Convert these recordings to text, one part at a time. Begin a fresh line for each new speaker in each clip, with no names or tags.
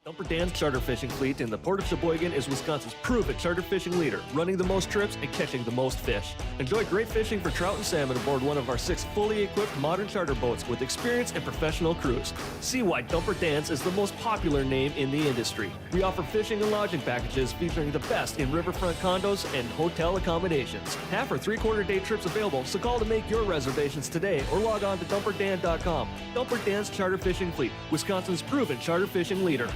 Dumper Dan's charter fishing fleet in the Port of Sheboygan is Wisconsin's proven charter fishing leader, running the most trips and catching the most fish. Enjoy great fishing for trout and salmon aboard one of our 6 fully equipped modern charter boats with experience and professional crews. See why Dumper Dan's is the most popular name in the industry. We offer fishing and lodging packages featuring the best in riverfront condos and hotel accommodations. Half or 3/4 day trips available, so call to make your reservations today or log on to dumperdan.com. Dumper Dan's charter fishing fleet, Wisconsin's proven charter fishing leader.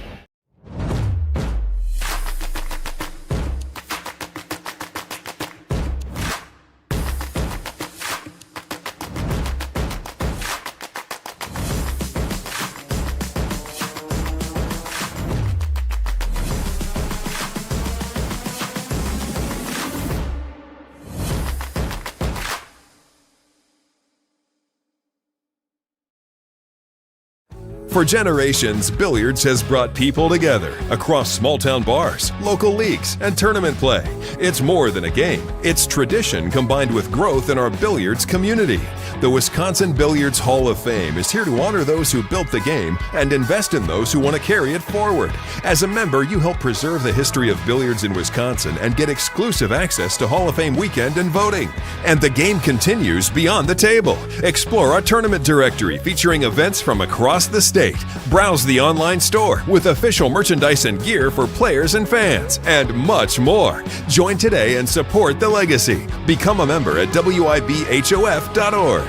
For generations, billiards has brought people together across small-town bars, local leagues, and tournament play. It's more than a game. It's tradition combined with growth in our billiards community. The Wisconsin Billiards Hall of Fame is here to honor those who built the game and invest in those who want to carry it forward. As a member, you help preserve the history of billiards in Wisconsin and get exclusive access to Hall of Fame weekend and voting. And the game continues beyond the table. Explore our tournament directory featuring events from across the state. Browse the online store with official merchandise and gear for players and fans, and much more. Join today and support the legacy. Become a member at wibhof.org.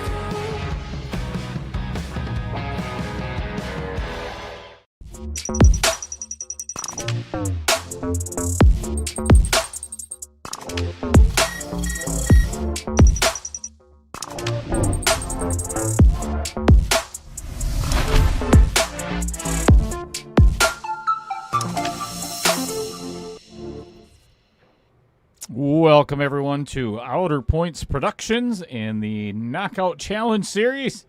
Welcome, everyone, to Outer Points Productions and the Knockout Challenge Series.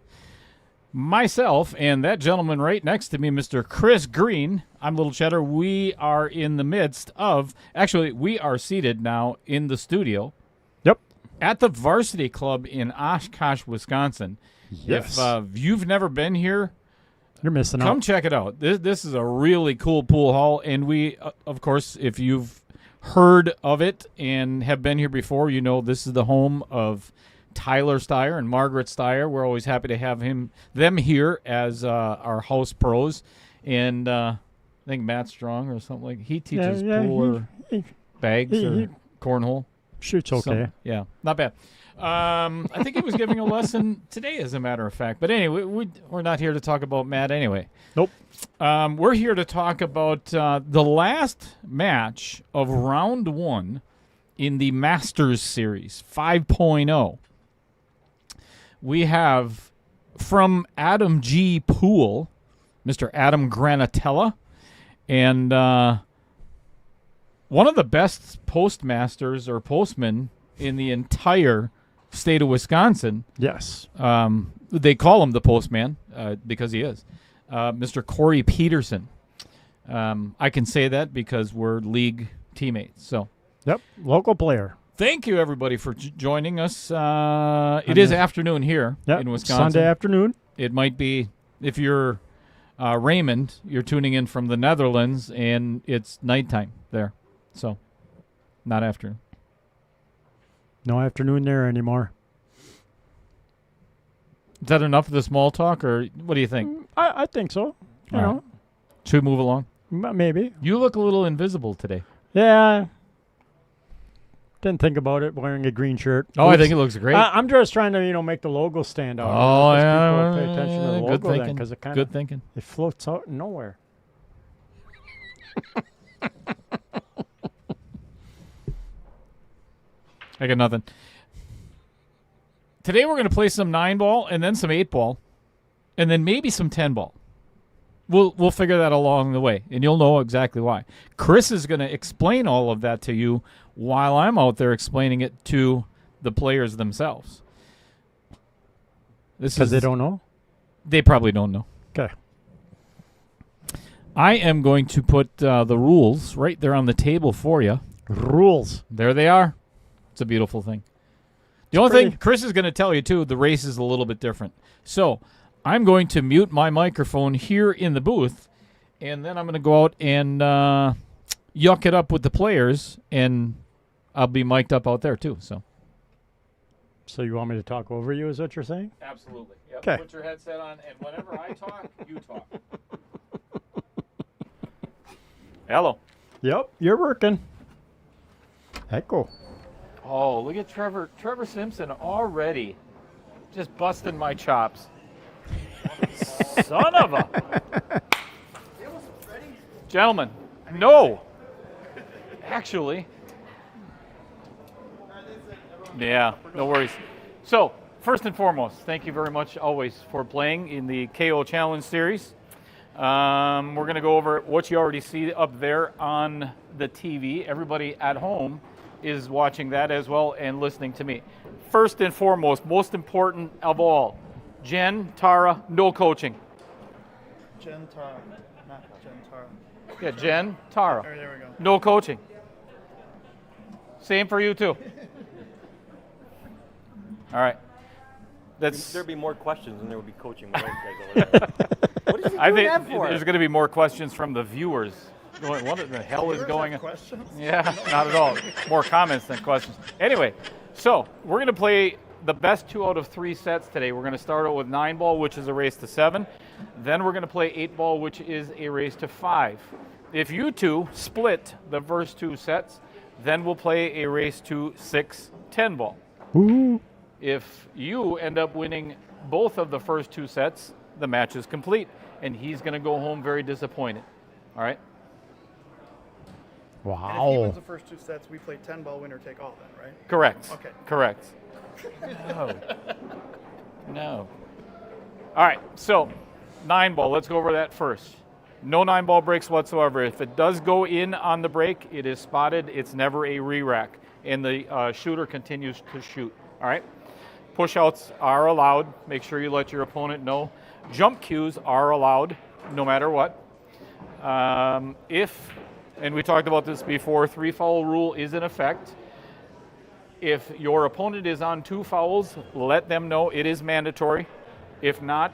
Myself and that gentleman right next to me, Mr. Chris Green. I'm Little Cheddar. We are in the midst of, actually, we are seated now in the studio.
Yep.
At the Varsity Club in Oshkosh, Wisconsin.
Yes.
If you've never been here,
you're missing out.
Come check it out. This is a really cool pool hall, and we, of course, if you've heard of it and have been here before, you know this is the home of Tyler Steyer and Margaret Steyer. We're always happy to have them here as our house pros. And I think Matt Strong or something like he teaches pool or bags or cornhole.
Shoots okay.
Yeah, not bad. I think he was giving a lesson today, as a matter of fact. But anyway, we're not here to talk about Matt anyway.
Nope.
We're here to talk about the last match of round 1 in the Masters Series 5.0. We have from Adam G. Pool, Mr. Adam Granatella, and one of the best postmasters or postmen in the entire state of Wisconsin.
Yes.
They call him the postman because he is. Mr. Corey Peterson. I can say that because we're league teammates. So,
yep, local player.
Thank you, everybody, for joining us. It is afternoon here in Wisconsin.
Sunday afternoon.
It might be, if you're Raymond, you're tuning in from the Netherlands, and it's nighttime there. So, not afternoon.
No afternoon there anymore.
Is that enough of the small talk, or what do you think?
I think so. You know.
Should we move along?
Maybe.
You look a little invisible today.
Yeah. Didn't think about it wearing a green shirt.
Oh, I think it looks great.
I'm just trying to, make the logo stand out.
Oh, yeah.
People pay attention to the logo
good thinking.
because it
Good thinking.
It floats out nowhere.
I got nothing. Today we're going to play some 9-ball and then some 8-ball and then maybe some 10-ball. We'll figure that along the way, and you'll know exactly why. Chris is going to explain all of that to you while I'm out there explaining it to the players themselves.
Because they don't know?
They probably don't know.
Okay.
I am going to put the rules right there on the table for you.
Rules.
There they are. It's a beautiful thing. The only thing Chris is going to tell you, too, the race is a little bit different. So I'm going to mute my microphone here in the booth, and then I'm going to go out and yuck it up with the players, and I'll be mic'd up out there too.
So you want me to talk over you, is what you're saying?
Absolutely. Yep.
'Kay.
Put your headset on, and whenever I talk, you talk. Hello.
Yep, you're working. Echo.
Oh, look at Trevor Simpson already just busting my chops. Son of a. Gentlemen, no. Actually. Yeah, no worries. So, first and foremost, thank you very much always for playing in the KO Challenge Series. We're going to go over what you already see up there on the TV. Everybody at home is watching that as well and listening to me. First and foremost, most important of all, Jen, Tara, no coaching.
Jen Tara, not Jen Tara.
Yeah, Jen, Tara,
There we go.
no coaching. Same for you too. All right.
There'd be more questions than there would be coaching with those guys over there. What is he
I
doing
think
that for?
there's going to be more questions from the viewers. Going, what the hell is
Viewers
going
have
on?
questions?
Yeah, not at all. More comments than questions. Anyway, so we're going to play the best 2 out of 3 sets today. We're going to start out with 9-ball, which is a race to 7. Then we're going to play 8-ball, which is a race to 5. If you two split the first 2 sets, then we'll play a race to 6 10-ball.
Ooh.
If you end up winning both of the first 2 sets, the match is complete, and he's going to go home very disappointed. All right?
And if he
Wow.
wins the first 2 sets, we play 10-ball winner take all then, right?
Correct.
Okay.
Correct. No. No. All right, so 9-ball, let's go over that first. No 9-ball breaks whatsoever. If it does go in on the break, it is spotted. It's never a re-rack, and the shooter continues to shoot. All right? Push-outs are allowed. Make sure you let your opponent know. Jump cues are allowed, no matter what. And we talked about this before, 3-foul rule is in effect. If your opponent is on 2 fouls, let them know it is mandatory. If not,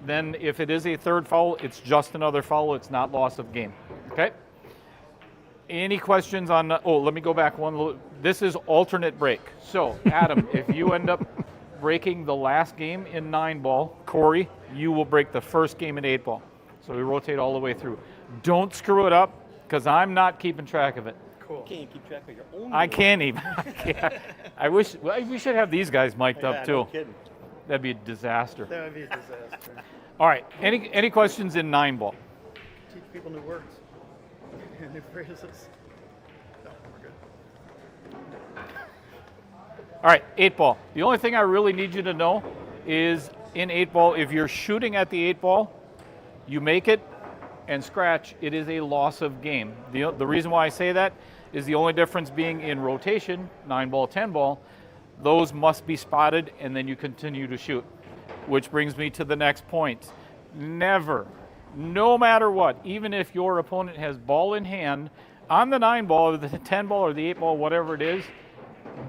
then if it is a 3rd foul, it's just another foul. It's not loss of game. Okay? Any questions on? Let me go back one. This is alternate break. So, Adam, if you end up breaking the last game in 9-ball, Corey, you will break the first game in 8-ball. So we rotate all the way through. Don't screw it up, because I'm not keeping track of it.
Cool.
Can't you keep track of your own?
I can't even. I wish we should have these guys mic'd up too.
No kidding.
That'd be a disaster.
That would be a disaster.
All right. Any questions in 9-ball?
Teach people new words. New phrases. No, we're good.
All right, 8-ball. The only thing I really need you to know is in 8-ball, if you're shooting at the 8-ball, you make it and scratch, it is a loss of game. The reason why I say that is the only difference being in rotation, 9-ball, 10-ball, those must be spotted and then you continue to shoot. Which brings me to the next point. Never, no matter what, even if your opponent has ball in hand, on the 9-ball or the 10-ball or the 8-ball, whatever it is,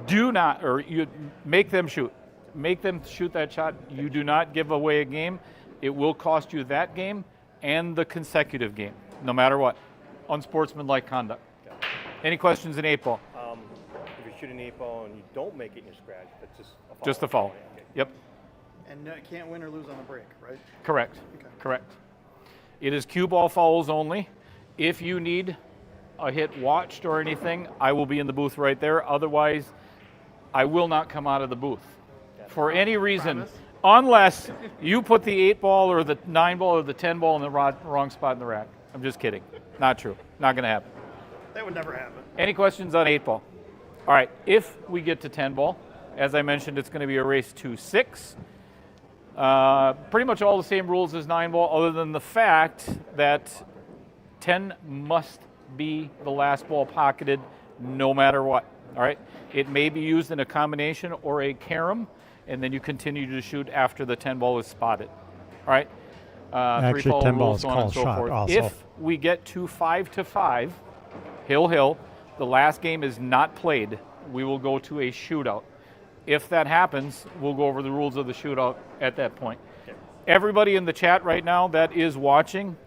do not, or you make them shoot. Make them shoot that shot. You do not give away a game. It will cost you that game and the consecutive game, no matter what. Unsportsmanlike conduct. Any questions in 8-ball?
If you're shooting 8-ball and you don't make it in your scratch, that's just a foul.
Just a foul.
Yeah, okay.
Yep,
And no, can't win or lose on the break, right?
correct.
Okay.
Correct. It is cue ball fouls only. If you need a hit watched or anything, I will be in the booth right there. Otherwise, I will not come out of the booth for any reason,
Promise?
unless you put the 8-ball or the 9-ball or the 10-ball in the wrong spot in the rack. I'm just kidding. Not true. Not going to happen.
That would never happen.
Any questions on 8-ball? All right, if we get to 10-ball, as I mentioned, it's going to be a race to 6. Pretty much all the same rules as 9-ball, other than the fact that 10 must be the last ball pocketed no matter what. All right, it may be used in a combination or a carom, and then you continue to shoot after the 10-ball is spotted. All right,
Actually,
3-foul
10 ball
rules,
is
so on and
called
so
shot
forth.
also.
If we get to 5-5, hill, the last game is not played, we will go to a shootout. If that happens, we'll go over the rules of the shootout at that point. Everybody in the chat right now that is watching,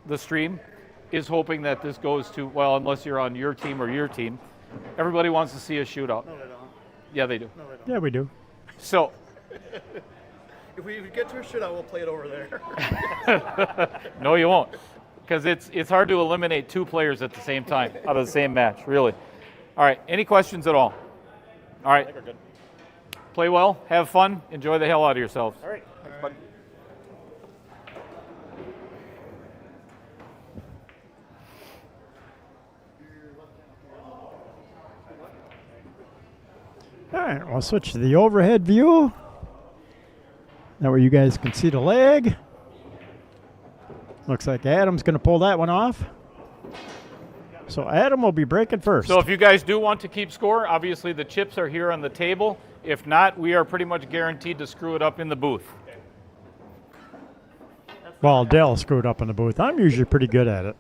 the stream is hoping that this goes to, well, unless you're on your team or your team, everybody wants to see a shootout.
No, they don't.
Yeah, they do.
No, they don't.
Yeah, we do.
So,
If we get to a shootout, we'll play it over there.
no, you won't, because it's hard to eliminate 2 players at the same time out of the same match, really. All right, any questions at all? All right.
I think we're good.
Play well, have fun, enjoy the hell out of yourselves.
All right. Thanks, bud.
All right, we'll switch to the overhead view. That way you guys can see the leg. Looks like Adam's going to pull that one off. So Adam will be breaking first.
So if you guys do want to keep score, obviously the chips are here on the table. If not, we are pretty much guaranteed to screw it up in the booth.
Well, Dale screwed up in the booth. I'm usually pretty good at it.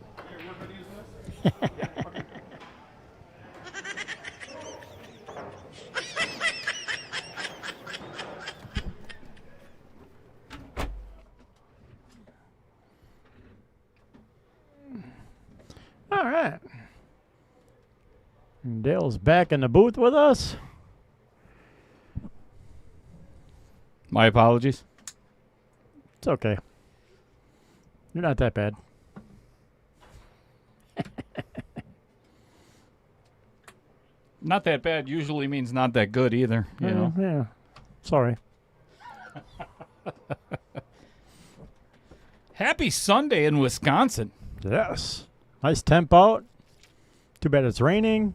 All right. And Dale's back in the booth with us.
My apologies.
It's okay. You're not that bad.
Not that bad usually means not that good either, you know.
Yeah. Sorry.
Happy Sunday in Wisconsin.
Yes. Nice temp out. Too bad it's raining.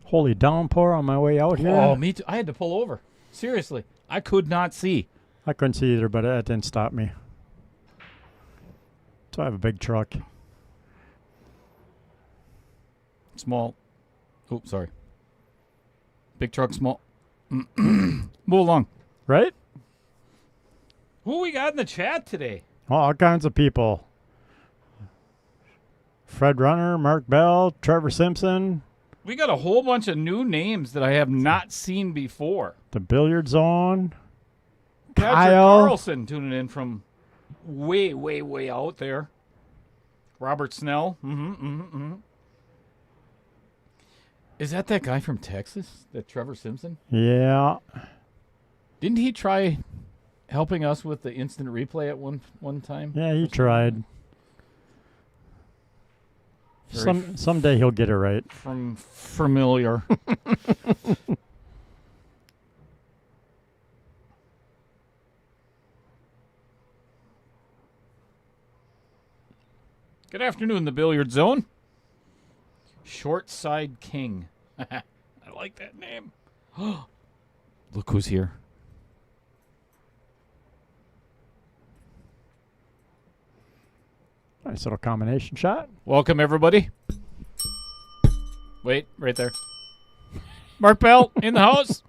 Holy downpour on my way out here.
Oh, me too. I had to pull over. Seriously, I could not see.
I couldn't see either, but that didn't stop me. So I have a big truck.
Small. Oops, sorry. Big truck, small. Move along.
Right?
Who we got in the chat today?
All kinds of people. Fred Runner, Mark Bell, Trevor Simpson,
We got a whole bunch of new names that I have not seen before.
the Billiards Zone.
Patrick
Kyle.
Carlson tuning in from way, way, way out there. Robert Snell. Is that guy from Texas? That Trevor Simpson?
Yeah.
Didn't he try helping us with the instant replay at one time?
Yeah, he tried.
Very
Someday he'll get it right.
From familiar. Good afternoon, the Billiard Zone. Short Side King. I like that name. Look who's here.
Nice little combination shot.
Welcome, everybody. Wait, right there. Mark Bell in the house.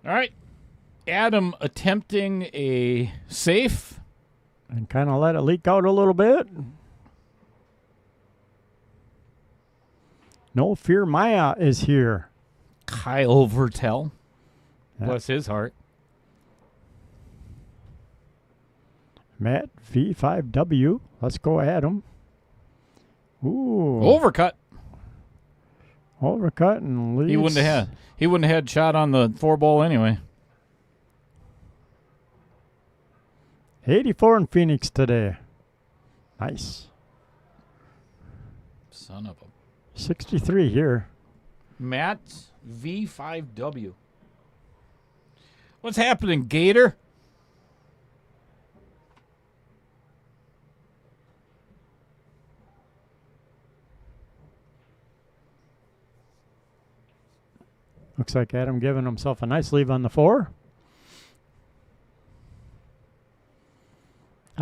All right. Adam attempting a safe.
And kind of let it leak out a little bit. No fear, Maya is here.
Kyle Vertel.
Yeah.
Bless his heart.
Matt V5W. Let's go, Adam. Ooh.
Overcut.
Overcut and leads.
He wouldn't have had shot on the 4-ball anyway.
84 in Phoenix today. Nice.
Son of a
63 here.
Matt V5W. What's happening, Gator?
Looks like Adam giving himself a nice leave on the 4.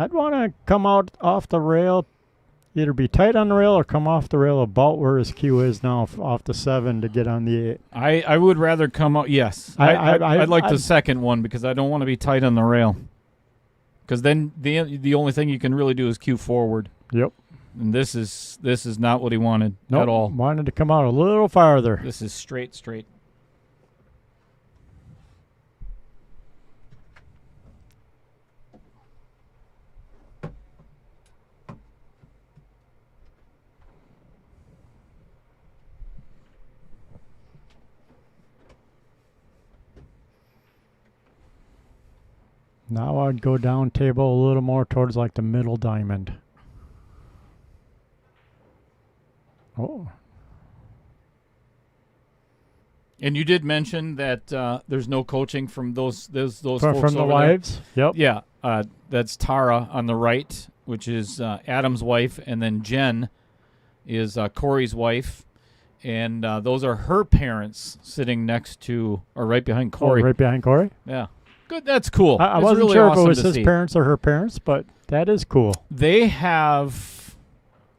I'd want to come out off the rail either be tight on the rail or come off the rail about where his cue is now, off the 7 to get on the 8.
I would rather come out. Yes, I'd like the second one because I don't want to be tight on the rail. Because then the only thing you can really do is cue forward.
Yep.
And this is not what he wanted
Nope.
at all.
Wanted to come out a little farther.
This is straight.
Now I'd go down table a little more towards like the middle diamond. Oh.
And you did mention that there's no coaching from those folks
From the
over
wives? Yep.
there. Yeah, that's Tara on the right, which is Adam's wife, and then Jen is Corey's wife, and those are her parents sitting next to or right behind Corey.
Oh, right behind Corey?
Yeah. Good. That's cool.
I
It's
wasn't
really
sure if
awesome
it was
to
his
see.
parents or her parents, but that is cool.
They have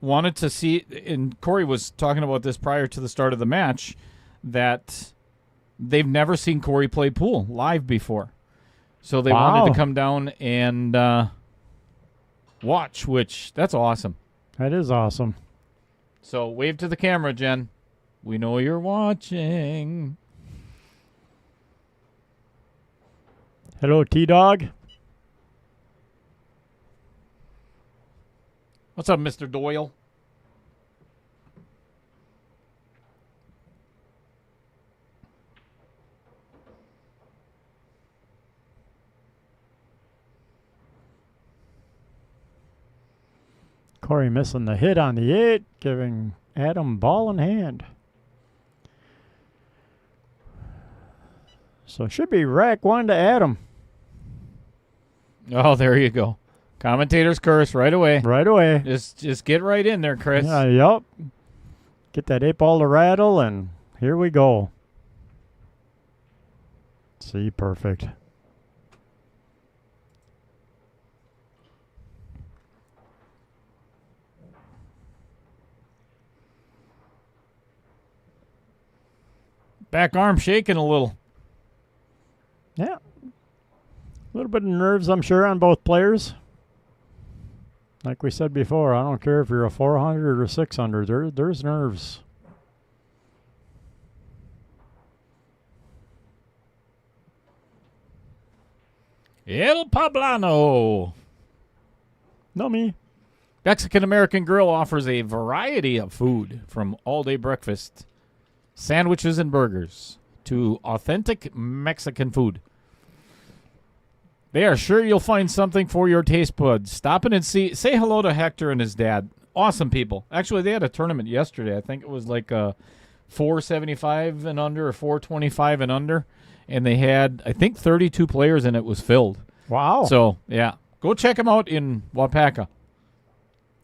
wanted to see, and Corey was talking about this prior to the start of the match, that they've never seen Corey play pool live before. So they wanted to come down and watch, which that's awesome.
That is awesome.
So wave to the camera, Jen. We know you're watching.
Hello, T-Dog.
What's up, Mr. Doyle?
Corey missing the hit on the 8, giving Adam ball in hand. So it should be rack 1 to Adam.
Oh, there you go. Commentator's curse right away.
Right away.
Just get right in there, Chris.
Yep. Get that 8 ball to rattle, and here we go. See, perfect.
Back arm shaking a little.
Yeah. A little bit of nerves, I'm sure, on both players. Like we said before, I don't care if you're a 400 or 600. There's nerves.
El Poblano.
No me.
Mexican-American Grill offers a variety of food from all-day breakfast, sandwiches and burgers, to authentic Mexican food. They are sure you'll find something for your taste buds. Stop in and say hello to Hector and his dad. Awesome people. Actually, they had a tournament yesterday. I think it was like a 475 and under or 425 and under. And they had, I think, 32 players, and it was filled.
Wow.
So, yeah. Go check them out in Wapaka.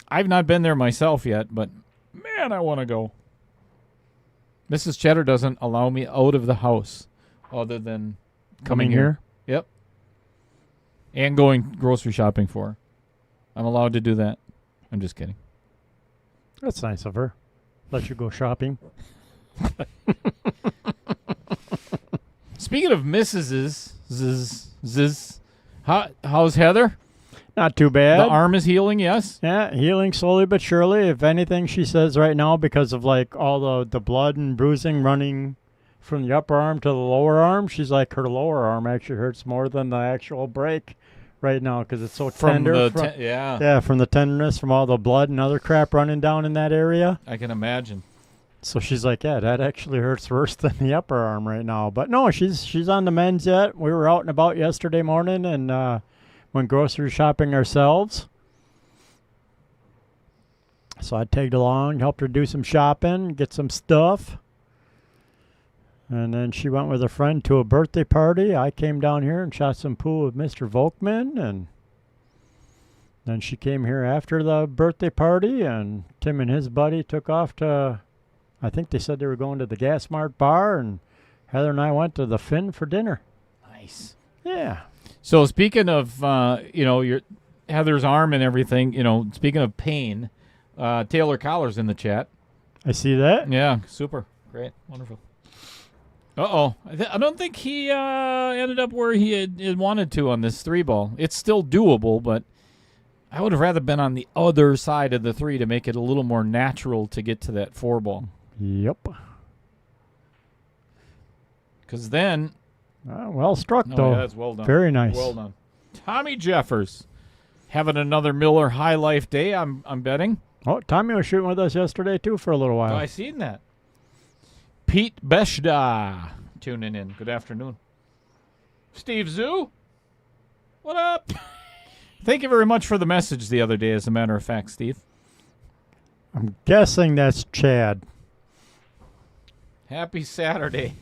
I've not been there myself yet, but, man, I want to go. Mrs. Cheddar doesn't allow me out of the house other than coming here. Yep. And going grocery shopping for her. I'm allowed to do that. I'm just kidding.
That's nice of her. Let you go shopping.
Speaking of Mrs.'s, how's Heather?
Not too bad.
The arm is healing, yes?
Yeah, healing slowly but surely. If anything, she says right now, because of like all the blood and bruising running from the upper arm to the lower arm, she's like her lower arm actually hurts more than the actual break right now because it's so tender.
Yeah,
from the tenderness from all the blood and other crap running down in that area.
I can imagine.
So she's like, yeah, that actually hurts worse than the upper arm right now. But no, she's on the mends yet. We were out and about yesterday morning and went grocery shopping ourselves. So I tagged along, helped her do some shopping, get some stuff. And then she went with a friend to a birthday party. I came down here and shot some pool with Mr. Volkman. And then she came here after the birthday party. And Tim and his buddy took off to, I think they said they were going to the Gas Mart bar. And Heather and I went to the Finn for dinner.
Nice.
Yeah.
So speaking of, your Heather's arm and everything, speaking of pain, Taylor Collar's in the chat.
I see that.
Yeah, super. Great. Wonderful. Uh-oh. I don't think he ended up where he had wanted to on this 3-ball. It's still doable, but I would have rather been on the other side of the 3 to make it a little more natural to get to that 4-ball.
Yep.
Because then...
well struck, though.
Yeah, that's well done.
Very nice.
Well done. Tommy Jeffers having another Miller High Life day, I'm betting.
Oh, Tommy was shooting with us yesterday, too, for a little while.
Oh, I seen that. Pete Beshda tuning in. Good afternoon. Steve Zoo, what up? Thank you very much for the message the other day, as a matter of fact, Steve.
I'm guessing that's Chad.
Happy Saturday.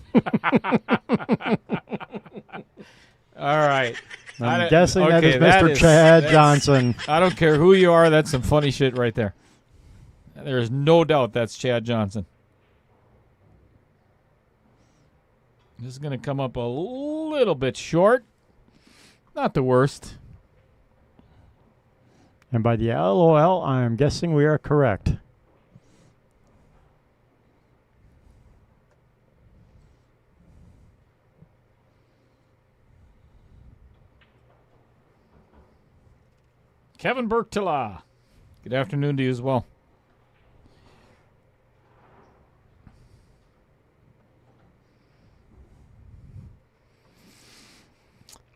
All right.
I'm guessing that is
that
Mr. Chad
that's-
Johnson.
I don't care who you are. That's some funny shit right there. There's no doubt that's Chad Johnson. This is going to come up a little bit short. Not the worst.
And by the LOL, I am guessing we are correct.
Kevin Berktila. Good afternoon to you as well.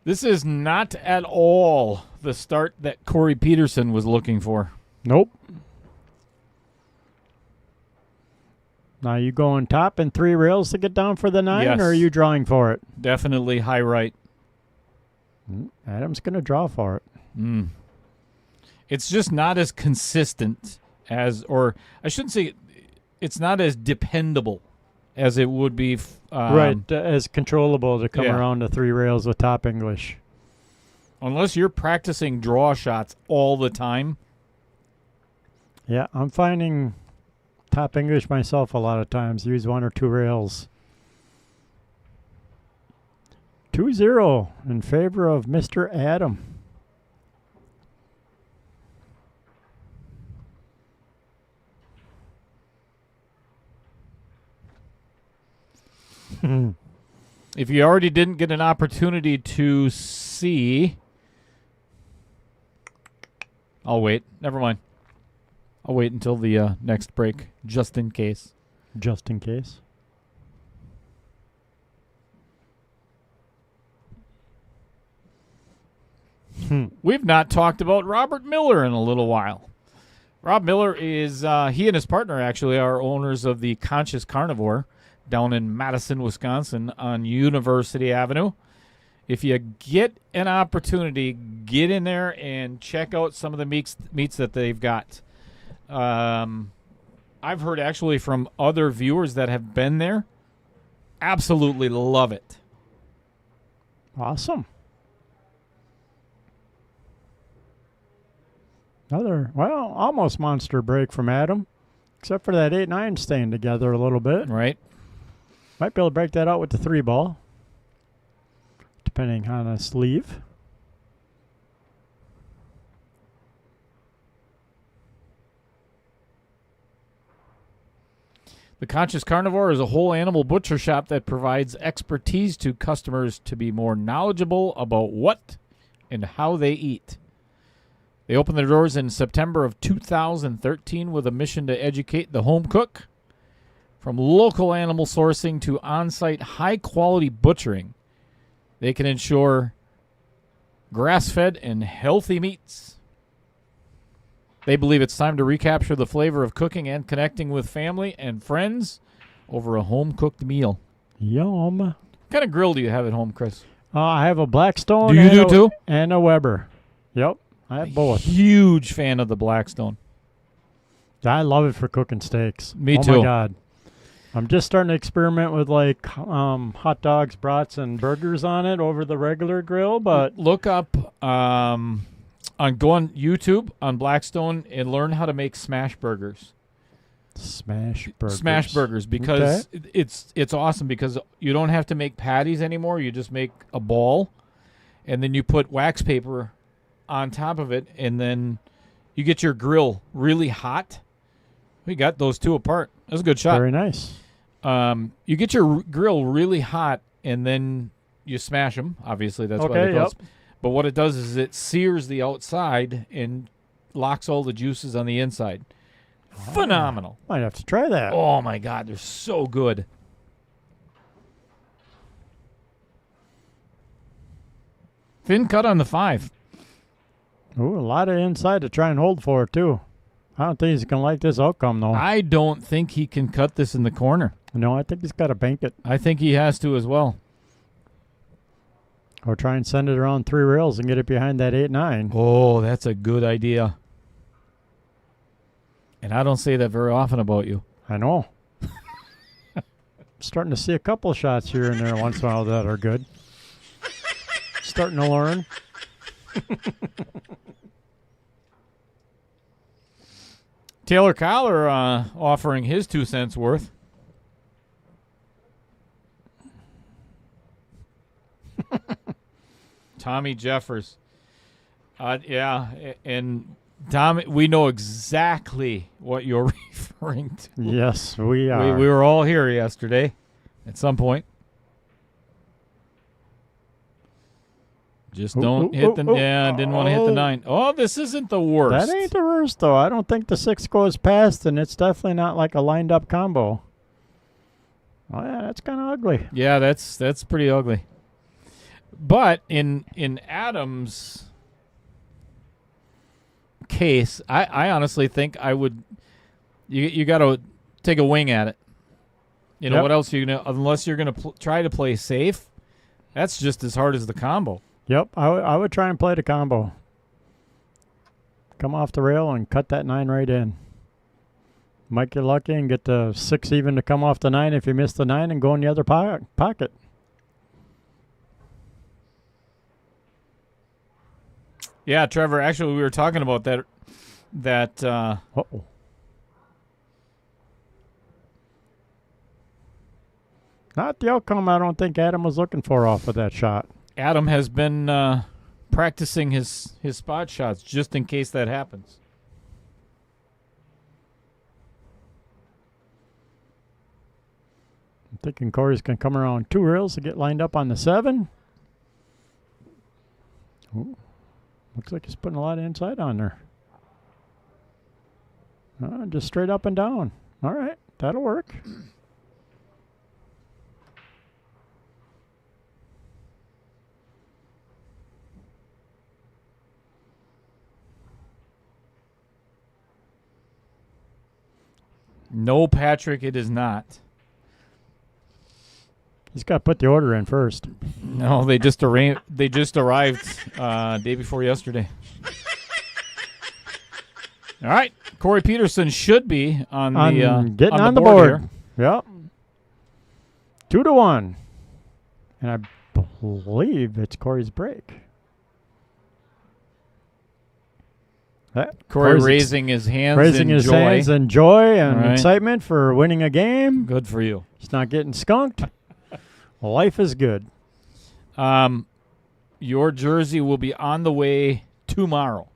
This is not at all the start that Corey Peterson was looking for.
Nope. Now, you going top and 3 rails to get down for the 9,
Yes.
or are you drawing for it?
Definitely high right.
Adam's going to draw for it.
It's just not as consistent as, or I shouldn't say, it's not as dependable as it would be.
Right, as controllable to come
yeah.
around to 3 rails with top English.
Unless you're practicing draw shots all the time.
Yeah, I'm finding top English myself a lot of times. Use 1 or 2 rails. 2-0 in favor of Mr. Adam.
If you already didn't get an opportunity to see, I'll wait. Never mind. I'll wait until the next break, just in case.
Just in case.
We've not talked about Robert Miller in a little while. Rob Miller is, he and his partner actually are owners of the Conscious Carnivore down in Madison, Wisconsin on University Avenue. If you get an opportunity, get in there and check out some of the meats that they've got. I've heard actually from other viewers that have been there, absolutely love it.
Awesome. Another, well, almost monster break from Adam, except for that 8-9 staying together a little bit.
Right.
Might be able to break that out with the 3-ball, depending on a sleeve.
The Conscious Carnivore is a whole animal butcher shop that provides expertise to customers to be more knowledgeable about what and how they eat. They opened their doors in September of 2013 with a mission to educate the home cook. From local animal sourcing to on-site high-quality butchering, they can ensure grass-fed and healthy meats. They believe it's time to recapture the flavor of cooking and connecting with family and friends over a home-cooked meal.
Yum.
What kind of grill do you have at home, Chris?
I have a Blackstone.
Do you do too?
And a Weber. Yep, I have both.
Huge fan of the Blackstone.
I love it for cooking steaks.
Me
oh
too.
My God. I'm just starting to experiment with like hot dogs, brats, and burgers on it over the regular grill. But
look up go on YouTube on Blackstone and learn how to make smash burgers.
Smash burgers.
Smash burgers, because it's awesome because you don't have to make patties anymore. You just make a ball, and then you put wax paper on top of it, and then you get your grill really hot, We got those two apart. That was a good shot.
Very nice.
You get your grill really hot, and then you smash them. Obviously, that's why
Okay,
they call it. But what it does is it sears the outside and locks all the juices on the inside. Phenomenal.
Might have to try that.
Oh, my God. They're so good. Thin cut on the 5.
Ooh, a lot of inside to try and hold for it, too. I don't think he's going to like this outcome, though.
I don't think he can cut this in the corner.
No, I think he's got to bank it.
I think he has to as well.
Or try and send it around 3 rails and get it behind that 8-9.
Oh, that's a good idea. And I don't say that very often about you.
I know. Starting to see a couple shots here and there once in a while that are good. Starting to learn.
Taylor Collar offering his 2 cents worth. Tommy Jeffers. Yeah, and Tom, we know exactly what you're referring to.
Yes, we are.
We were all here yesterday at some point. Just don't hit the... Yeah, didn't want to hit the 9. Oh, this isn't the worst.
That ain't the worst, though. I don't think the 6 goes past, and it's definitely not like a lined-up combo. Oh, yeah, that's kind of ugly.
Yeah, that's pretty ugly. But in Adam's case, I honestly think I would... You got to take a wing at it. You know,
Yep.
what else are you going to... Unless you're going to try to play safe, that's just as hard as the combo.
Yep, I would try and play the combo. Come off the rail and cut that 9 right in. Might get lucky and get the 6 even to come off the 9 if you miss the 9 and go in the other pocket.
Yeah, Trevor, actually we were talking about that
Uh-oh. Not the outcome I don't think Adam was looking for off of that shot.
Adam has been practicing his spot shots just in case that happens.
I'm thinking Corey's going to come around 2 rails to get lined up on the 7. Ooh. Looks like he's putting a lot of inside on there. Just straight up and down. All right, that'll work.
No, Patrick, it is not.
He's got to put the order in first.
No, they just arrived day before yesterday. All right, Corey Peterson should be on the
getting on the
board
board. Yep. 2-1, and I believe it's Corey's break.
Corey raising his hands
raising
in
his
joy.
hands in joy and
All right.
excitement for winning a game.
Good for you.
He's not getting skunked. Life is good.
Your jersey will be on the way tomorrow.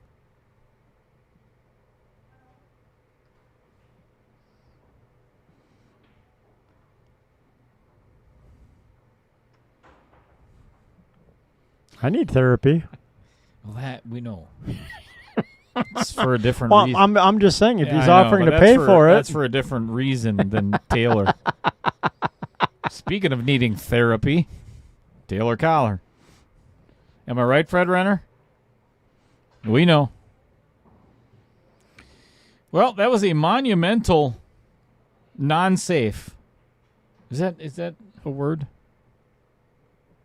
I need therapy.
Well, that we know. It's for a different
Well,
reason.
I'm just saying, if
Yeah,
he's
I know,
offering
but
to
that's
pay for it.
That's for a different reason than Taylor. Speaking of needing therapy, Taylor Collar. Am I right, Fred Renner? We know. Well, that was a monumental non-safe. Is that a word?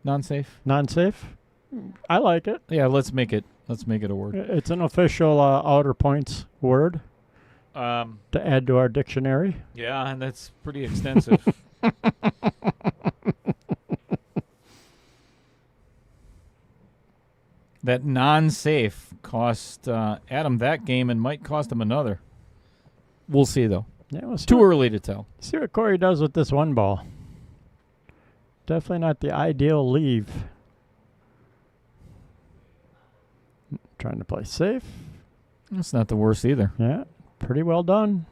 Non-safe?
Non-safe? I like it.
Yeah, let's make it a word.
It's an official outer points word to add to our dictionary.
Yeah, and that's pretty extensive. That non-safe cost Adam that game and might cost him another. We'll see, though.
Yeah, well,
Too early to tell.
See what Corey does with this 1 ball. Definitely not the ideal leave. Trying to play safe.
That's not the worst either.
Yeah, pretty well done.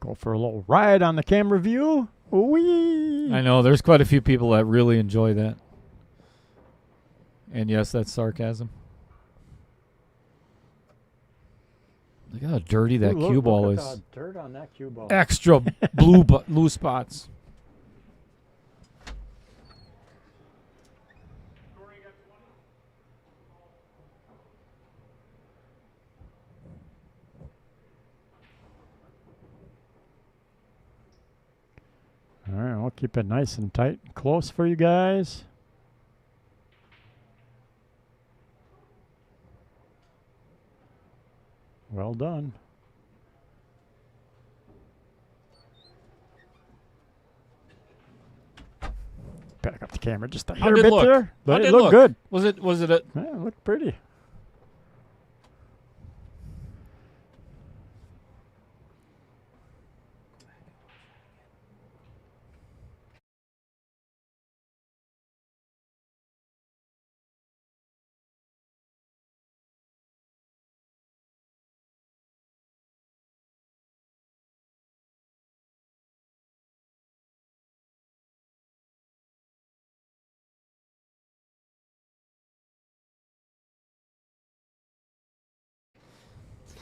Go for a little ride on the camera view. Wee!
I know there's quite a few people that really enjoy that. And yes, that's sarcasm. Look at how dirty that cue ball
look
is.
at the dirt on that cue ball.
Extra blue spots.
All right, we'll keep it nice and tight and close for you guys. Well done. Back up the camera just a
How
hair
did
bit
it look?
there, but
How'd
it
it
looked
look?
good.
Was it a
Yeah, it looked pretty.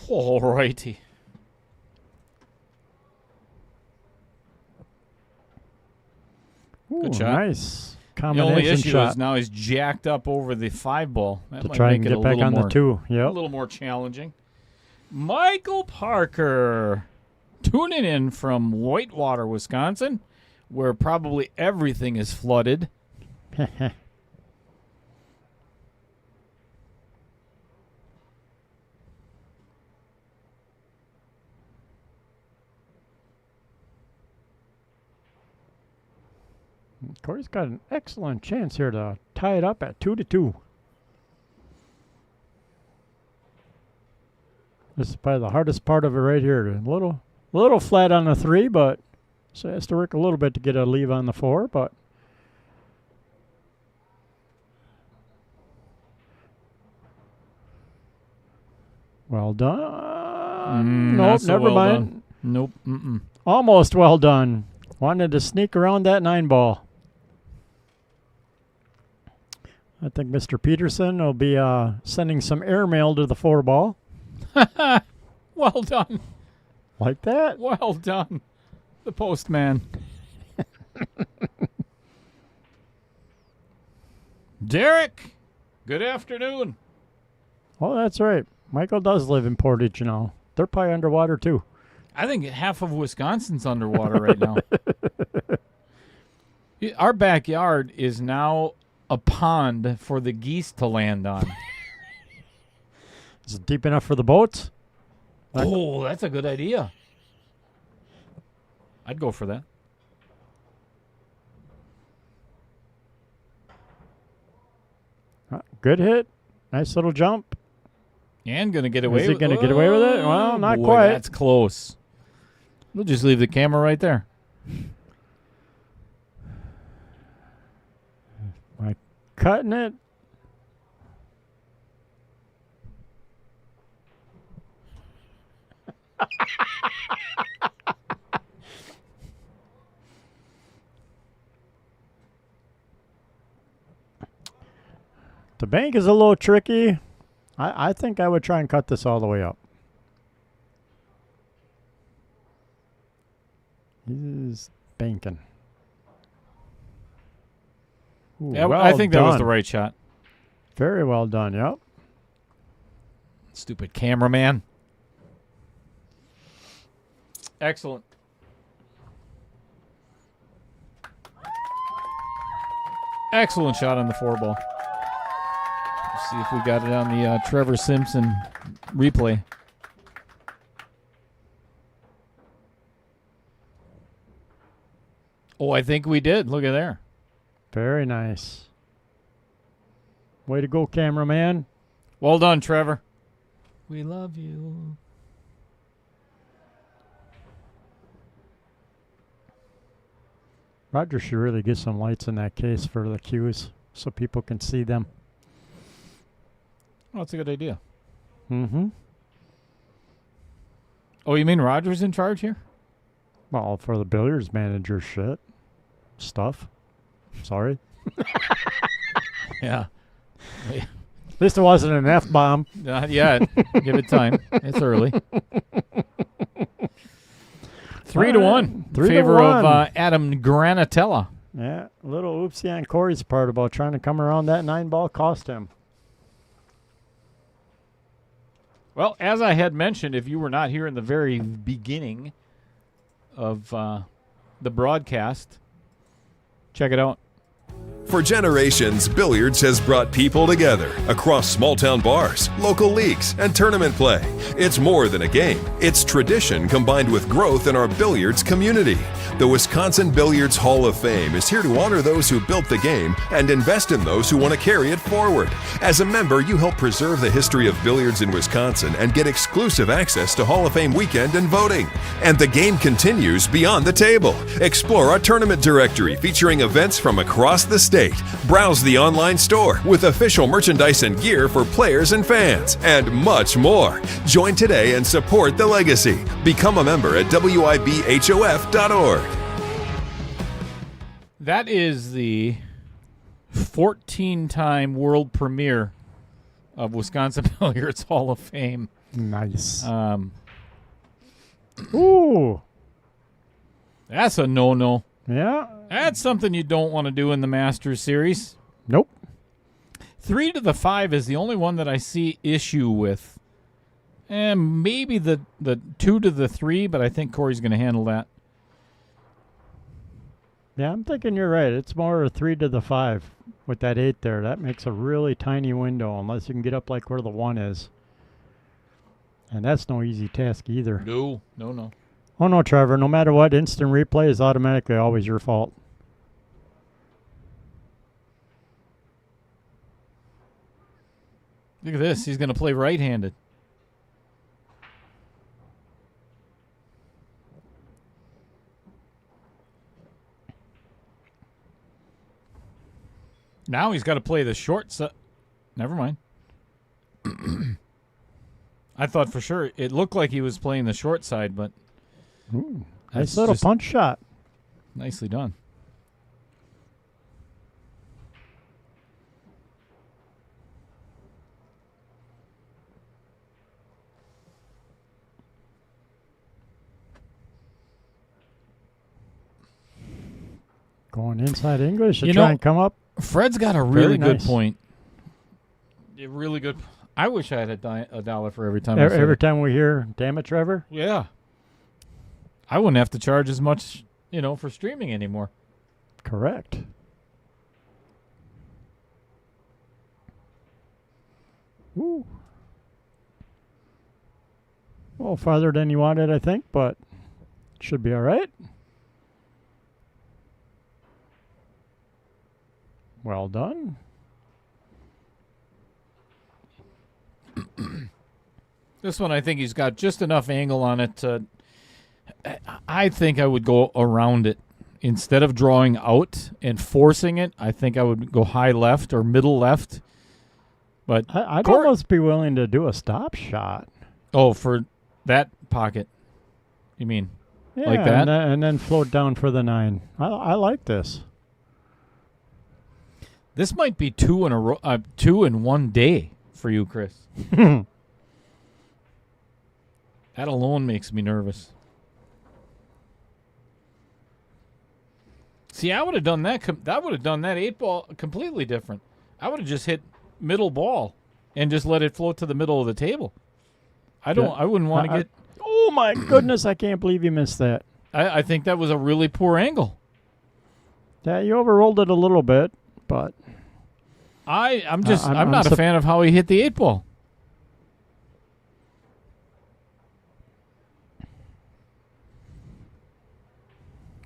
all righty?
Ooh,
shot.
nice
The
combination
only issue
shot
is now he's jacked up over the 5 ball. That
to
might
try
make
and
it
get
a
back
little
on
more,
the 2.
a
Yep.
little more challenging. Michael Parker tuning in from Whitewater, Wisconsin, where probably everything is flooded.
Corey's got an excellent chance here to tie it up at 2-2. This is probably the hardest part of it right here. A little flat on the 3, but so it has to work a little bit to get a leave on the 4, but well done.
Not
Nope,
so
never
well
mind.
done. Nope. Mm-mm.
Almost well done. Wanted to sneak around that 9 ball. I think Mr. Peterson will be sending some airmail to the 4 ball.
Well done.
Like that.
Well done. The postman. Derek, good afternoon.
Oh, that's right. Michael does live in Portage now. They're probably underwater too.
I think half of Wisconsin's underwater right now. Our backyard is now a pond for the geese to land on.
Is it deep enough for the boats?
Oh, that's a good idea. I'd go for that.
Good hit. Nice little jump.
And going to get away
Is he
with
going to get away with it? Well, not
boy,
quite.
That's close. We'll just leave the camera right there.
Am I cutting it? The bank is a little tricky. I think I would try and cut this all the way up. He's banking. Ooh,
Yeah,
well
I think that was the
done.
right shot.
Very well done, yep.
Stupid cameraman. Excellent. Excellent shot on the 4 ball. Let's see if we got it on the Trevor Simpson replay. Oh, I think we did. Look at there.
Very nice. Way to go, cameraman.
Well done, Trevor. We love you.
Roger should really get some lights in that case for the cues so people can see them.
Oh, that's a good idea.
Mm-hmm.
Oh, you mean Roger's in charge here?
Well, for the billiards manager stuff. Sorry.
Yeah.
At least it wasn't an F-bomb.
Not yet. Give it time. It's early. 3-1.
3-1.
Favor of Adam Granatella.
Yeah, a little oopsie on Corey's part about trying to come around that 9-ball cost him.
Well, as I had mentioned, if you were not here in the very beginning of the broadcast, check it out.
For generations, billiards has brought people together across small-town bars, local leagues, and tournament play. It's more than a game. It's tradition combined with growth in our billiards community. The Wisconsin Billiards Hall of Fame is here to honor those who built the game and invest in those who want to carry it forward. As a member, you help preserve the history of billiards in Wisconsin and get exclusive access to Hall of Fame weekend and voting. And the game continues beyond the table. Explore our tournament directory featuring events from across the state. Browse the online store with official merchandise and gear for players and fans, and much more. Join today and support the legacy. Become a member at WIBHOF.org.
That is the 14-time world premiere of Wisconsin Billiards Hall of Fame.
Nice. Ooh.
That's a no-no.
Yeah.
That's something you don't want to do in the Masters series.
Nope.
3 to the 5 is the only one that I see issue with. And maybe the 2 to the 3, but I think Corey's going to handle that.
Yeah, I'm thinking you're right. It's more a 3 to the 5 with that 8 there. That makes a really tiny window unless you can get up like where the 1 is. And that's no easy task either.
No.
Oh, no, Trevor. No matter what, instant replay is automatically always your fault.
Look at this. He's going to play right-handed. Now he's got to play the short side. Never mind. I thought for sure it looked like he was playing the short side, but
Ooh,
that's
nice little
just
punch shot.
nicely done.
Going inside English to
You
try
know,
and come up.
Fred's got a really
Very
good
nice.
point. Yeah, really good. I wish I had a dollar for every time. I said
Every
it.
time we hear, damn it, Trevor.
Yeah. I wouldn't have to charge as much, for streaming anymore.
Correct. Ooh. A little farther than you wanted, I think, but should be all right. Well done.
This one, I think he's got just enough angle on it to. I think I would go around it. Instead of drawing out and forcing it, I think I would go high left or middle left. But
I'd almost be willing to do a stop shot.
Oh, for that pocket, you mean?
Yeah,
Like that?
And then float down for the 9. I like this.
This might be 2 in a row, 2 in one day for you, Chris. That alone makes me nervous. See, I would have done that. That would have done that 8-ball completely different. I would have just hit middle ball and just let it float to the middle of the table. I wouldn't want to get.
Oh my goodness! I can't believe you missed that.
I think that was a really poor angle.
Yeah, you overrolled it a little bit, but
I'm not a fan of how he hit the 8-ball.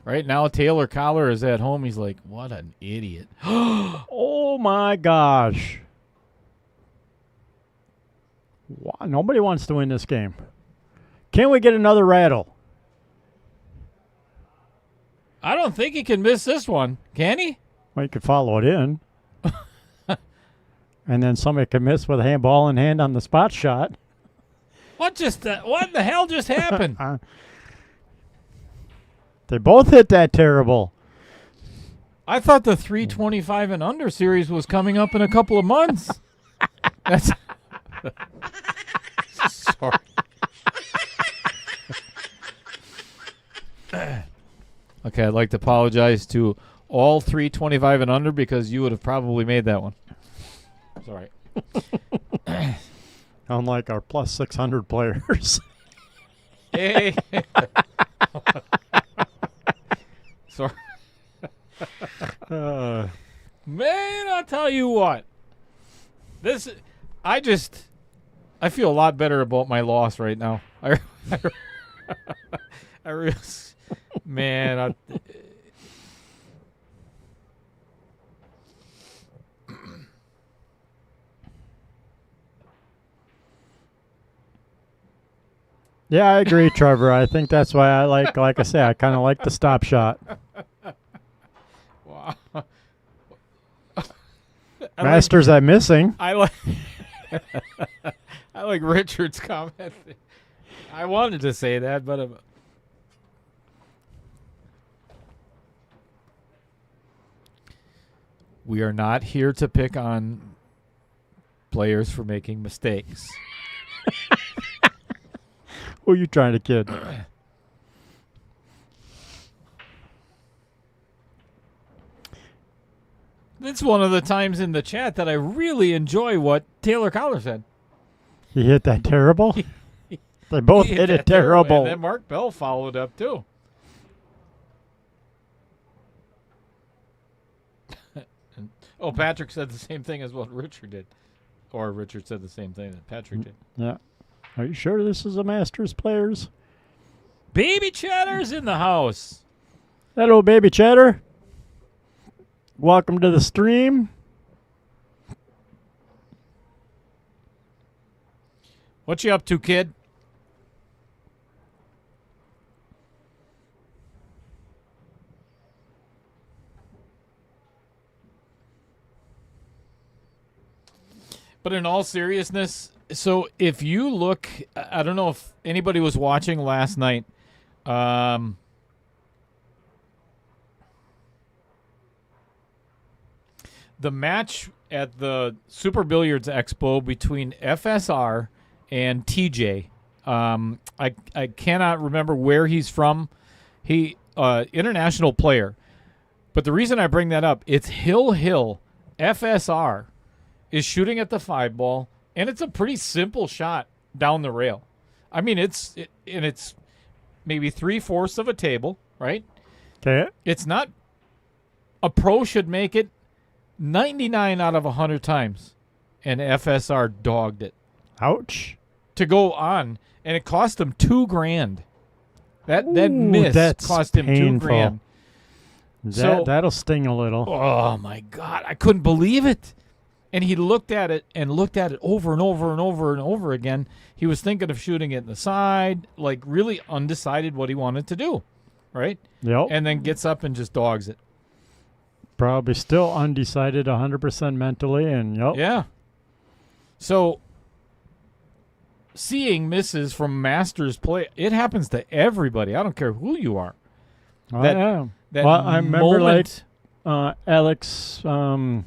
Right now, Taylor Collar is at home. He's like, what an idiot.
oh my gosh. Wow, nobody wants to win this game. Can we get another rattle?
I don't think he can miss this one. Can he?
Well, you could follow it in. And then somebody could miss with a handball in hand on the spot shot.
What the hell just happened?
They both hit that terrible.
I thought the 325 and under series was coming up in a couple of months. That's sorry. Okay, I'd like to apologize to all 325 and under because you would have probably made that one. Sorry.
Unlike our plus 600 players.
Hey. Sorry. Man, I'll tell you what. I feel a lot better about my loss right now. I really, man.
Yeah, I agree, Trevor. I think that's why I like I say, I kind of like the stop shot.
Wow.
Masters I'm missing.
I like I like Richard's comment. I wanted to say that, but we are not here to pick on players for making mistakes.
Who are you trying to kid?
It's one of the times in the chat that I really enjoy what Taylor Collar said.
He hit that terrible? They both
He
hit
that
it terrible.
And then Mark Bell followed up, too. Oh, Patrick said the same thing as what Richard did. Or Richard said the same thing that Patrick did.
Yeah. Are you sure this is a Masters players?
Baby Chatter's in the house.
Hello, baby chatter. Welcome to the stream.
What you up to, kid? But in all seriousness, so if you look, I don't know if anybody was watching last night. The match at the Super Billiards Expo between FSR and TJ. I cannot remember where he's from. He international player. But the reason I bring that up, it's Hill FSR is shooting at the 5-ball, and it's a pretty simple shot down the rail. I mean, it's maybe 3/4 of a table, right?
Okay.
It's not. A pro should make it 99 out of 100 times, and FSR dogged it
Ouch.
to go on, and it cost him $2,000. That
Ooh,
miss
that's
cost him
painful.
$2,000. So-
That'll sting a little.
Oh my God, I couldn't believe it. And he looked at it over and over and over and over again. He was thinking of shooting it in the side, like really undecided what he wanted to do, right?
Yep.
And then gets up and just dogs it.
Probably still undecided 100% mentally, and yep.
Yeah. So seeing misses from Masters play, it happens to everybody. I don't care who you are.
Oh,
that-
yeah.
That
Well, I remember
moment,
Alex
Pagaline.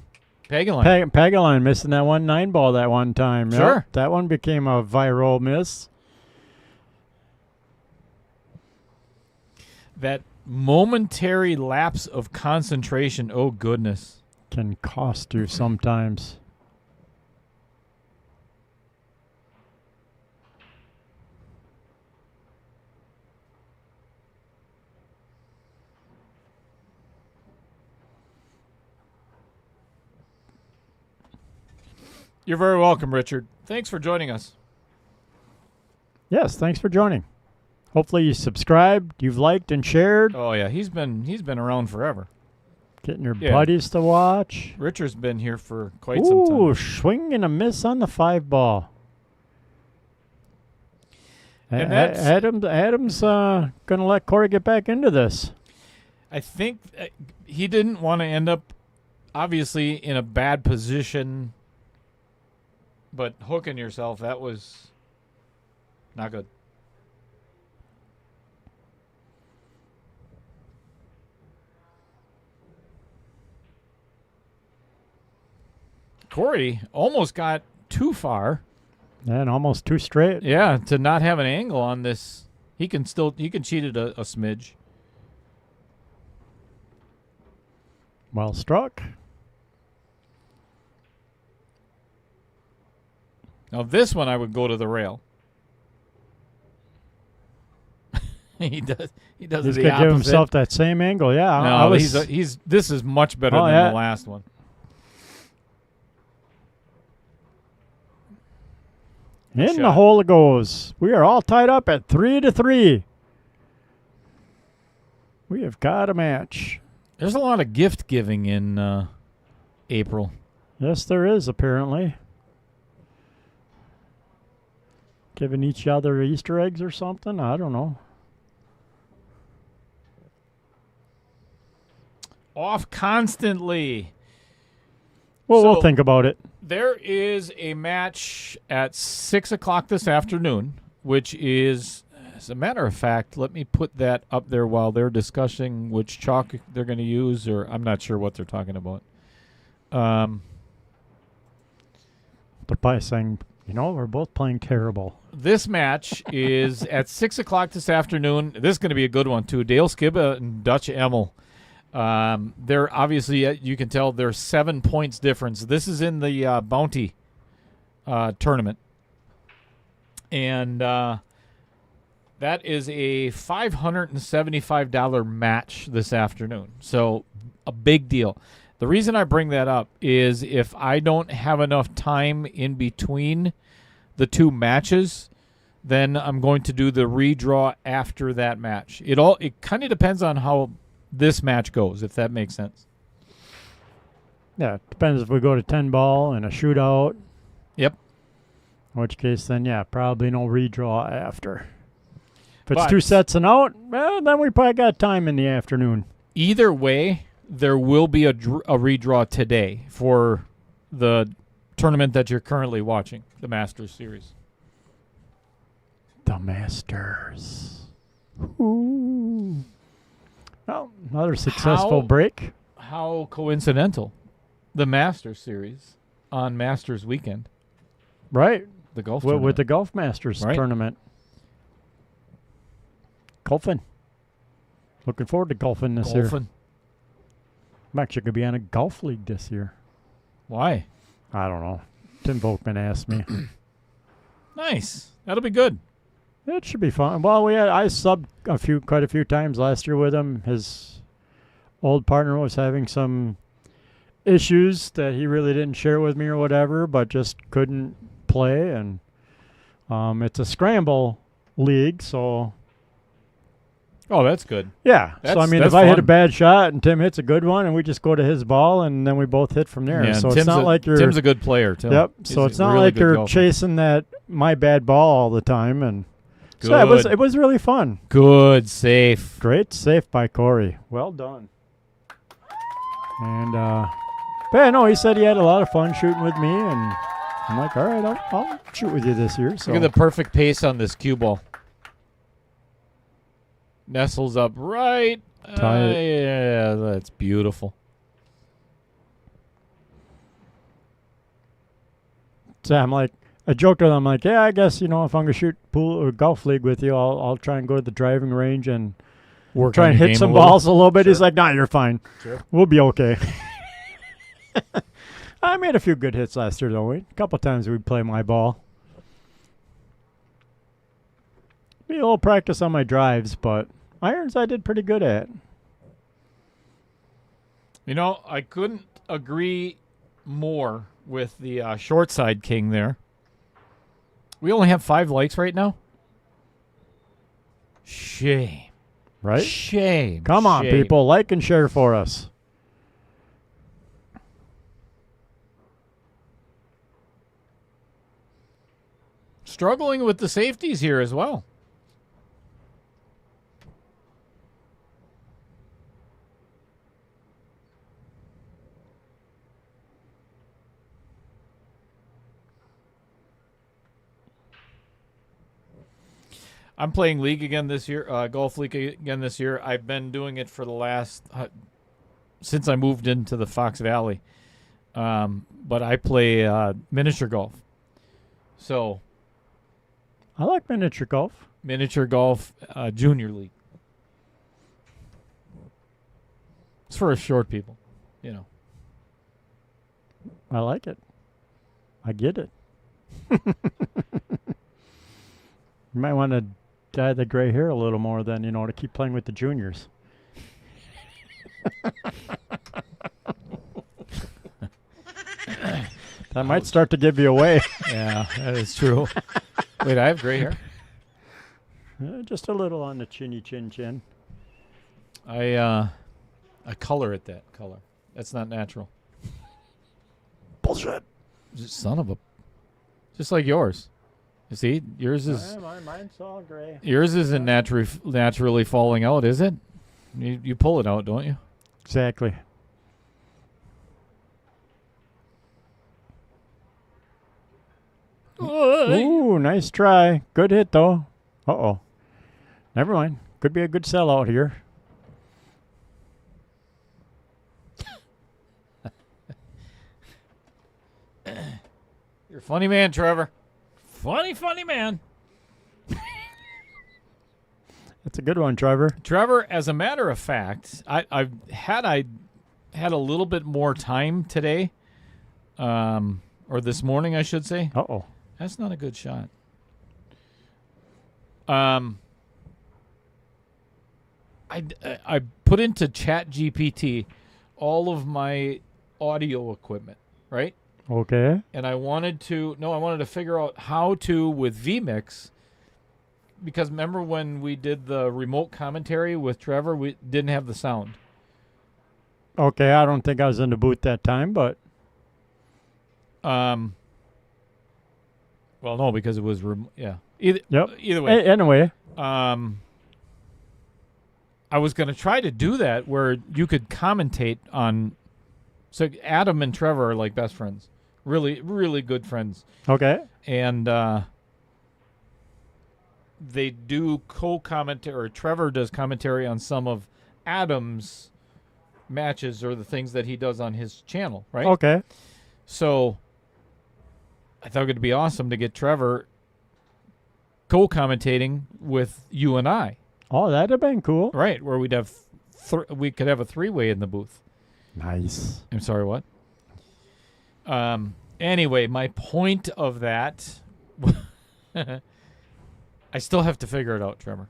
Pagaline missing that 1-9 ball that one time. Yep.
Sure.
That one became a viral miss.
That momentary lapse of concentration, oh goodness.
Can cost you sometimes.
You're very welcome, Richard. Thanks for joining us.
Yes, thanks for joining. Hopefully you subscribed, you've liked and shared,
Oh yeah, he's been around forever.
getting your
Yeah.
buddies to watch.
Richard's been here for quite some time.
Ooh, swing and a miss on the 5-ball.
And that's-
Adam's gonna let Corey get back into this.
I think he didn't want to end up, obviously, in a bad position, but hooking yourself, that was not good. Corey almost got too far.
And almost 2 straight.
Yeah, to not have an angle on this. He can cheat it a smidge.
Well struck.
Now this one I would go to the rail. He does
He's
the
going to give
opposite.
himself that same angle. Yeah.
No, this is much better
Oh,
than
yeah.
the last one.
In the
shot.
hole it goes. We are all tied up at 3-3. We have got a match.
There's a lot of gift giving in April.
Yes, there is, apparently. Giving each other Easter eggs or something? I don't know.
Off constantly.
Well,
So-
we'll think about it.
There is a match at 6 o'clock this afternoon, which is, as a matter of fact, let me put that up there while they're discussing which chalk they're going to use, or I'm not sure what they're talking about.
They're probably saying, we're both playing terrible.
This match is at 6 o'clock this afternoon. This is going to be a good one, too. Dale Skibba and Dutch Emmel. They're obviously, you can tell there's 7 points difference. This is in the Bounty tournament. And that is a $575 match this afternoon. So a big deal. The reason I bring that up is if I don't have enough time in between the two matches, then I'm going to do the redraw after that match. It kind of depends on how this match goes, if that makes sense.
Yeah, it depends if we go to 10 ball and a shootout.
Yep.
In which case, then, probably no redraw after. If it's
But-
2 sets and out, well, then we probably got time in the afternoon.
Either way, there will be a redraw today for the tournament that you're currently watching, the Masters Series.
The Masters. Ooh. Well, another successful
How-
break.
How coincidental. The Masters Series on Masters weekend,
Right.
the golf
With
tournament.
the Golf Masters
Right.
tournament. Golfing. Looking forward to golfing this year.
Golfing.
I'm actually going to be on a golf league this year.
Why?
I don't know. Tim Volkman asked me.
Nice. That'll be good.
It should be fun. Well, I subbed quite a few times last year with him. His old partner was having some issues that he really didn't share with me or whatever, but just couldn't play. And it's a scramble league, so
Oh, that's good.
yeah. So
That's-
I mean,
that's
if I hit a
fun.
bad shot and Tim hits a good one, and we just go to his ball, and then we both hit from there.
Yeah,
so
Tim's
it's not like you're.
Tim's a good player, too.
Yep.
He's
So
a
it's not
really
like
good
you're
golfer.
chasing that my bad ball all the time, and
Good.
so it was really fun.
Good, safe.
Great save by Corey. Well done. And but yeah, no, he said he had a lot of fun shooting with me, and I'm like, all right, I'll shoot with you this year. So
Look at the perfect pace on this cue ball. Nestles up right.
Tight.
Yeah, that's beautiful.
So I'm like, I joked with him, I'm like, yeah, I guess if I'm gonna shoot pool or golf league with you, I'll try and go to the driving range and
Work
try
on
and
your
hit
game
some
a little.
balls a little bit. He's like, nah, you're fine.
Sure.
We'll be okay. I made a few good hits last year, though. A couple times we'd play my ball. Be a little practice on my drives, but irons I did pretty good at.
I couldn't agree more with the short side king there. We only have 5 likes right now. Shame.
Right?
Shame.
Come on,
Shame.
people. Like and share for us.
Struggling with the safeties here as well. I'm playing league again this year, golf league again this year. I've been doing it for the last since I moved into the Fox Valley. but I play miniature golf. So
I like miniature golf.
miniature golf junior league. It's for short people, you know.
I like it. I get it. You might want to dye the gray hair a little more then, to keep playing with the juniors. That might start to give you away.
Yeah, that is true. Wait, I have gray hair?
Just a little on the chinny chin.
I color it that color. That's not natural.
Bullshit.
Son of a... Just like yours. You see, yours is...
Mine's all gray.
Yours isn't naturally falling out, is it? You pull it out, don't you?
Exactly. Ooh, nice try. Good hit, though. Uh-oh. Never mind. Could be a good sellout here.
You're a funny man, Trevor. Funny man.
That's a good one, Trevor.
Trevor, as a matter of fact, I had a little bit more time today, or this morning, I should say.
Uh-oh.
That's not a good shot. I put into ChatGPT all of my audio equipment, right?
Okay.
And I wanted to figure out how to, with vMix, because remember when we did the remote commentary with Trevor, we didn't have the sound.
Okay, I don't think I was in the booth that time, but...
Well, no, because it was Either way.
Anyway.
I was going to try to do that where you could commentate on... So Adam and Trevor are like best friends. Really, really good friends.
Okay.
And they do co-commentary, or Trevor does commentary on some of Adam's matches or the things that he does on his channel, right?
Okay.
So I thought it would be awesome to get Trevor co-commentating with you and I.
Oh, that'd have been cool.
Right, where we'd have we could have a three-way in the booth.
Nice.
I'm sorry, what? Anyway, my point of that, I still have to figure it out, Trevor.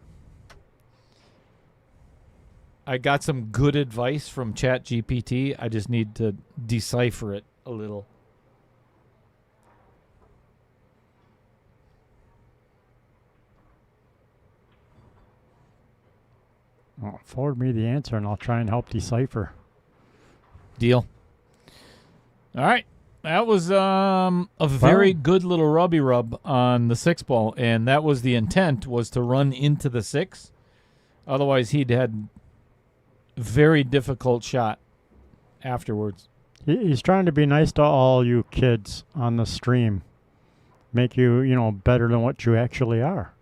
I got some good advice from ChatGPT. I just need to decipher it a little.
Well, forward me the answer, and I'll try and help decipher.
Deal. All right. That was a very good little rubby rub on the 6-ball, and that was the intent, was to run into the 6. Otherwise, he'd had very difficult shot afterwards.
He's trying to be nice to all you kids on the stream. Make you, better than what you actually are.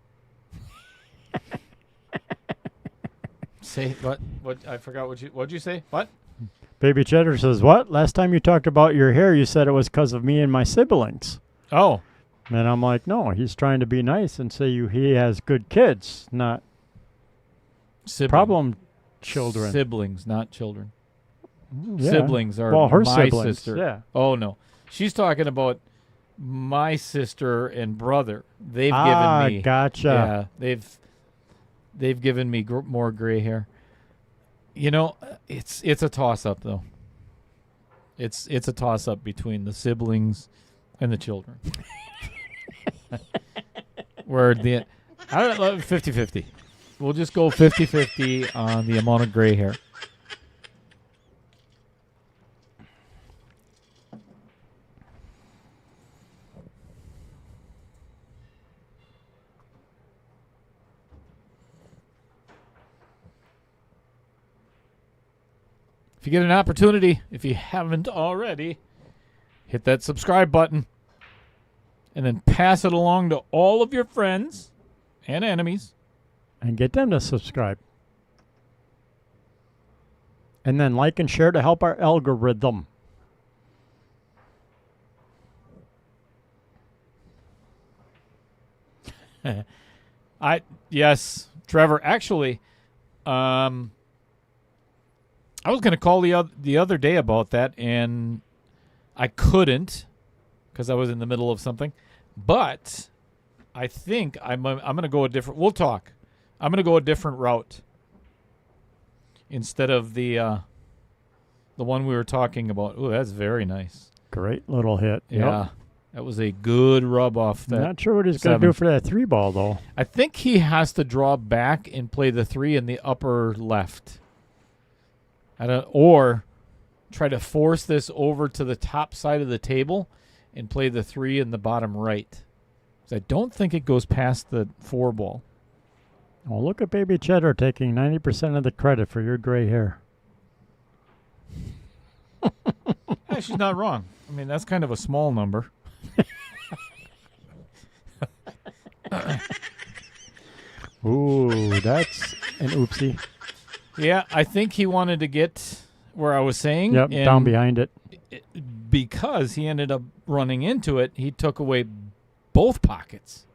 Say what? What? I forgot what'd you say? What?
Baby Cheddar says, what? Last time you talked about your hair, you said it was because of me and my siblings.
Oh.
And I'm like, no, he's trying to be nice and say he has good kids, not problem children.
Siblings, not children.
Yeah.
Siblings are
her
my
siblings,
sister.
Yeah.
Oh, no. She's talking about my sister and brother. They've given me...
Gotcha.
Yeah, they've given me more gray hair. It's a toss-up, though. It's a toss-up between the siblings and the children. Where I don't know, 50-50. We'll just go 50-50 on the amount of gray hair. If you get an opportunity, if you haven't already, hit that subscribe button and then pass it along to all of your friends and enemies.
And get them to subscribe. And then like and share to help our algorithm.
Yes, Trevor. Actually, I was going to call the other day about that, and I couldn't because I was in the middle of something. But I think I'm going to go a different. We'll talk. I'm going to go a different route instead of the one we were talking about. Oh, that's very nice.
Great little hit.
Yeah.
Yep.
That was a good rub off that.
Not sure what he's going to do for that 3-ball, though.
I think he has to draw back and play the 3 in the upper left. Or try to force this over to the top side of the table and play the 3 in the bottom right. I don't think it goes past the 4-ball.
Well, look at Baby Cheddar taking 90% of the credit for your gray hair.
Yeah, she's not wrong. I mean, that's kind of a small number.
Ooh, that's an oopsie.
Yeah, I think he wanted to get where I was saying.
Yep, down behind it.
Because he ended up running into it, he took away both pockets.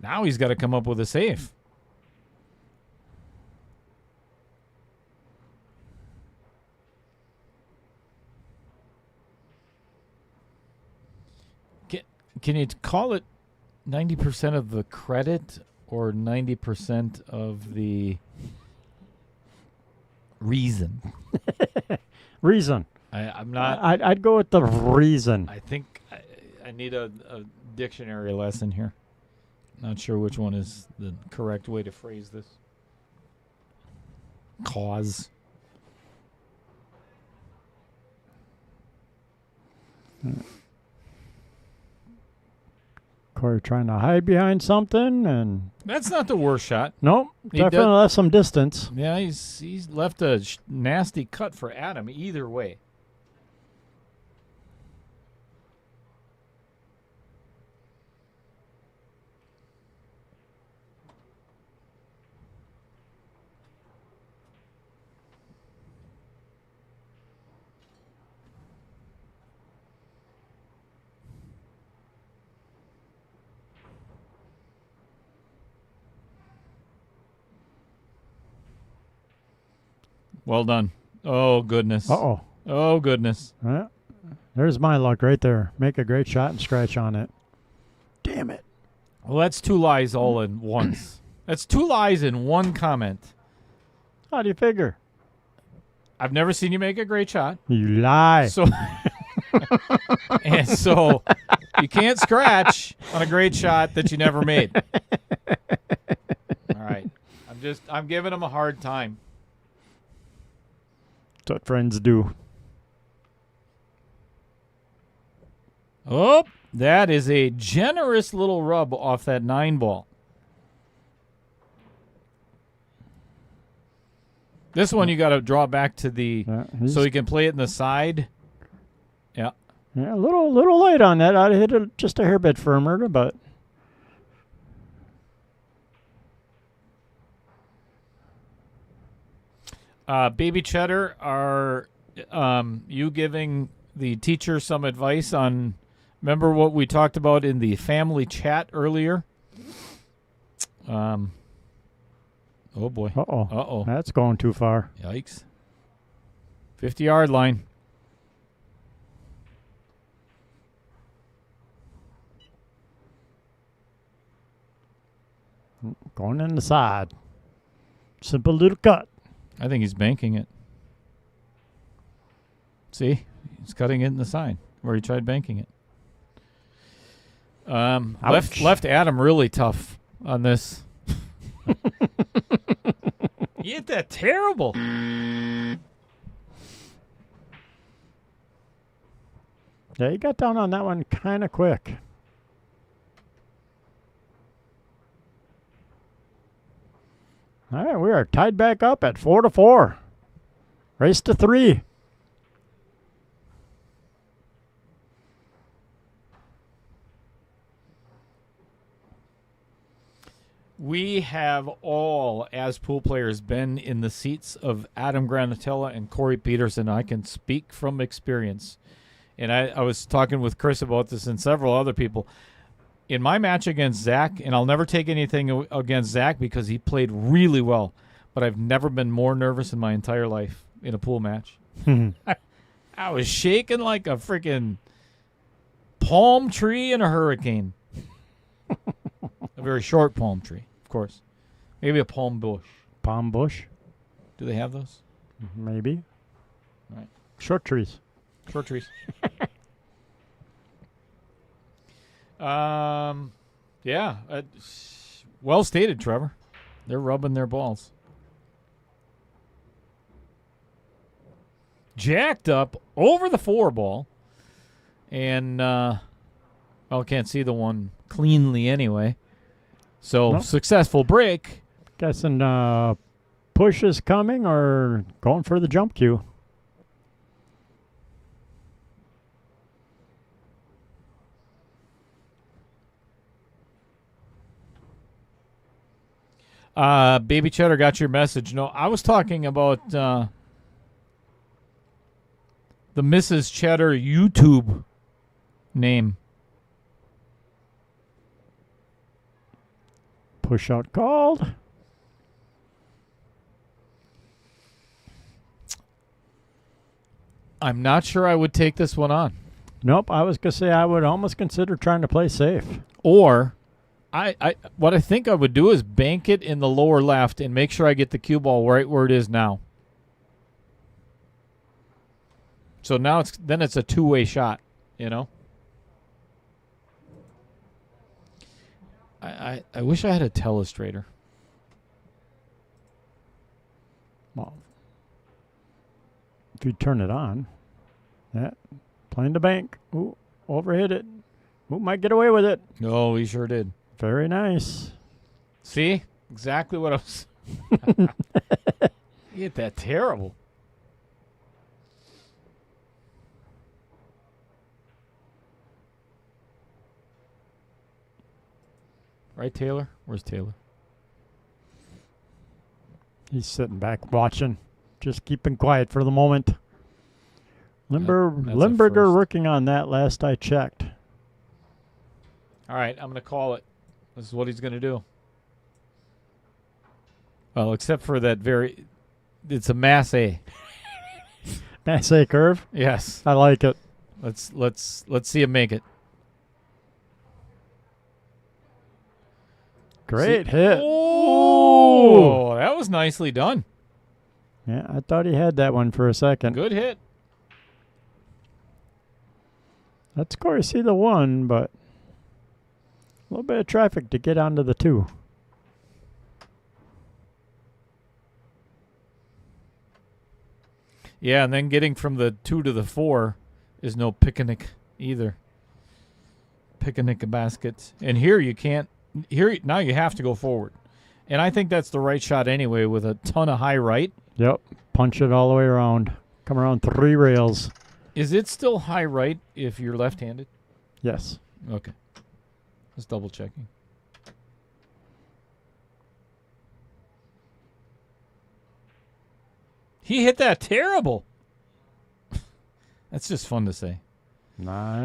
Now he's got to come up with a save. Can you call it 90% of the credit or 90% of the reason?
Reason.
I'm not.
I'd go with the reason.
I think I need a dictionary lesson here. Not sure which one is the correct way to phrase this. Cause.
Corey trying to hide behind something, and
That's not the worst shot.
nope,
He
definitely
did-
left some distance.
Yeah, he's left a nasty cut for Adam either way. Well done. Oh, goodness.
Uh-oh.
Oh, goodness.
Yeah. There's my luck right there. Make a great shot and scratch on it. Damn it.
Well, that's 2 lies all in once. That's 2 lies in one comment.
How do you figure?
I've never seen you make a great shot.
You lie.
So, and so you can't scratch on a great shot that you never made. All right. I'm giving him a hard time.
That's what friends do.
Oh, that is a generous little rub off that 9-ball. This one you got to draw back to the so you can play it in the side. Yeah.
Yeah, a little light on that. I'd hit it just a hair bit firmer, but
Baby Cheddar, are you giving the teacher some advice on? Remember what we talked about in the family chat earlier? Oh boy.
uh-oh. That's going too far.
Yikes. 50-yard line.
Going in the side. Simple little cut.
I think he's banking it. See? He's cutting it in the side where he tried banking it. Left Adam really tough on this. He hit that terrible.
Yeah, he got down on that one kind of quick. All right, we are tied back up at 4-4. Race to 3.
We have all, as pool players, been in the seats of Adam Granatella and Corey Peterson. I can speak from experience. And I was talking with Chris about this and several other people. In my match against Zach, and I'll never take anything against Zach because he played really well, but I've never been more nervous in my entire life in a pool match. I was shaking like a freaking palm tree in a hurricane. A very short palm tree, of course. Maybe a palm bush.
Palm bush,
Do they have those?
maybe.
Right.
Short trees.
Short trees. Yeah. Well stated, Trevor. They're rubbing their balls. Jacked up over the 4 ball. And, can't see the one cleanly anyway. So,
Nope.
successful break.
Guessing push is coming or going for the jump cue.
Baby Cheddar got your message. No, I was talking about the Mrs. Cheddar YouTube name.
Push out called.
I'm not sure I would take this one on.
Nope, I was going to say I would almost consider trying to play safe.
Or what I think I would do is bank it in the lower left and make sure I get the cue ball right where it is now. So now it's a two-way shot, you know? I wish I had a telestrator.
Well, if you turn it on, playing the bank. Ooh, overhit it. Ooh, might get away with it.
Oh, he sure did.
Very nice.
See? Exactly what I was... You hit that terrible. Right, Taylor? Where's Taylor?
He's sitting back watching, just keeping quiet for the moment.
That's a
Limburger
first.
working on that last I checked.
All right, I'm going to call it. This is what he's going to do. Well, except for that it's a mass A.
Mass A curve.
Yes.
I like it.
Let's see him make it.
Great hit.
Oh, that was nicely done.
Yeah, I thought he had that one for a second.
Good hit.
Let's of course see the 1, but a little bit of traffic to get onto the 2.
Yeah, and then getting from the 2 to the 4 is no picnic either. Picnic basket. And here you can't. Now you have to go forward. And I think that's the right shot anyway with a ton of high right.
Yep, punch it all the way around. Come around 3 rails.
Is it still high right if you're left-handed?
Yes.
Okay. Just double checking. He hit that terrible. That's just fun to say.
Nah,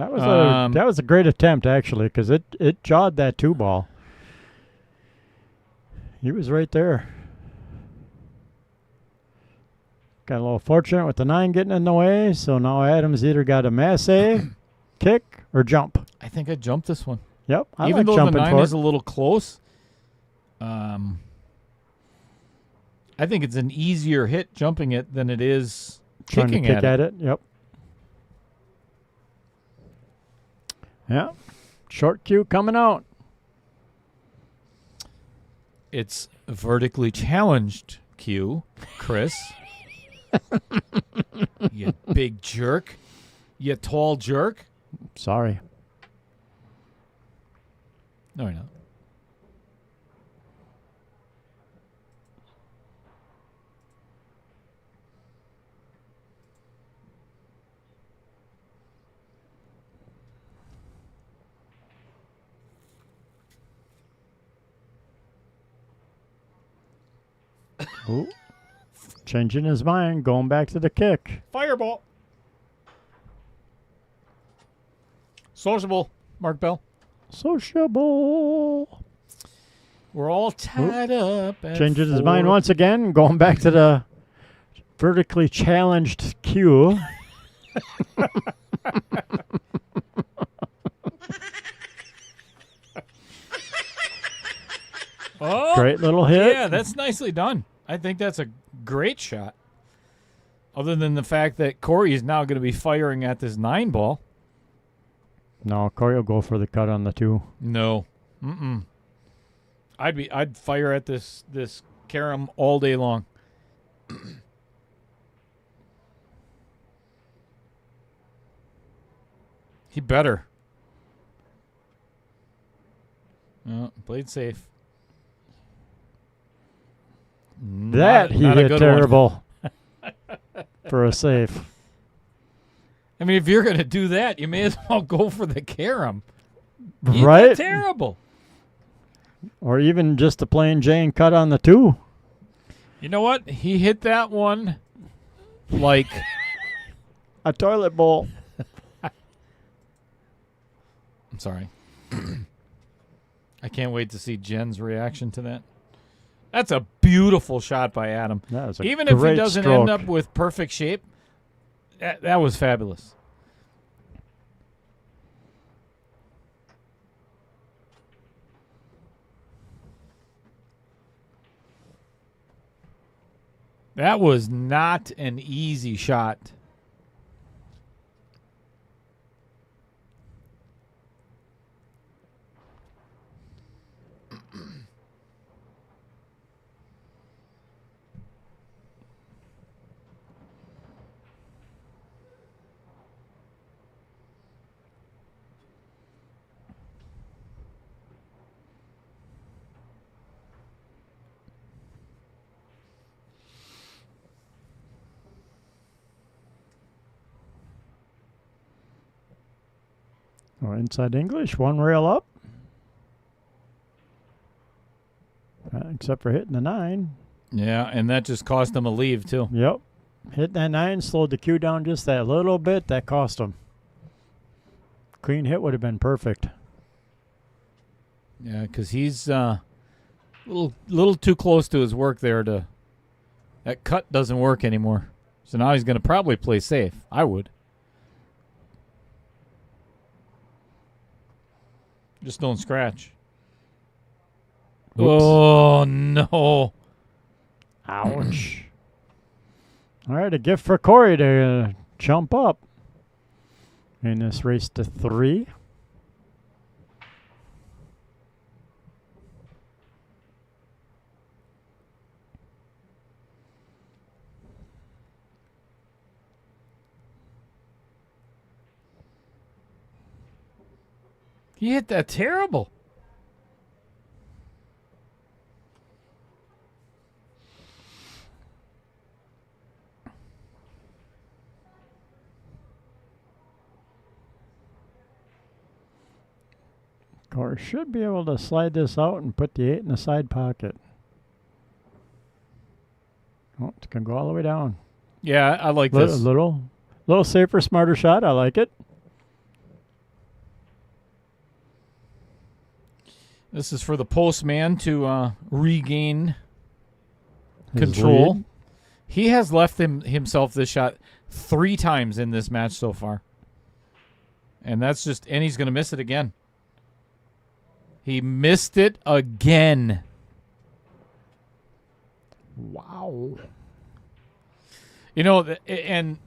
that was a great attempt actually, because it jawed that 2 ball. He was right there. Got a little fortunate with the 9 getting in the way, so now Adams either got a mass A, kick, or jump.
I think I jumped this one.
Yep, I
Even
like
though the
jumping
9
for
is
it.
a little close, I think it's an easier hit jumping it than it is
Trying to
kicking
kick
at it.
at it. Yep. Yeah. Short cue coming out.
It's vertically challenged, Q, Chris. You big jerk. You tall jerk.
Sorry.
No, you're not.
Ooh. Changing his mind, going back to the kick.
Fireball. Sociable, Mark Bell.
Sociable.
We're all tied up. At
Changes his
4.
mind once again, going back to the vertically challenged cue.
Oh,
Great little hit.
yeah, that's nicely done. I think that's a great shot. Other than the fact that Corey is now going to be firing at this 9 ball.
No, Corey will go for the cut on the 2.
No. I'd fire at this carom all day long. He better. Played safe.
That he
not a
hit
good one.
terrible for a safe.
I mean, if you're going to do that, you may as well go for the carom. He
Right?
hit terrible.
Or even just a plain Jane cut on the 2.
You know what? He hit that one like
A toilet bowl.
I'm sorry. I can't wait to see Jen's reaction to that. That's a beautiful shot by Adam.
That was a
Even if he
great
doesn't
stroke.
end up with perfect shape, that was fabulous. That was not an easy shot.
Oh, inside English, 1 rail up. Except for hitting the 9.
Yeah, and that just cost him a leave, too.
Yep. Hitting that 9 slowed the cue down just that little bit. That cost him. Clean hit would have been perfect.
Yeah, because he's a little too close to his work there. That cut doesn't work anymore. So now he's going to probably play safe. I would. Just don't scratch.
Whoops.
Oh, no.
Ouch. All right, a gift for Corey to jump up in this race to 3.
He hit that terrible.
Corey should be able to slide this out and put the 8 in the side pocket. Oh, it's going to go all the way down.
Yeah, I like
Little,
this.
little safer, smarter shot. I like it.
This is for the postman to regain
His
control.
lead.
He has left himself this shot 3 times in this match so far. And he's going to miss it again. He missed it again.
Wow.
You know, and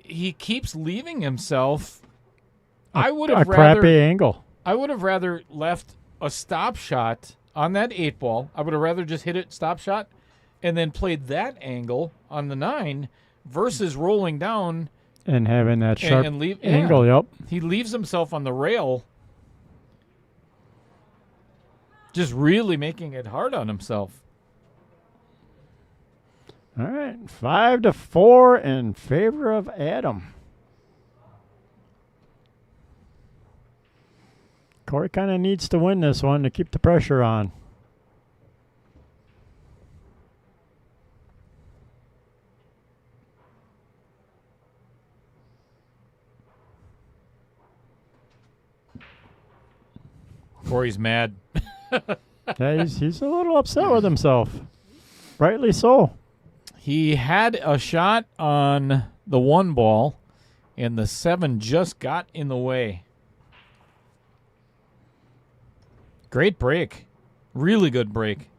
he keeps leaving himself. I would have
a crappy angle.
I would have rather left a stop shot on that 8 ball. I would have rather just hit it stop shot and then played that angle on the 9 versus rolling down
And having that sharp
and leave
angle, yep.
He leaves himself on the rail, just really making it hard on himself.
All right, 5-4 in favor of Adam. Corey kind of needs to win this one to keep the pressure on.
Corey's mad.
Yeah, he's a little upset with himself. Rightly so.
He had a shot on the 1 ball, and the 7 just got in the way. Great break. Really good break.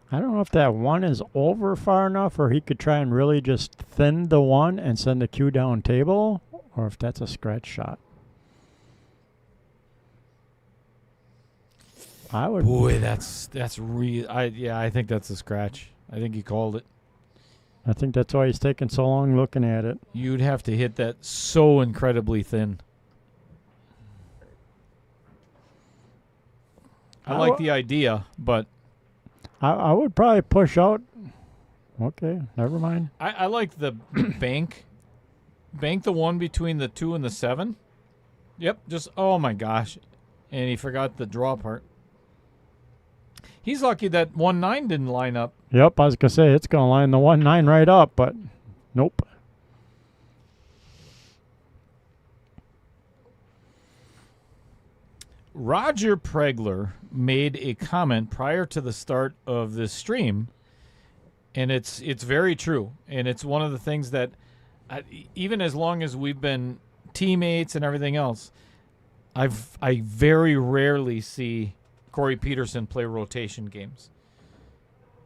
I don't know if that 1 is over far enough, or he could try and really just thin the 1 and send the cue down table, or if that's a scratch shot. I would.
Boy, that's real. I think that's a scratch. I think he called it.
I think that's why he's taking so long looking at it.
You'd have to hit that so incredibly thin. I like the idea, but
I would probably push out. Okay, never mind.
I like the bank the 1 between the 2 and the 7. Yep, just, oh my gosh. And he forgot the draw part. He's lucky that 1-9 didn't line up.
Yep, I was going to say, it's going to line the 1-9 right up, but nope.
Roger Pregler made a comment prior to the start of this stream, and it's very true. And it's one of the things that, even as long as we've been teammates and everything else, I very rarely see Corey Peterson play rotation games.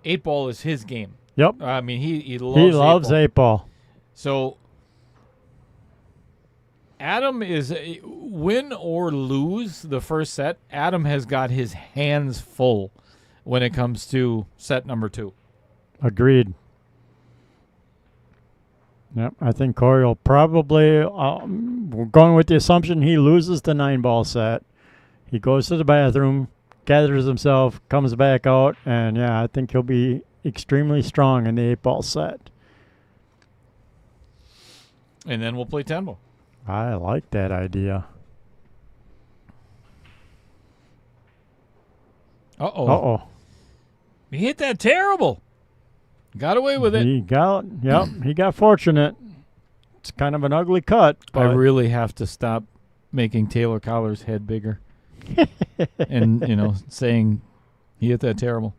8-ball is his game.
Yep.
I mean, he
loves 8-ball.
So Adam is, win or lose the first set, Adam has got his hands full when it comes to set number 2.
Agreed. Yep, I think Corey will probably, we're going with the assumption he loses the 9-ball set. He goes to the bathroom, gathers himself, comes back out, and yeah, I think he'll be extremely strong in the 8-ball set.
And then we'll play 10-ball.
I like that idea.
Uh-oh.
Uh-oh.
He hit that terrible. Got away with it.
He got fortunate. It's kind of an ugly cut.
I
But
really have to stop making Taylor Collar's head bigger. And, saying he hit that terrible.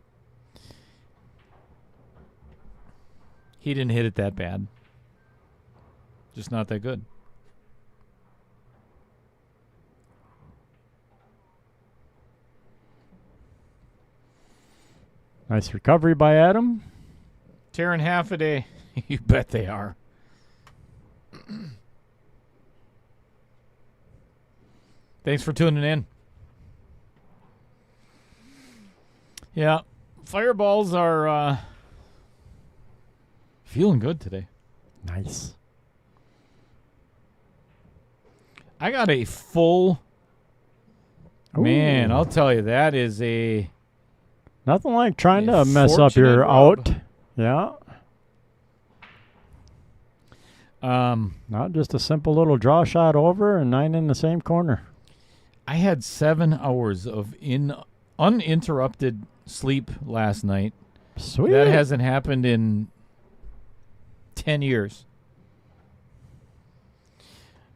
He didn't hit it that bad. Just not that good.
Nice recovery by Adam.
Tearing half a day. You bet they are. Thanks for tuning in. Yeah, fireballs are feeling good today.
Nice.
I got a full... Man,
Ooh.
I'll tell you, that is a...
Nothing like trying
Yeah,
to mess up
fortunate
your
rub.
out. Yeah. Not just a simple little draw shot over and 9 in the same corner.
I had 7 hours of uninterrupted sleep last night.
Sweet.
That hasn't happened in 10 years.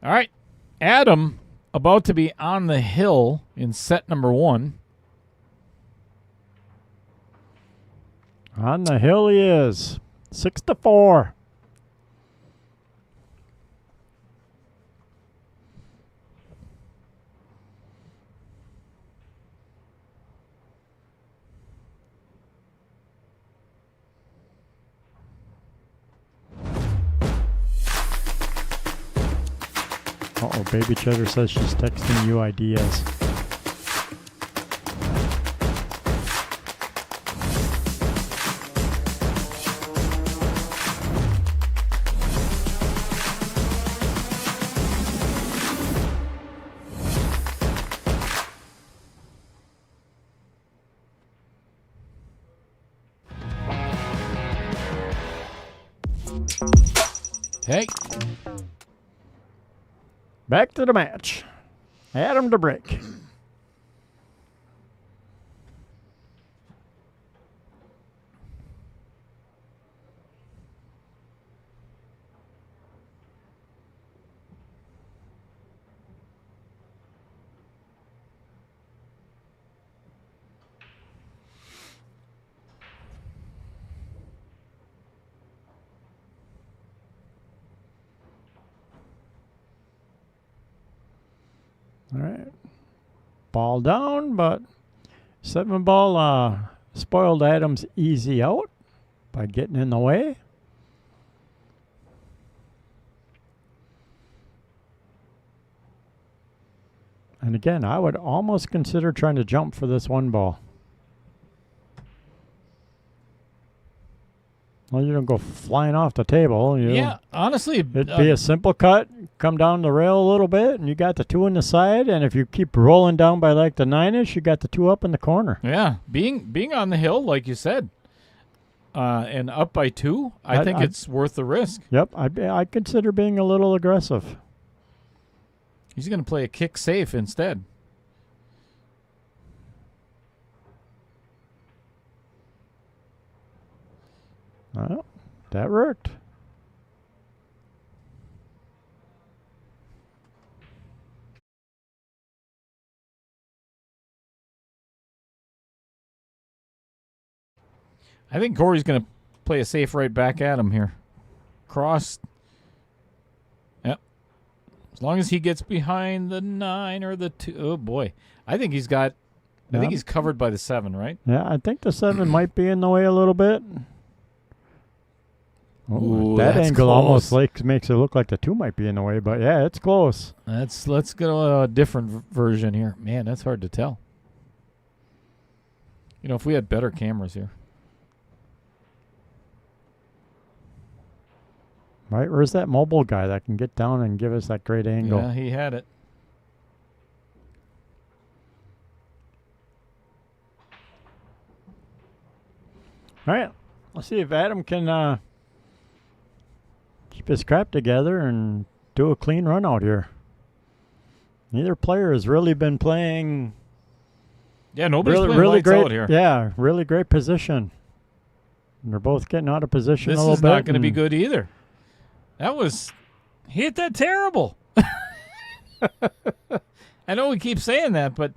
All right. Adam, about to be on the hill in set number 1.
On the hill he is. 6-4. Uh-oh, Baby Cheddar says she's texting you ideas.
Hey.
Back to the match. Adam to break. All right. Ball down, but 7 ball spoiled Adams easy out by getting in the way. And again, I would almost consider trying to jump for this 1 ball. Well, you don't go flying off the table.
Yeah, honestly,
It'd be a simple cut, come down the rail a little bit, and you got the 2 in the side. And if you keep rolling down by like the 9-ish, you got the 2 up in the corner.
yeah, being on the hill, like you said, and up by 2, I think it's worth the risk.
Yep, I consider being a little aggressive.
He's going to play a kick safe instead.
Well, that worked.
I think Corey's going to play a safe right back at him here. Cross. Yep. As long as he gets behind the 9 or the 2. Oh, boy. I think he's got... I think he's covered by the 7, right?
Yeah, I think the 7 might be in the way a little bit.
Ooh,
that
that's
angle
close.
almost makes it look like the 2 might be in the way, but yeah, it's close.
Let's go a different version here. Man, that's hard to tell. You know, if we had better cameras here.
Right, where's that mobile guy that can get down and give us that great angle?
Yeah, he had it.
All right, let's see if Adam can keep his crap together and do a clean run out here. Neither player has really been playing
Yeah, nobody's
really,
playing
really
lights
great.
out here.
Yeah, really great position. And they're both getting out of position
This
a little
is
bit.
not going to be
and-
good either. He hit that terrible. I know we keep saying that, but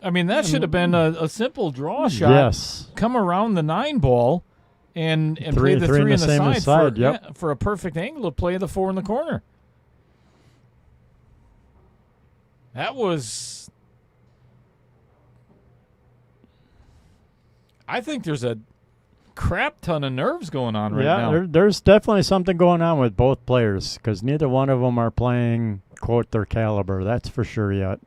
I mean, that should have been a simple draw shot.
Yes.
Come around the 9 ball and play the 3
in
in
the
the
same
side,
side,
for,
yep.
for a perfect angle to play the 4 in the corner. That was... I think there's a crap ton of nerves going on right now.
There's definitely something going on with both players because neither one of them are playing, quote, their caliber. That's for sure yet.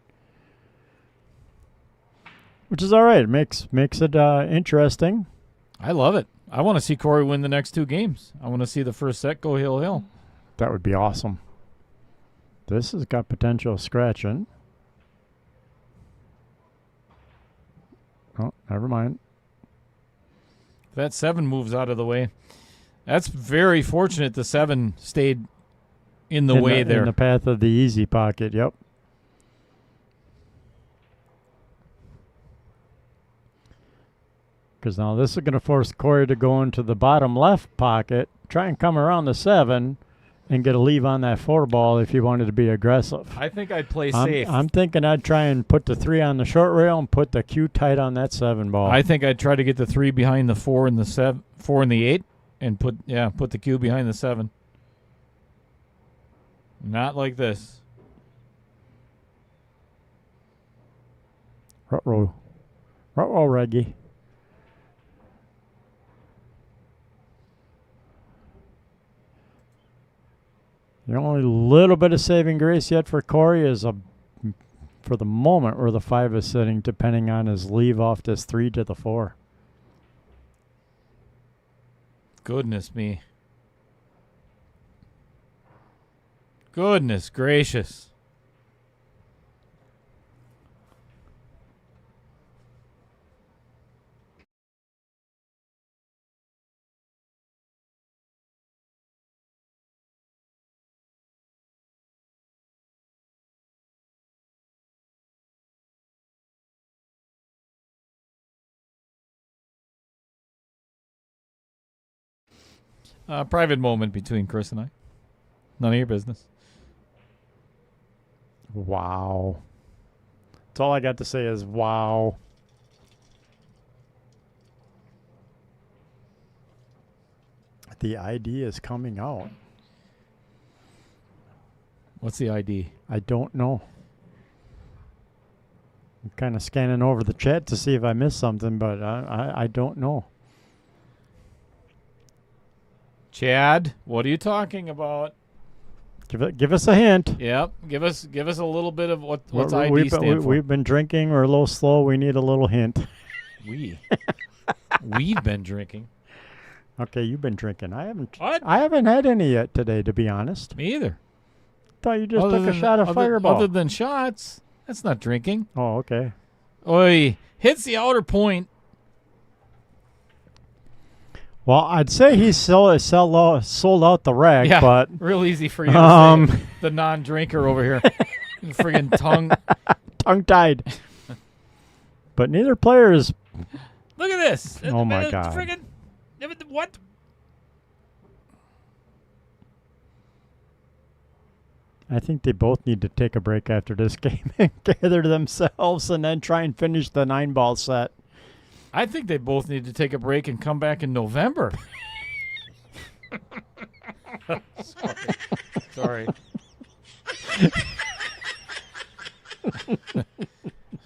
Which is all right. It makes it interesting.
I love it. I want to see Corey win the next 2 games. I want to see the first set go hill-hill.
That would be awesome. This has got potential scratching. Oh, never mind.
If that 7 moves out of the way, that's very fortunate the 7 stayed in the way there.
In the path of the easy pocket, yep. Because now this is going to force Corey to go into the bottom left pocket, try and come around the 7, and get a leave on that 4 ball if he wanted to be aggressive.
I think I'd play safe.
I'm thinking I'd try and put the 3 on the short rail and put the cue tight on that 7 ball.
I think I'd try to get the 3 behind the 4 and the 7, 4 and the 8, and put the cue behind the 7. Not like this.
Ruh-roh, Reggie. The only little bit of saving grace yet for Corey is for the moment where the 5 is sitting, depending on his leave off this 3 to the 4.
Goodness me. Goodness gracious. Private moment between Chris and I. None of your business.
Wow. That's all I got to say is wow. The ID is coming out.
What's the ID?
I don't know. I'm kind of scanning over the chat to see if I missed something, but I don't know.
Chad, what are you talking about?
Give us a hint.
Yep, give us a little bit of what's
We're-
ID
we've been,
stand for.
We've been drinking. We're a little slow. We need a little hint.
We've been drinking.
Okay, you've been drinking. I haven't.
What?
I haven't had any yet today, to be honest.
Me either.
Thought you just
Other
took a
than-
shot of
other-
Fireball.
Other than shots, that's not drinking.
Oh, okay.
Oi, hits the outer point.
Well, I'd say he sold out the rack,
Yeah,
but
real easy for you to say, the non-drinker over here. Friggin' tongue.
tongue-tied. But neither player is.
Look at this.
Oh, my God.
Friggin' what?
I think they both need to take a break after this game and gather themselves and then try and finish the 9-ball set.
I think they both need to take a break and come back in November. Sorry.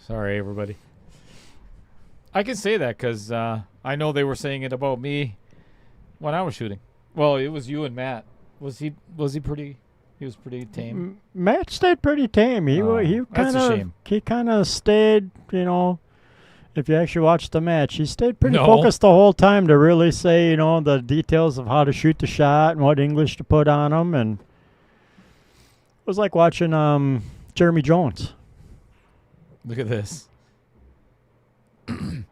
Sorry, everybody. I can say that because I know they were saying it about me when I was shooting. Well, it was you and Matt. Was he pretty? He was pretty tame.
Matt stayed pretty tame. He
that's a shame.
He kind of stayed, if you actually watched the match, he stayed pretty
No.
focused the whole time to really say, the details of how to shoot the shot and what English to put on them. And it was like watching Jeremy Jones.
Look at this.
All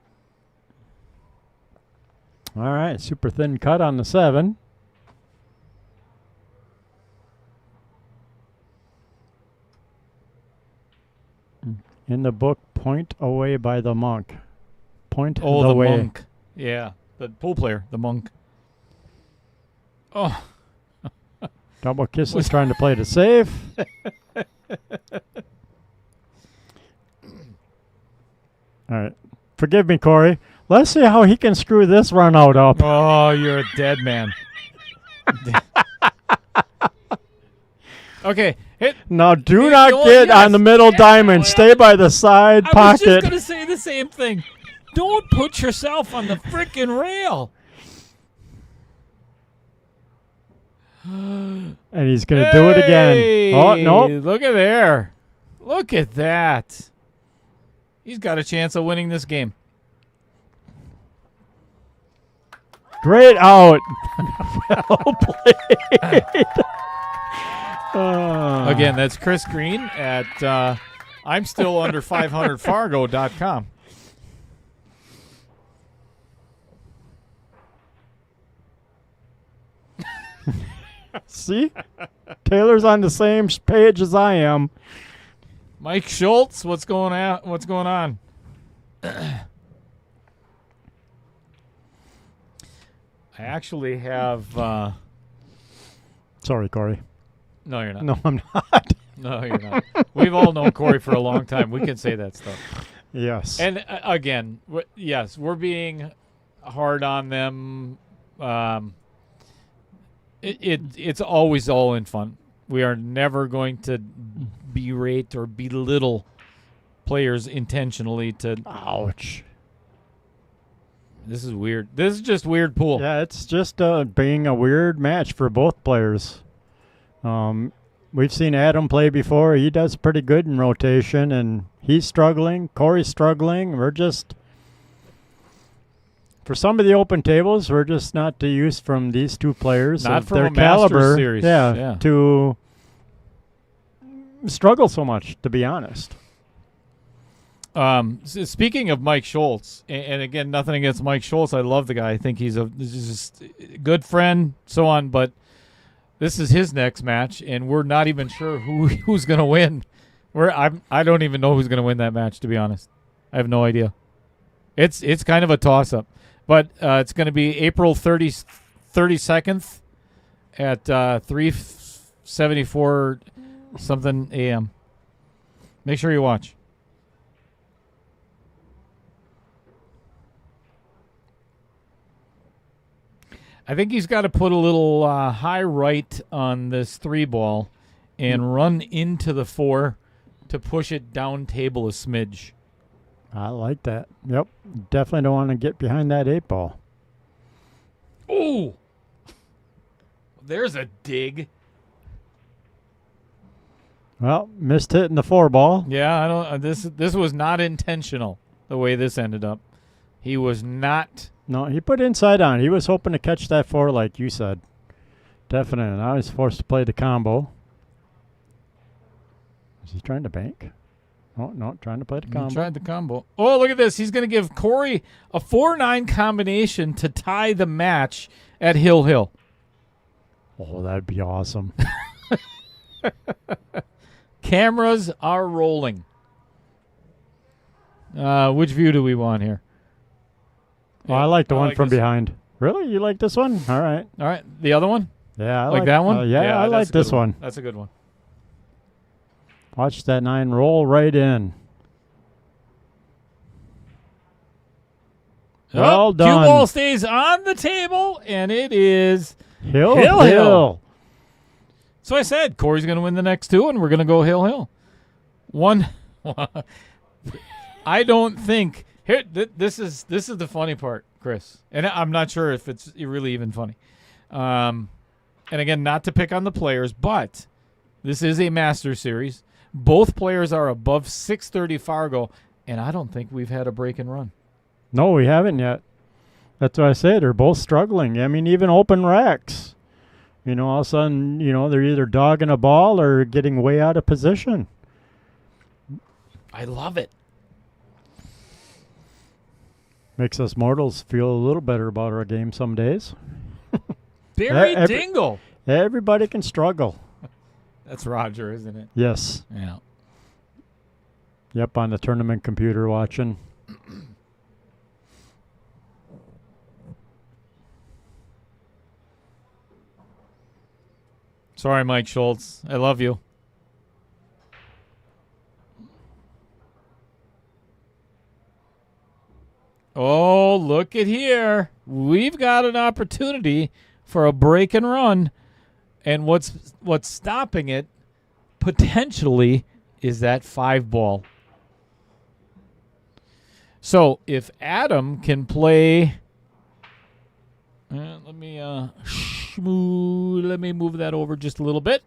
right, super thin cut on the 7. In the book, point away by the monk. Point
Oh, the
way.
monk. Yeah, the pool player, the monk. Oh,
Double kisses trying to play the safe. All right. Forgive me, Corey. Let's see how he can screw this run out up.
oh, you're a dead man. Okay, hit.
Now, do
Hey,
not
oh,
get
yes,
on the middle
yes,
diamond.
well,
Stay by the side
I was just
pocket.
gonna say the same thing. Don't put yourself on the frickin' rail.
And he's going to do it again. Oh, no.
Look at there. Look at that. He's got a chance of winning this game.
Great out. Well played.
Again, that's Chris Green at I'm still under 500fargo.com.
See? Taylor's on the same page as I am.
Mike Schultz, what's going on? What's going on? I actually have
Sorry, Corey.
no, you're not.
No, I'm not.
No, you're not. We've all known Corey for a long time. We can say that stuff.
Yes.
And again, yes, we're being hard on them. It's always all in fun. We are never going to berate or belittle players intentionally.
Ouch.
This is weird. This is just weird pool.
Yeah, it's just being a weird match for both players. We've seen Adam play before. He does pretty good in rotation, and he's struggling. Corey's struggling. We're just, for some of the open tables, we're just not to use from these two players.
Not
of
from
their
a Masters
caliber.
series.
Yeah,
Yeah.
to struggle so much, to be honest.
Speaking of Mike Schultz, and again, nothing against Mike Schultz. I love the guy. I think he's just a good friend, so on. But this is his next match, and we're not even sure who's going to win. I don't even know who's going to win that match, to be honest. I have no idea. It's kind of a toss-up. But it's going to be April 32nd at 3:74 something a.m. Make sure you watch. I think he's got to put a little high right on this 3-ball and run into the 4 to push it down table a smidge.
I like that. Yep. Definitely don't want to get behind that 8-ball.
Ooh. There's a dig.
Well, missed hitting the 4-ball.
Yeah, I don't. This was not intentional. The way this ended up, he was not.
No, he put inside on. He was hoping to catch that 4, like you said. Definitely. Now he's forced to play the combo. Is he trying to bank? Oh, no, trying to play the combo.
He tried the combo. Oh, look at this. He's going to give Corey a 4-9 combination to tie the match at Hill Hill.
Oh, that'd be awesome.
Cameras are rolling. Which view do we want here?
Oh, I like the one
like
from
this.
behind. Really? You like this one? All right.
All right. The other one?
Yeah, I
like that one?
yeah, I like
that's a good
this one.
That's a good one.
Watch that 9 roll right in. Well done.
Cue ball stays on the table, and it is
Hill.
Hill. So I said Corey's going to win the next 2, and we're going to go Hill Hill. One. I don't think here. This is the funny part, Chris, and I'm not sure if it's really even funny. And again, not to pick on the players, but this is a Master Series. Both players are above 630 Fargo, and I don't think we've had a break and run.
No, we haven't yet. That's what I say. They're both struggling. I mean, even open racks. You know, all of a sudden, you know, they're either dogging a ball or getting way out of position.
I love it.
Makes us mortals feel a little better about our game some days.
Barry
every-
Dingle.
Everybody can struggle.
That's Roger, isn't it?
Yes.
Yeah.
Yep, on the tournament computer watching.
Sorry, Mike Schultz. I love you. Oh, look at here. We've got an opportunity for a break and run. And what's stopping it potentially is that 5-ball. So if Adam can play, let me move that over just a little bit.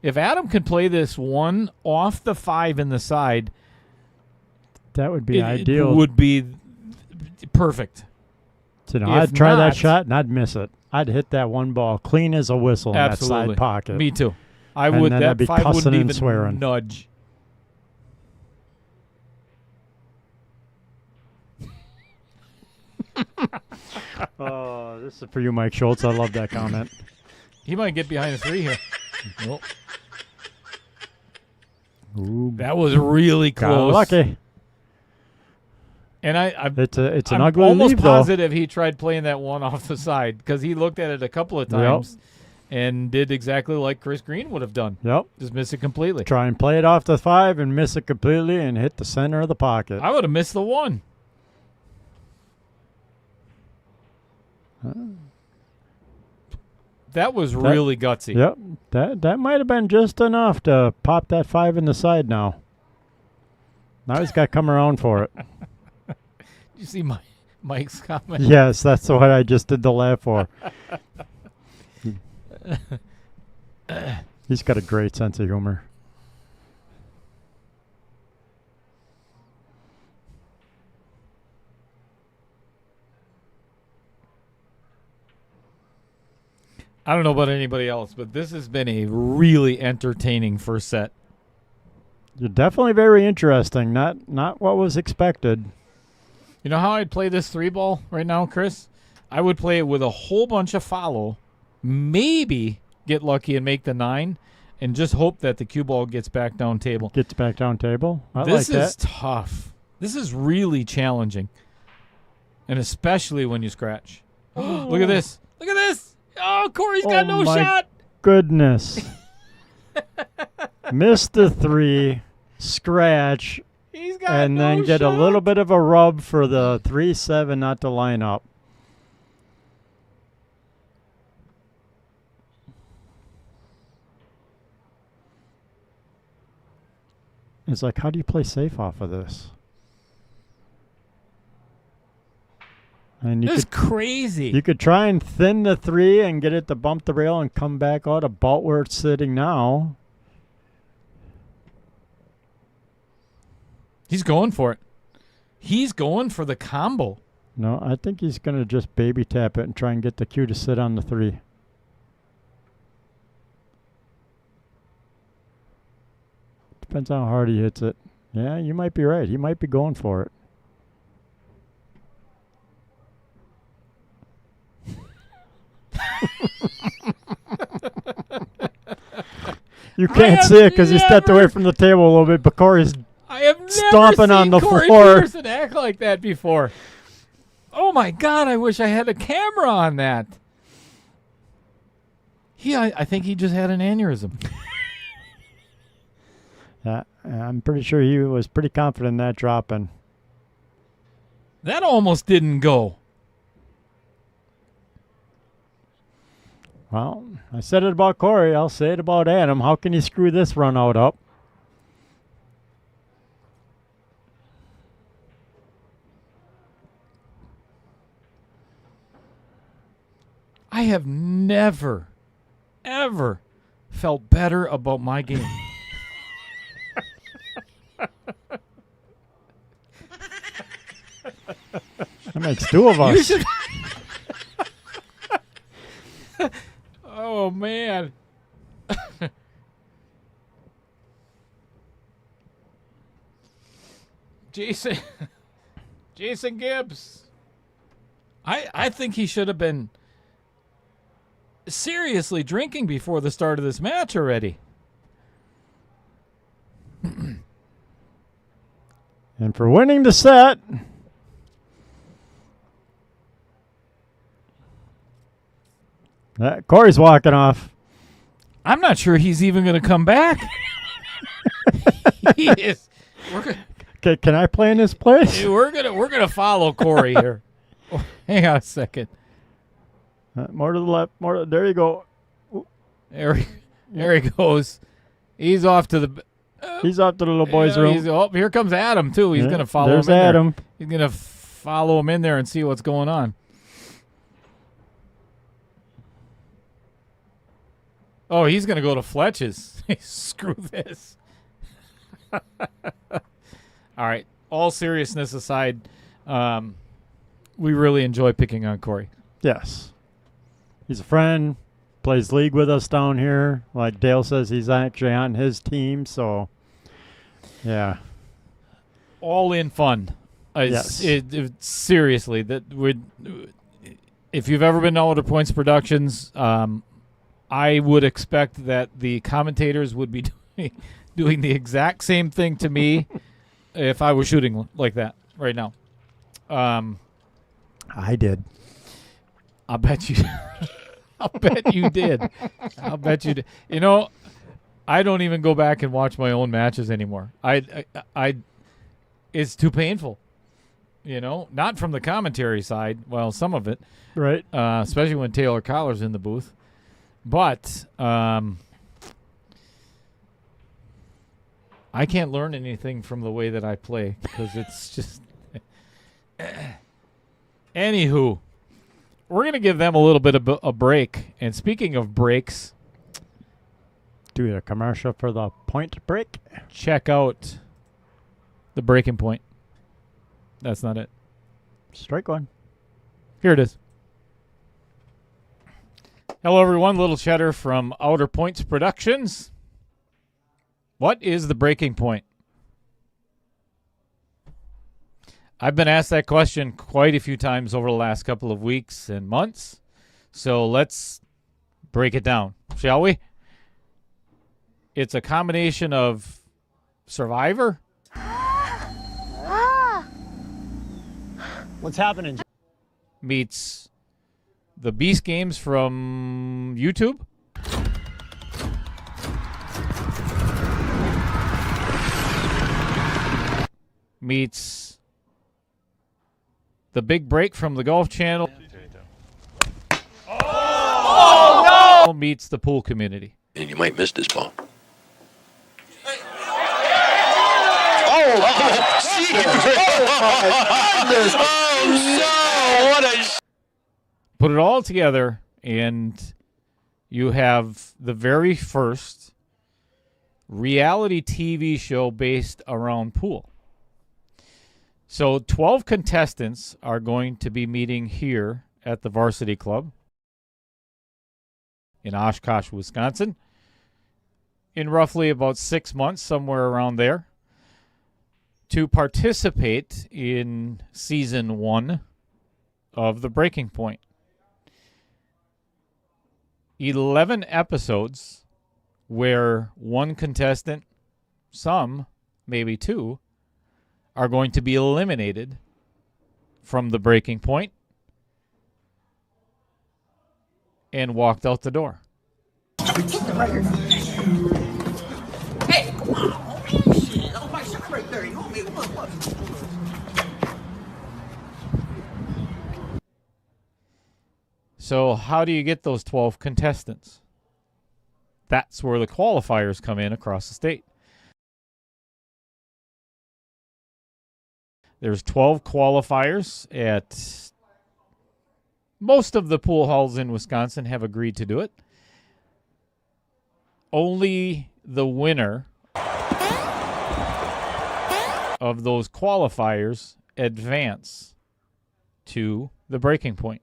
If Adam can play this one off the 5 in the side,
That would be
it
ideal.
would be perfect.
So,
if
I'd try
not-
that shot and I'd miss it. I'd hit that 1 ball clean as a whistle in
Absolutely.
that side pocket.
Me too. I
And
would.
then
That
I'd be
5
cussing
wouldn't
and
even
swearing.
nudge.
Oh, this is for you, Mike Schultz. I love that comment.
He might get behind the 3 here. Nope.
Ooh,
That was really
got
close.
lucky.
And I'm
It's an
I'm
ugly
almost
leave, though.
positive he tried playing that one off the side because he looked at it a couple of times and did exactly like Chris Green would have done.
Yep.
Just miss it completely.
Try and play it off the 5 and miss it completely and hit the center of the pocket.
I would have missed the 1. That was really gutsy.
Yep. That might have been just enough to pop that 5 in the side now. Now he's got to come around for it.
You see Mike's comment?
Yes, that's what I just did the laugh for. He's got a great sense of humor.
I don't know about anybody else, but this has been a really entertaining first set.
You're definitely very interesting. Not what was expected.
You know how I'd play this 3-ball right now, Chris? I would play it with a whole bunch of follow, maybe get lucky and make the 9, and just hope that the cue ball gets back down table.
Gets back down table. I
This
like
is
that.
tough. This is really challenging, and especially when you scratch. Look at this. Look at this. Oh, Corey's got no
my
shot.
Goodness. Missed the 3, scratch,
He's got
and
no
then get
shot.
a little bit of a rub for the 3-7 not to line up. It's like, how do you play safe off of this? And
This is crazy.
you could try and thin the 3 and get it to bump the rail and come back out about where it's sitting now.
He's going for it. He's going for the combo.
No, I think he's going to just baby tap it and try and get the cue to sit on the 3. Depends on how hard he hits it. Yeah, you might be right. He might be going for it. You can't see it because he stepped away from the table a little bit, but Corey's
I have never
stomping
seen
on the
Corey
floor.
Peterson act like that before. Oh my God! I wish I had a camera on that. I think he just had an aneurysm.
Yeah, I'm pretty sure he was pretty confident in that dropping.
That almost didn't go.
Well, I said it about Corey. I'll say it about Adam. How can he screw this run out up?
I have never, ever felt better about my game.
That makes 2 of us.
You should. Oh man. Jason Gibbs. I think he should have been seriously drinking before the start of this match already.
And for winning the set, Corey's walking off.
I'm not sure he's even going to come back. He is.
Okay, can I play in this place?
We're gonna follow Corey here. Oh, hang on a second.
More to the left. There you go.
There he goes. He's off to the.
He's off to the little boy's room.
Here comes Adam too. He's gonna follow
There's
him in
Adam.
there. He's gonna follow him in there and see what's going on. Oh, he's gonna go to Fletch's. Screw this. All right. All seriousness aside, we really enjoy picking on Corey.
Yes. He's a friend, plays league with us down here. Like Dale says, he's actually on his team, so yeah.
All in fun.
Yes.
Seriously, if you've ever been to Outer Points Productions, I would expect that the commentators would be doing the exact same thing to me if I was shooting like that right now.
I did.
I'll bet you. I'll bet you did. I'll bet you did. You know, I don't even go back and watch my own matches anymore. It's too painful. You know, not from the commentary side. Well, some of it,
Right.
especially when Taylor Collar's in the booth. But I can't learn anything from the way that I play because it's just. Anywho, we're going to give them a little bit of a break. And speaking of breaks,
Do a commercial for the point break.
check out the breaking point. That's not it.
Strike one.
Here it is. Hello, everyone. Little Cheddar from Outer Points Productions. What is the breaking point? I've been asked that question quite a few times over the last couple of weeks and months. So let's break it down, shall we? It's a combination of Survivor.
What's happening?
Meets the Beast Games from YouTube. Meets the Big Break from the Golf Channel. Oh no! Meets the pool community.
And you might miss this ball. Oh, no! What a
put it all together, and you have the very first reality TV show based around pool. So 12 contestants are going to be meeting here at the Varsity Club in Oshkosh, Wisconsin, in roughly about 6 months, somewhere around there, to participate in season 1 of The Breaking Point. 11 episodes where one contestant, some, maybe two, are going to be eliminated from The Breaking Point and walked out the door.
Hey, come on, homie. Shit, that was my shot right there. You know me. What?
So how do you get those 12 contestants? That's where the qualifiers come in across the state. There's 12 qualifiers at most of the pool halls in Wisconsin have agreed to do it. Only the winner of those qualifiers advance to the breaking point.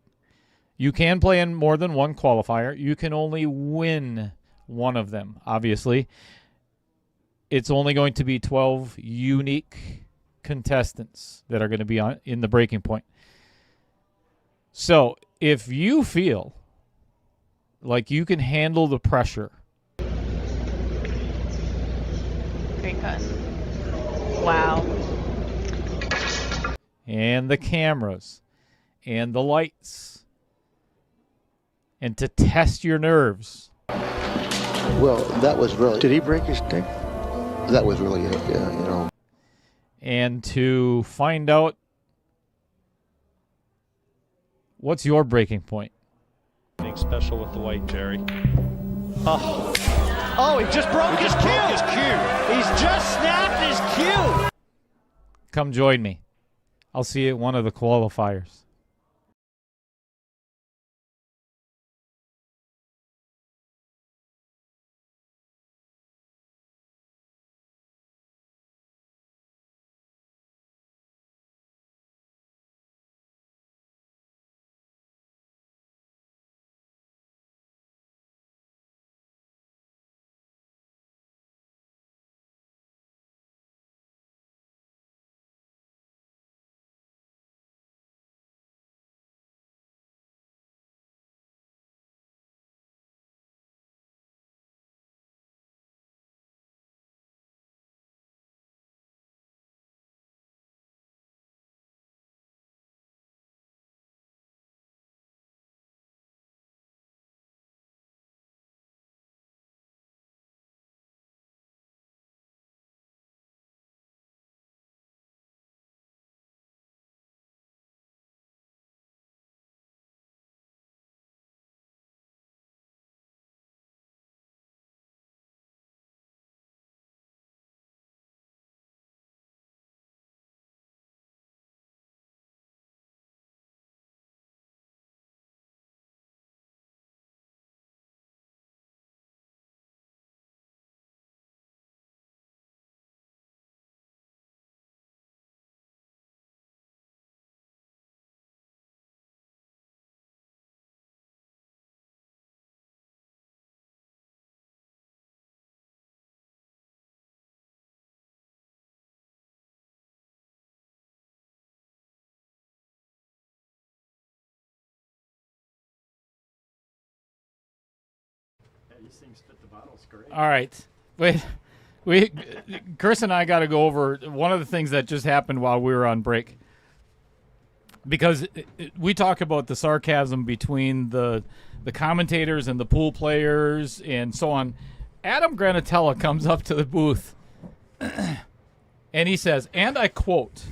You can play in more than one qualifier. You can only win one of them, obviously. It's only going to be 12 unique contestants that are going to be in the breaking point. So if you feel like you can handle the pressure,
Great cut. Wow.
and the cameras and the lights, and to test your nerves,
Well, that was really. Did he break his neck? That was really it, yeah, you know.
and to find out what's your breaking point.
Anything special with the white, Jerry?
Oh, he just broke his cue. He's just snapped his cue.
Come join me. I'll see you at one of the qualifiers.
These things fit the bottles great.
All right. Chris and I got to go over one of the things that just happened while we were on break. Because we talk about the sarcasm between the commentators and the pool players and so on. Adam Granatella comes up to the booth and he says, and I quote,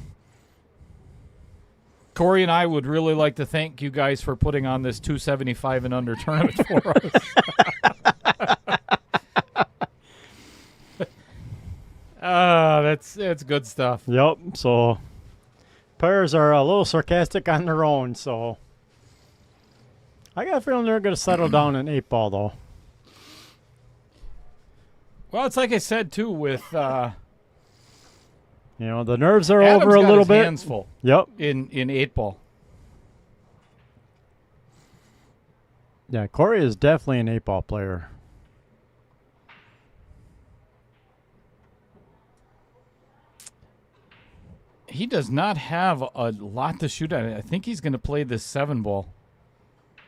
"Corey and I would really like to thank you guys for putting on this 275 and under tournament for us." That's good stuff.
Yep. So players are a little sarcastic on their own. So I got a feeling they're going to settle down in 8 ball, though.
Well, it's like I said, too, with
You know, the nerves are
Adam's
over a
got
little
his
bit.
hands full
Yep.
in 8-ball.
Yeah, Corey is definitely an 8-ball player.
He does not have a lot to shoot at. I think he's going to play this 7-ball.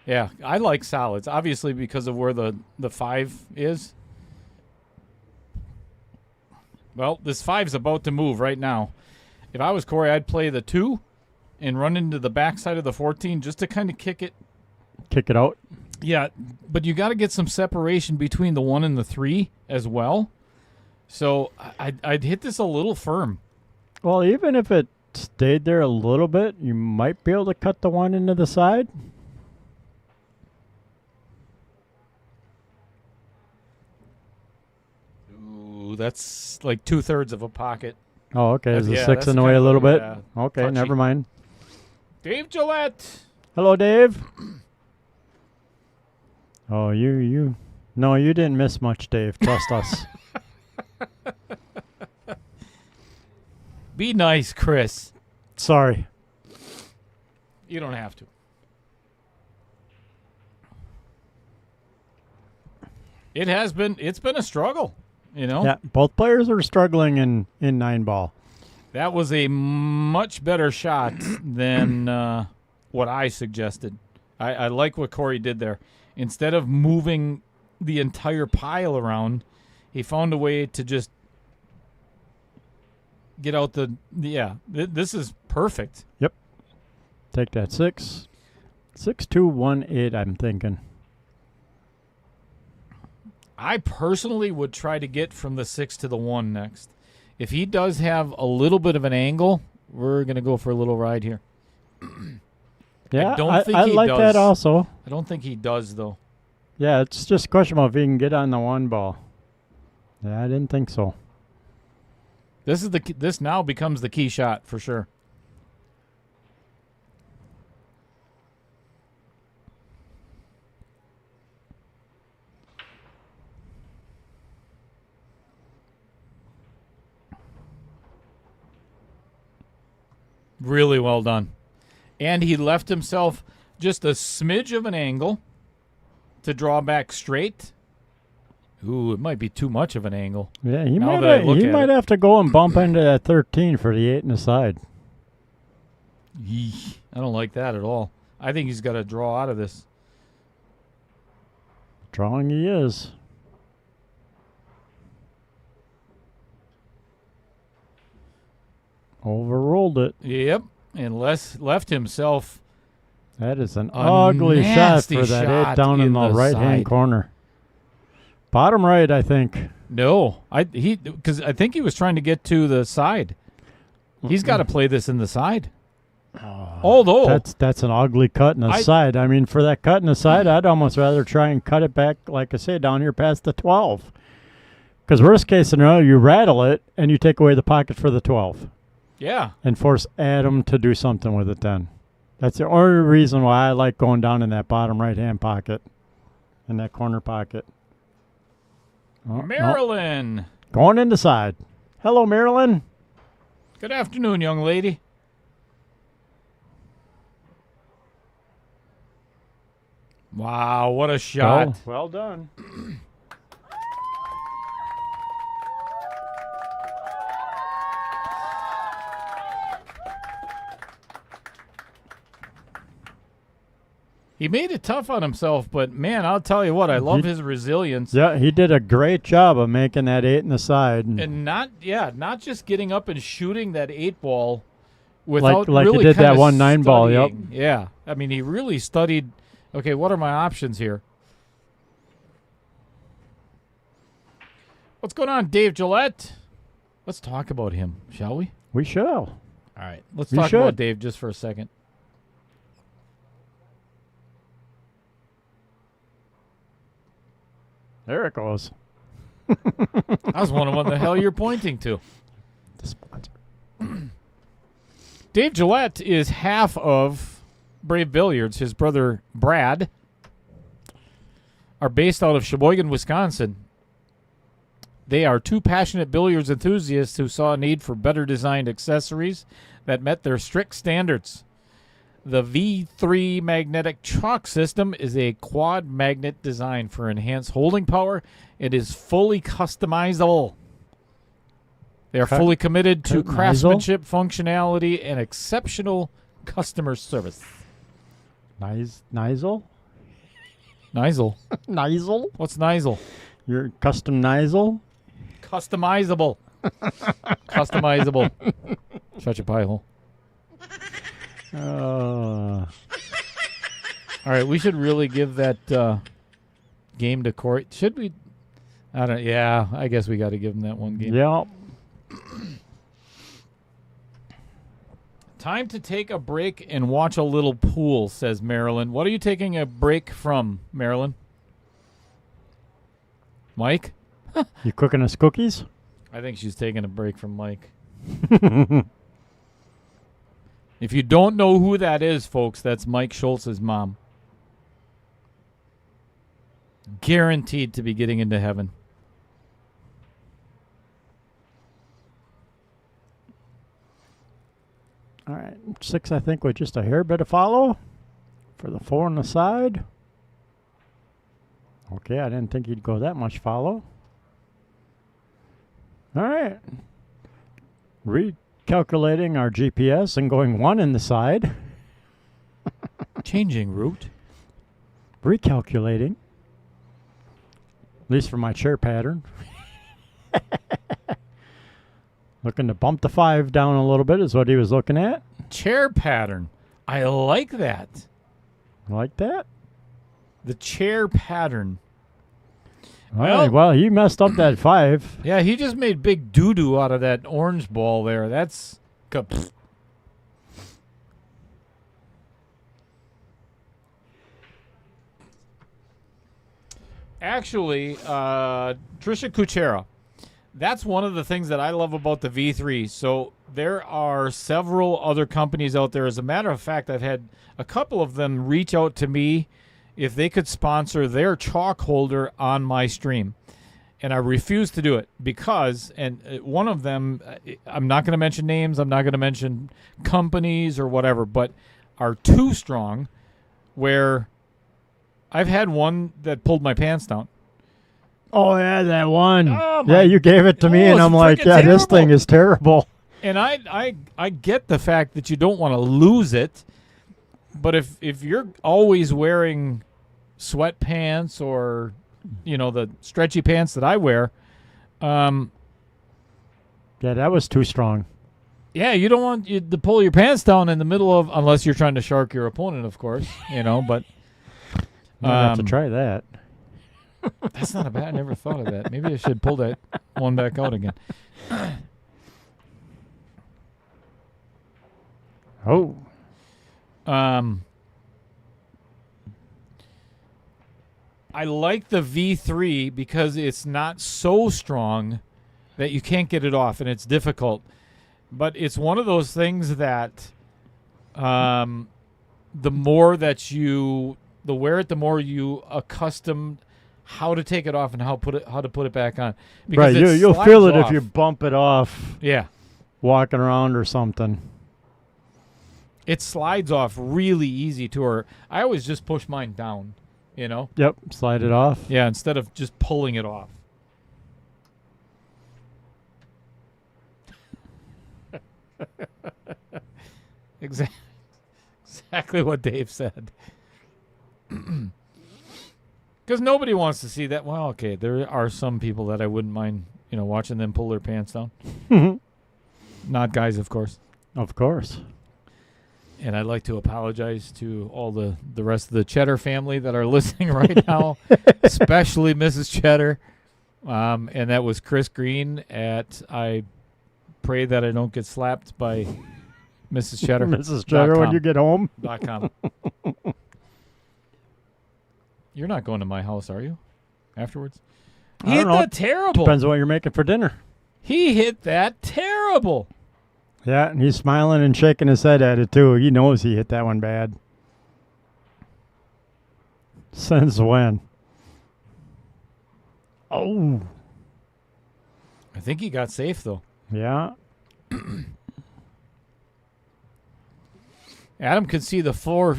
Yeah, I like solids, obviously because of where the 5 is. Well, this 5's about to move right now. If I was Corey, I'd play the 2 and run into the backside of the 14 just to kind of kick it.
Kick it out.
Yeah, but you got to get some separation between the 1 and the 3 as well. So I'd hit this a little firm.
Well, even if it stayed there a little bit, you might be able to cut the 1 into the side.
Ooh, that's like 2/3 of a pocket.
Oh, okay. Is the
Yeah,
6
that's
in the way
kind
a
of
little bit?
yeah,
Okay,
touchy.
never mind.
Dave Gillette.
Hello, Dave. Oh, you. No, you didn't miss much, Dave. Trust us.
Be nice, Chris.
Sorry.
You don't have to. It's been a struggle, you know?
Yeah, both players are struggling in 9-ball.
That was a much better shot than what I suggested. I like what Corey did there. Instead of moving the entire pile around, he found a way to just get out this is perfect.
Yep. Take that 6. 6, 2, 1, 8, I'm thinking.
I personally would try to get from the 6 to the 1 next. If he does have a little bit of an angle, we're going to go for a little ride here.
Yeah,
don't think
I
he
like
does.
that also.
I don't think he does, though.
Yeah, it's just a question of if he can get on the 1 ball. Yeah, I didn't think so.
This now becomes the key shot for sure. Really well done. And he left himself just a smidge of an angle to draw back straight. Ooh, it might be too much of an angle.
Yeah, he
Now
might
that I look
he
at
might
it.
have to go and bump into that 13 for the 8 in the side.
Yeesh, I don't like that at all. I think he's got to draw out of this.
Drawing he is. Overruled it.
Yep, and left himself.
That is an
A
ugly shot
nasty
for that
shot
8 down in
in
the
the
right-hand
side.
corner. Bottom right, I think.
No, because I think he was trying to get to the side. He's got to play this in the side. Although
That's an ugly cut in the side. I mean, for that cut in the side, I'd almost rather try and cut it back, like I say, down here past the 12. Because worst case scenario, you rattle it and you take away the pocket for the 12
yeah,
and force Adam to do something with it then. That's the only reason why I like going down in that bottom right-hand pocket, in that corner pocket. Oh, no.
Marilyn.
Going in the side. Hello, Marilyn.
Good afternoon, young lady. Wow, what a shot.
Oh, well done.
He made it tough on himself, but man, I'll tell you what, I love his resilience.
Yeah, he did a great job of making that 8 in the side.
And not just getting up and shooting that 8 ball without
like
really
he did that
kinda
1 9-ball, yep.
studying. Yeah. I mean, he really studied, okay, what are my options here? What's going on, Dave Gillette? Let's talk about him, shall we?
We shall.
All right. Let's
We
talk
should.
about Dave just for a second.
There it goes.
I was wondering what the hell you're pointing to.
The sponsor.
Dave Gillette is half of Brave Billiards. His brother, Brad, are based out of Sheboygan, Wisconsin. They are two passionate billiards enthusiasts who saw a need for better designed accessories that met their strict standards. The V3 magnetic chalk system is a quad magnet design for enhanced holding power. It is fully customizable. They are fully committed to craftsmanship, functionality, and exceptional customer service.
Nisel?
Nisel.
Nisel?
What's Nisel?
Your custom Nisel?
Customizable. Customizable. Shut your pie hole. All right, we should really give that game to Corey. Should we? I don't. Yeah, I guess we got to give him that one game.
Yeah.
Time to take a break and watch a little pool, says Marilyn. What are you taking a break from, Marilyn? Mike?
You cooking us cookies?
I think she's taking a break from Mike. If you don't know who that is, folks, that's Mike Schultz's mom. Guaranteed to be getting into heaven.
All right, 6, I think, with just a hair bit of follow for the 4 on the side. Okay, I didn't think you'd go that much follow. All right. Recalculating our GPS and going 1 in the side.
Changing route.
Recalculating. At least for my chair pattern. Looking to bump the 5 down a little bit is what he was looking at.
Chair pattern. I like that.
Like that?
The chair pattern.
All right, well, he messed up that 5.
Yeah, he just made big doo-doo out of that orange ball there. That's... Actually, Trisha Kuchera. That's one of the things that I love about the V3. So there are several other companies out there. As a matter of fact, I've had a couple of them reach out to me if they could sponsor their chalk holder on my stream. And I refuse to do it because, and one of them, I'm not going to mention names, I'm not going to mention companies or whatever, but are too strong where I've had one that pulled my pants down.
Oh, yeah, that one.
Oh,
yeah, you gave it to me, and I'm like, yeah,
terrible.
this thing is terrible.
And I get the fact that you don't want to lose it, but if you're always wearing sweatpants or, you know, the stretchy pants that I wear,
yeah, that was too strong.
Yeah, you don't want you to pull your pants down in the middle of, unless you're trying to shark your opponent, of course, you know, but
I'll have to try that.
That's not a bad. I never thought of that. Maybe I should pull that one back out again.
Oh.
I like the V3 because it's not so strong that you can't get it off, and it's difficult. But it's one of those things that the more that you wear it, the more you accustom how to take it off and how to put it back on. Because
right, you'll feel it if you bump it off.
Yeah,
walking around or something.
It slides off really easy to her. I always just push mine down, you know.
Yep, slide it off.
Yeah, instead of just pulling it off. Exactly what Dave said. Because nobody wants to see that. Well, okay, there are some people that I wouldn't mind, you know, watching them pull their pants down. Not guys, of course.
Of course.
And I'd like to apologize to all the rest of the Cheddar family that are listening right now, especially Mrs. Cheddar. And that was Chris Green at, I pray that I don't get slapped by Mrs. Cheddar.
Mrs. Cheddar when you get home.
.com. You're not going to my house, are you? Afterwards? He hit that terrible.
Depends on what you're making for dinner.
He hit that terrible.
Yeah, and he's smiling and shaking his head at it, too. He knows he hit that one bad. Since when? Oh.
I think he got safe, though.
Yeah.
Adam could see the four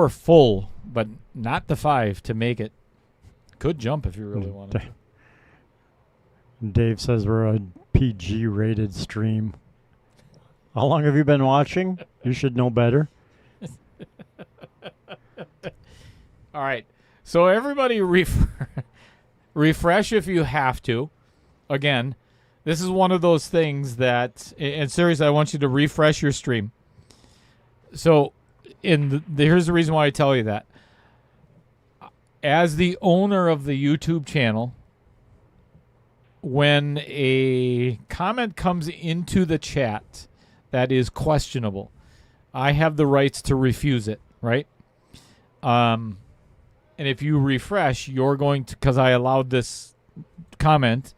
full, but not the 5 to make it. Could jump if you really wanted to.
Dave says we're a PG-rated stream. How long have you been watching? You should know better.
All right. So everybody refresh if you have to. Again, this is one of those things that, and seriously, I want you to refresh your stream. So here's the reason why I tell you that. As the owner of the YouTube channel, when a comment comes into the chat that is questionable, I have the rights to refuse it, right? And if you refresh, you're going to, because I allowed this comment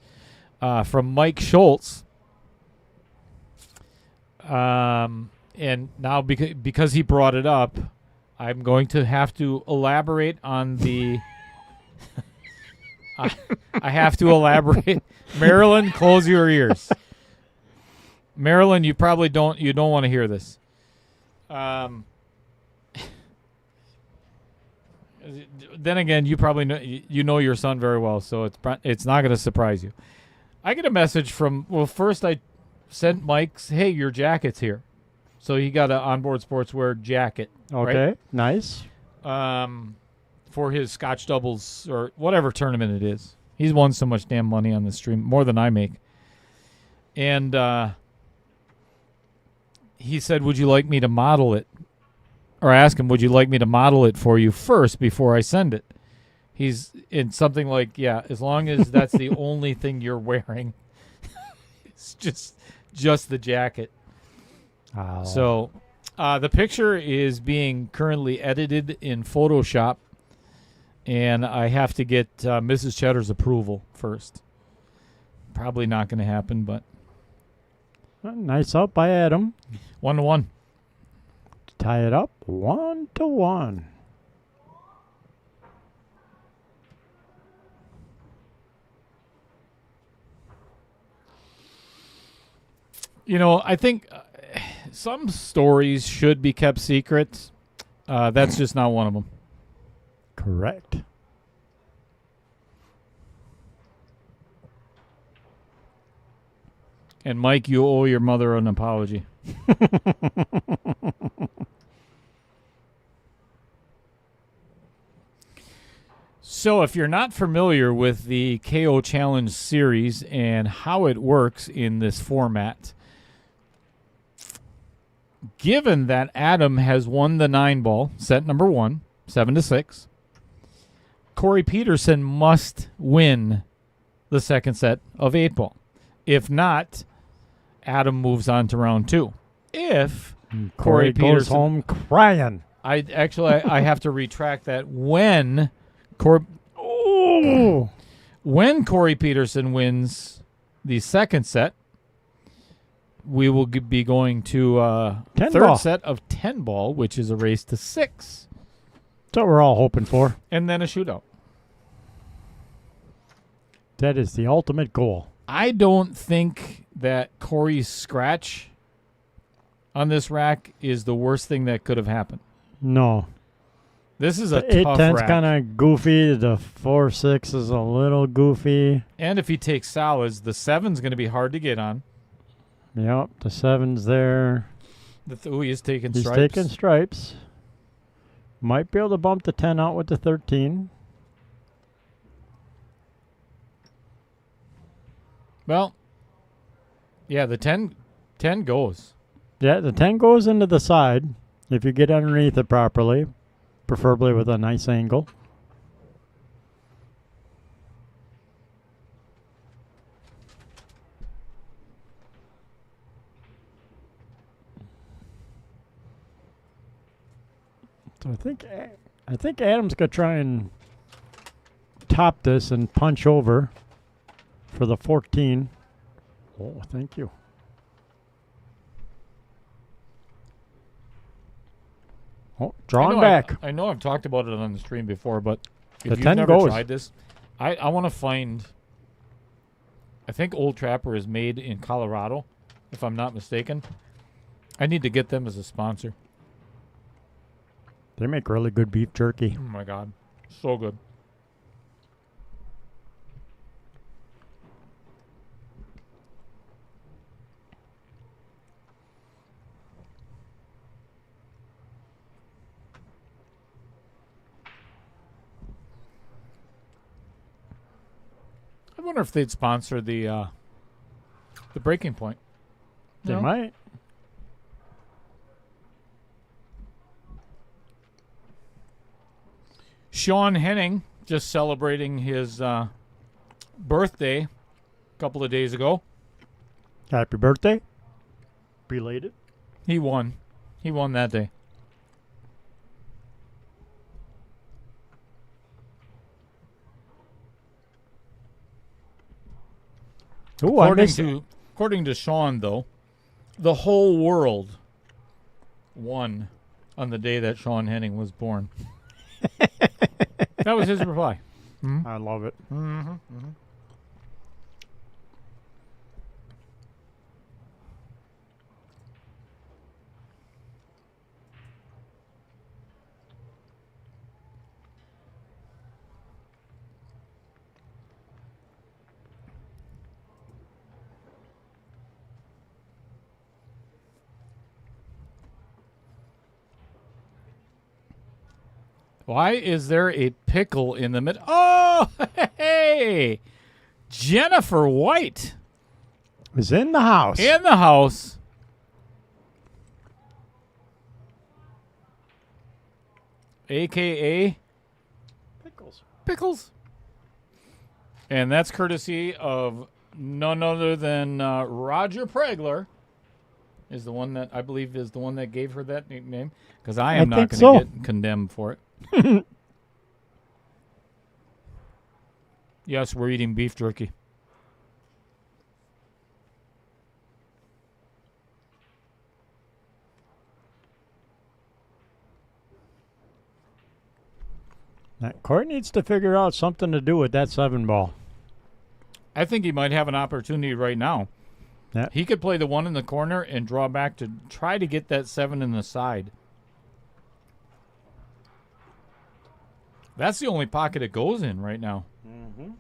from Mike Schultz, and now because he brought it up, I'm going to have to elaborate on the... I have to elaborate. Marilyn, close your ears. Marilyn, you probably don't want to hear this. Then again, you probably know your son very well, so it's not going to surprise you. I get a message from, well, first I sent Mike's, hey, your jacket's here. So he got an Onboard Sportswear jacket.
Okay,
right?
nice.
For his Scotch doubles or whatever tournament it is. He's won so much damn money on the stream, more than I make. And he said, would you like me to model it? Or ask him, would you like me to model it for you first before I send it? He's in something like, yeah, as long as that's the only thing you're wearing. It's just the jacket.
Oh.
So the picture is being currently edited in Photoshop, and I have to get Mrs. Cheddar's approval first. Probably not going to happen, but...
Nice up by Adam.
1-1.
Tie it up 1-1.
You know, I think some stories should be kept secret. That's just not one of them.
Correct.
And Mike, you owe your mother an apology. So if you're not familiar with the KO Challenge series and how it works in this format, given that Adam has won the 9-ball, set number 1, 7-6, Corey Peterson must win the second set of 8-ball. If not, Adam moves on to round 2. If Corey
goes
Peterson
home crying.
I have to retract that. When Corey Peterson wins the second set, we will be going to third set of 10-ball, which is a race to 6.
That's what we're all hoping for.
And then a shootout.
That is the ultimate goal.
I don't think that Corey's scratch on this rack is the worst thing that could have happened.
No.
This is a
the
tough
8-10's
rack.
kind of goofy. The 4-6 is a little goofy.
And if he takes solids, the 7's going to be hard to get on.
Yep, the 7's there.
He's taking
He's
stripes.
taking stripes. Might be able to bump the 10 out with the 13.
Well, yeah, the 10 goes.
Yeah, the 10 goes into the side if you get underneath it properly, preferably with a nice angle. So I think Adam's gonna try and top this and punch over for the 14. Oh, thank you. Oh, drawing back.
I know I've talked about it on the stream before, but
The
if you've
10
never
goes.
tried this, I want to find I think Old Trapper is made in Colorado, if I'm not mistaken. I need to get them as a sponsor.
They make really good beef jerky.
Oh my God, so good. I wonder if they'd sponsor the Breaking Point.
They
No?
might.
Sean Henning just celebrating his birthday a couple of days ago.
Happy birthday. Belated.
He won. He won that day.
Ooh, I missed
According to Sean, though, the whole world won on the day that Sean Henning was born. That was his reply.
I love it.
Why is there a pickle in the middle? Oh, hey! Jennifer White
Was in the house.
in the house. AKA Pickles. And that's courtesy of none other than Roger Pregler. Is the one that I believe is the one that gave her that nickname. Because I am not
think
going to
so.
get condemned for it. Yes, we're eating beef jerky.
Now, Court needs to figure out something to do with that 7-ball.
I think he might have an opportunity right now.
Yeah.
He could play the one in the corner and draw back to try to get that 7 in the side. That's the only pocket it goes in right now.
Mm-hmm.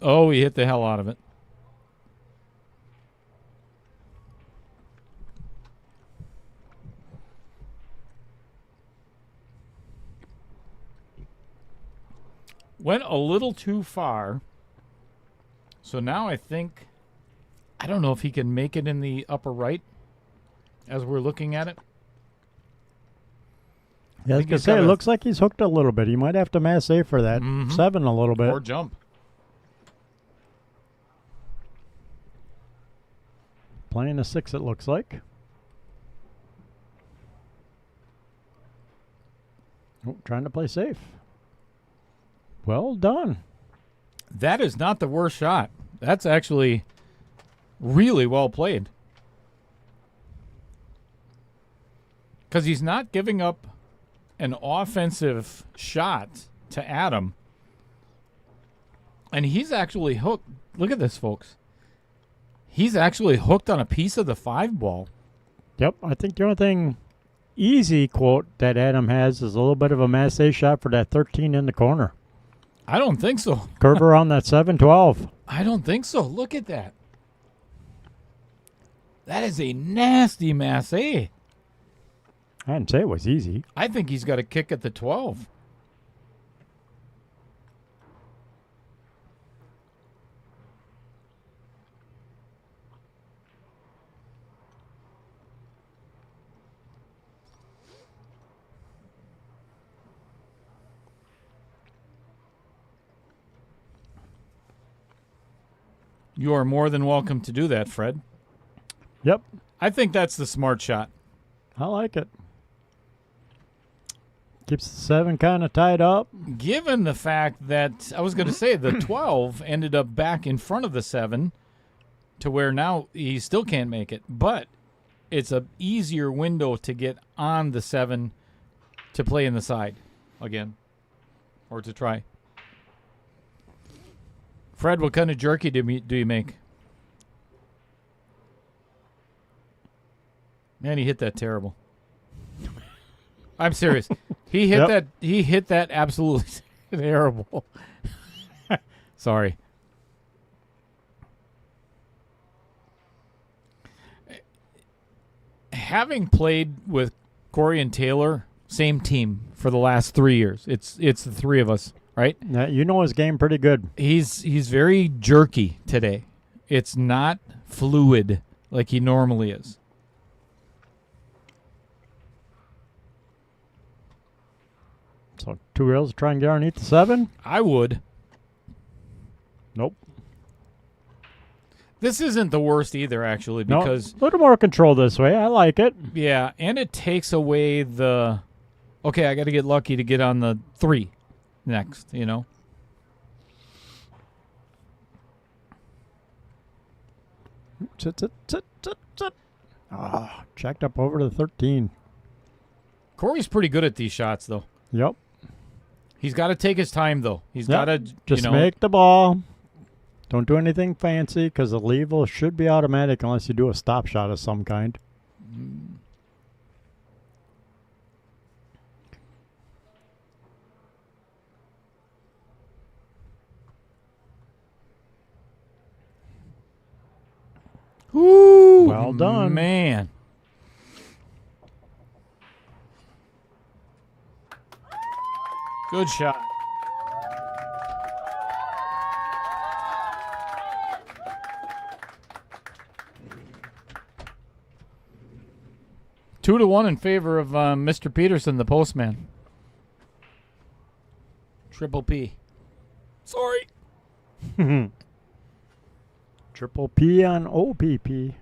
Oh, he hit the hell out of it. Went a little too far. So now I think, I don't know if he can make it in the upper right as we're looking at it.
Yeah, I was
think
going to
he's
say,
got
it
a-
looks like he's hooked a little bit. He might have to mass save for that 7 a little bit.
Or jump.
Playing a 6, it looks like. Oh, trying to play safe. Well done.
That is not the worst shot. That's actually really well played. Because he's not giving up an offensive shot to Adam. And he's actually hooked. Look at this, folks. He's actually hooked on a piece of the 5-ball.
Yep, I think the only thing easy quote that Adam has is a little bit of a mass save shot for that 13 in the corner.
I don't think so.
Curve around that 7-12.
I don't think so. Look at that. That is a nasty masse.
I didn't say it was easy.
I think he's got a kick at the 12. You are more than welcome to do that, Fred.
Yep,
I think that's the smart shot.
I like it. Keeps the 7 kind of tied up.
Given the fact that, I was going to say, the 12 ended up back in front of the 7 to where now he still can't make it. But it's a easier window to get on the 7 to play in the side again, or to try. Fred, what kind of jerky do you make? Man, he hit that terrible. I'm serious. He hit that. He hit that absolutely terrible. Sorry. Having played with Corey and Taylor, same team for the last 3 years. It's the three of us, right?
Yeah, you know his game pretty good.
He's very jerky today. It's not fluid like he normally is.
So 2 reels to try and get underneath the 7?
I would.
Nope.
This isn't the worst either, actually, because
a little more control this way. I like it.
yeah, and it takes away the. Okay, I got to get lucky to get on the 3 next. You know.
Sit. Checked up over to the 13.
Corey's pretty good at these shots, though.
Yep.
He's got to take his time, though. He's got to
just make the ball. Don't do anything fancy because the leave should be automatic unless you do a stop shot of some kind.
Ooh,
well done,
man. Good shot. Two to one in favor of Mr. Peterson, the postman. Triple P. Sorry.
Triple P on OPP.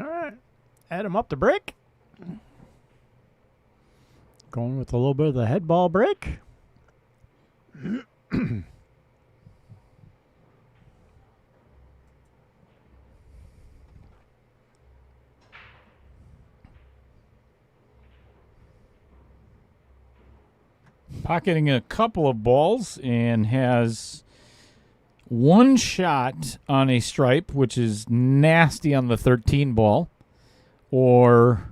All right. Add him up the break. Going with a little bit of the head ball break.
Pocketing a couple of balls and has one shot on a stripe, which is nasty on the 13 ball, or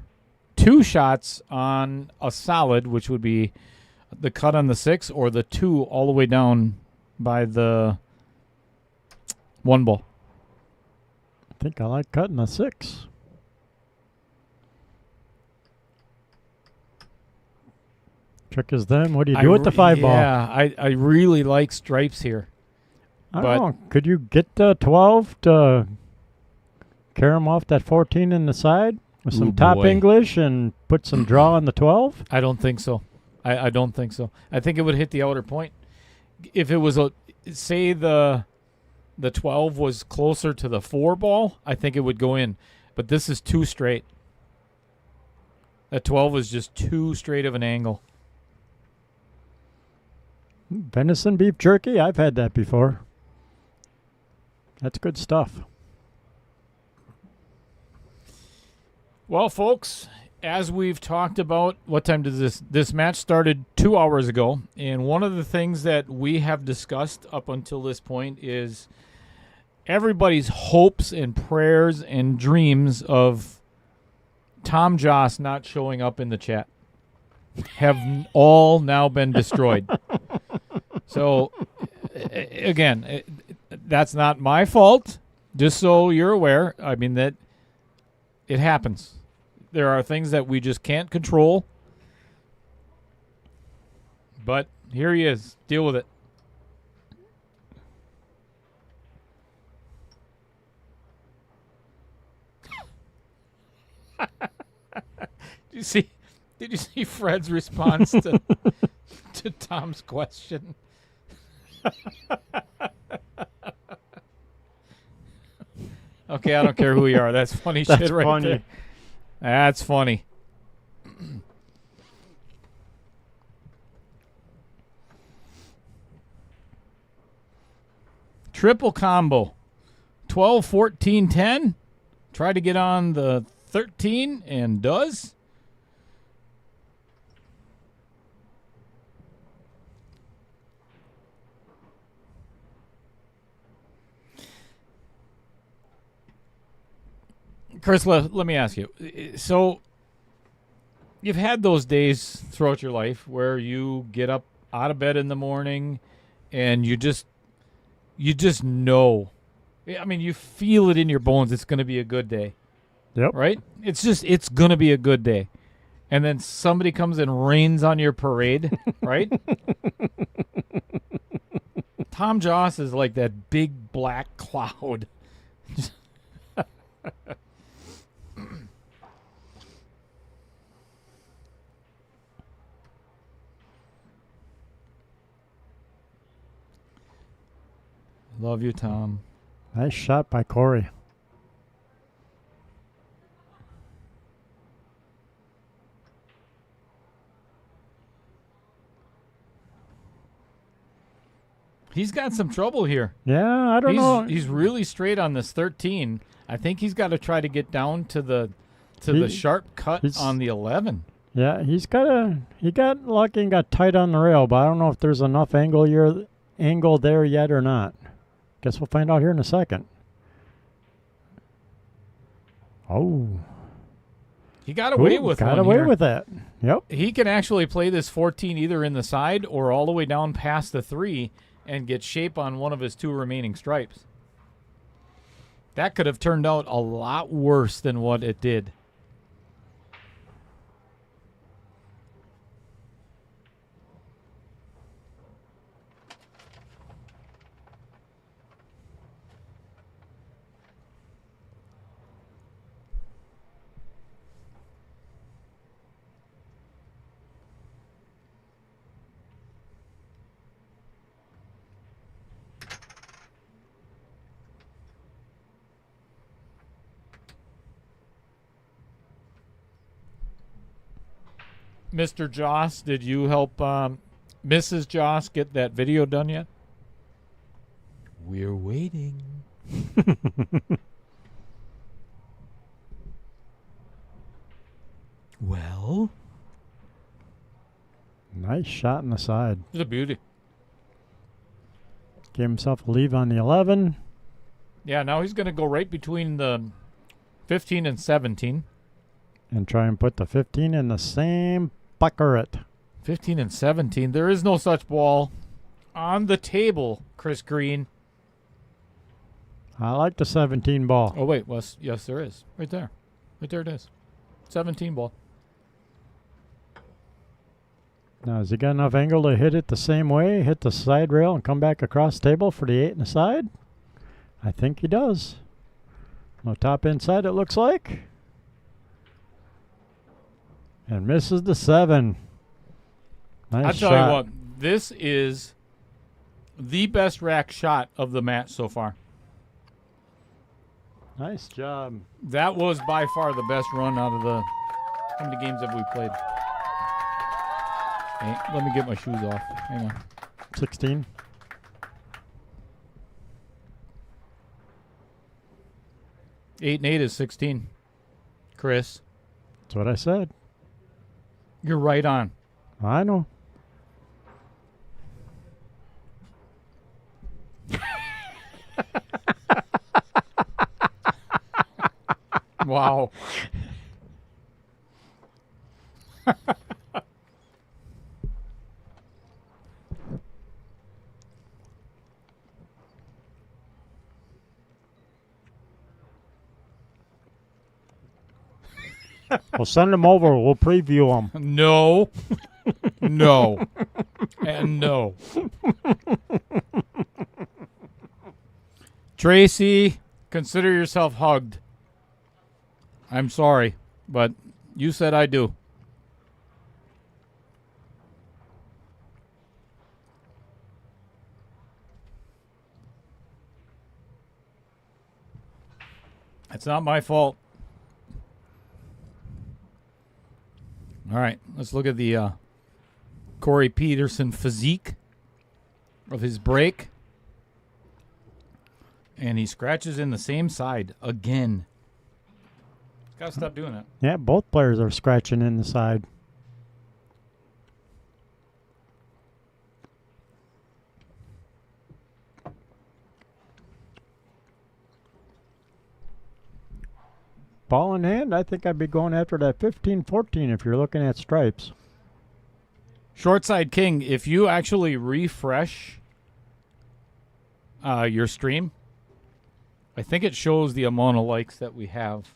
2 shots on a solid, which would be the cut on the 6, or the 2 all the way down by the 1 ball.
I think I like cutting the 6. Trick is then. What do you do with the 5 ball?
Yeah, I really like stripes here.
I don't know. Could you get the 12 to carry him off that 14 in the side with some top English and put some draw on the 12?
I don't think so. I don't think so. I think it would hit the outer point. If it was say the 12 was closer to the 4 ball, I think it would go in. But this is too straight. That 12 was just too straight of an angle.
Venison beef jerky? I've had that before. That's good stuff.
Well, folks, as we've talked about, what time does this match started 2 hours ago, and one of the things that we have discussed up until this point is everybody's hopes and prayers and dreams of Tom Joss not showing up in the chat have all now been destroyed. So, again, that's not my fault, just so you're aware. I mean, that it happens. There are things that we just can't control. But Here he is. Deal with it. Did you see Fred's response to Tom's question? Okay, I don't care who you are. That's funny shit right
funny.
there. That's funny. Triple combo. 12, 14, 10. Try to get on the 13 and does. Chris, let me ask you. So, you've had those days throughout your life where you get up out of bed in the morning and you just know. I mean, you feel it in your bones. It's going to be a good day.
Yep.
Right? It's going to be a good day. And then somebody comes and rains on your parade, right? Tom Joss is like that big black cloud. Love you, Tom.
Nice shot by Corey.
He's got some trouble here.
Yeah, I don't know.
He's really straight on this 13. I think he's got to try to get down to the sharp cut on the 11.
Yeah, he got lucky and got tight on the rail, but I don't know if there's enough angle there yet or not. Guess we'll find out here in a second. Oh.
He got away with
got
one
away
here.
with that. Yep.
He can actually play this 14 either in the side or all the way down past the 3 and get shape on one of his 2 remaining stripes. That could have turned out a lot worse than what it did. Mr. Joss, did you help Mrs. Joss get that video done yet? We're waiting. Well?
Nice shot in the side.
It's a beauty.
Gave himself a leave on the 11.
Yeah, now he's going to go right between the 15 and 17.
And try and put the 15 in the same bucket.
15 and 17. There is no such ball on the table, Chris Green.
I like the 17 ball.
Oh, wait. Well, yes, there is. Right there. Right there it is. 17 ball.
Now, has he got enough angle to hit it the same way, hit the side rail, and come back across the table for the 8 in the side? I think he does. No top inside, it looks like. And misses the 7. Nice
I'll
shot.
tell you what, this is the best rack shot of the match so far.
Nice job.
That was by far the best run out of the... How many games have we played? Hey, let me get my shoes off. Hang on.
16.
Eight and 8 is 16. Chris.
That's what I said.
You're right on.
I know.
Wow.
We'll send them over. We'll preview them.
No. No. And no. Tracy, consider yourself hugged. I'm sorry, but you said I do. It's not my fault. All right, let's look at the Corey Peterson physique of his break. And he scratches in the same side again. Got to stop doing that.
Yeah, both players are scratching in the side. Ball in hand, I think I'd be going after that 15-14 if you're looking at stripes.
Short side king, if you actually refresh your stream, I think it shows the amount of likes that we have.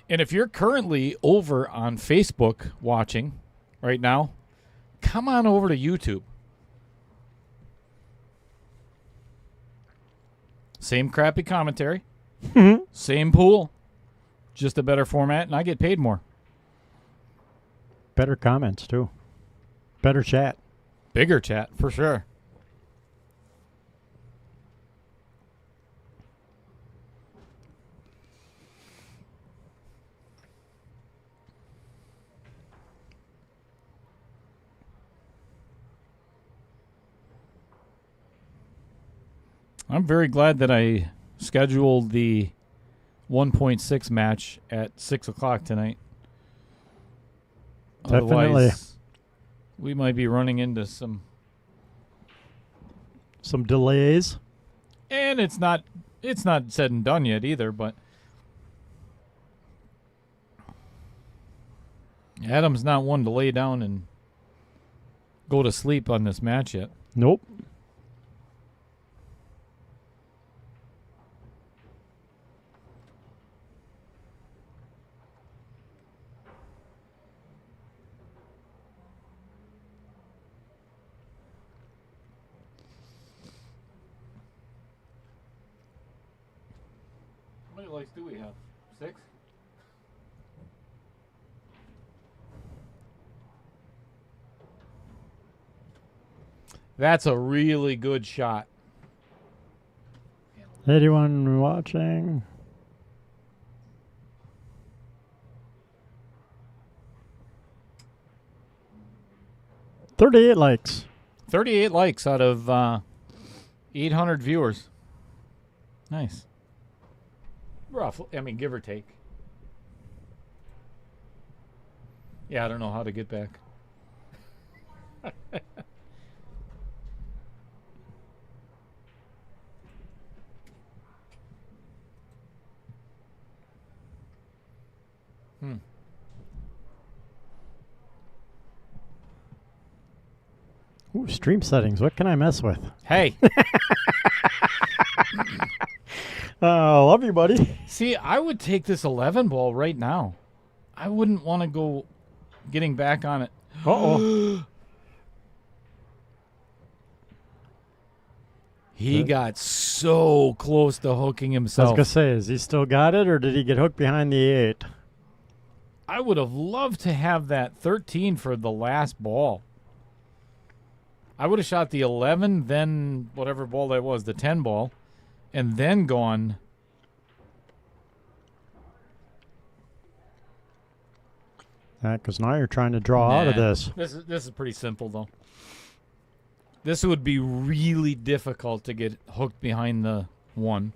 And if you're currently over on Facebook watching right now, come on over to YouTube. Same crappy commentary, same pool, just a better format, and I get paid more.
Better comments, too. Better chat.
Bigger chat, for sure. I'm very glad that I scheduled the 1.6 match at 6 o'clock tonight.
Definitely.
Otherwise, we might be running into some
delays.
And it's not said and done yet either, but Adam's not one to lay down and go to sleep on this match yet.
Nope.
How many likes do we have? 6? That's a really good shot.
Anyone watching? $38 likes.
38 likes out of 800 viewers. Nice. Rough. I mean, give or take. Yeah, I don't know how to get back.
Ooh, stream settings. What can I mess with?
Hey.
Love you, buddy.
See, I would take this 11 ball right now. I wouldn't want to go getting back on it.
Uh-oh.
He got so close to hooking
I was
himself.
going to say, has he still got it, or did he get hooked behind the 8?
I would have loved to have that 13 for the last ball. I would have shot the 11, then whatever ball that was, the 10 ball, and then gone.
Because now you're trying to draw out of this.
This is pretty simple, though. This would be really difficult to get hooked behind the 1.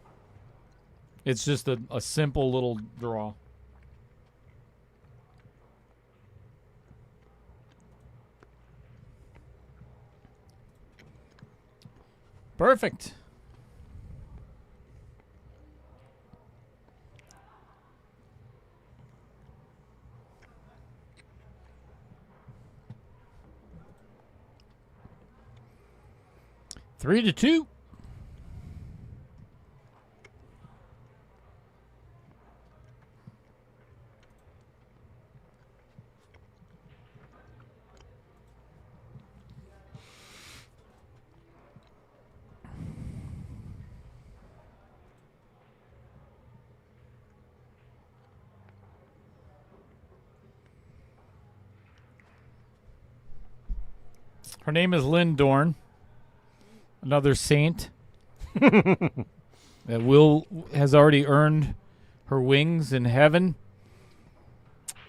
It's just a simple little draw. Perfect. Three to 2. Her name is Lynn Dorn, another saint that has already earned her wings in heaven.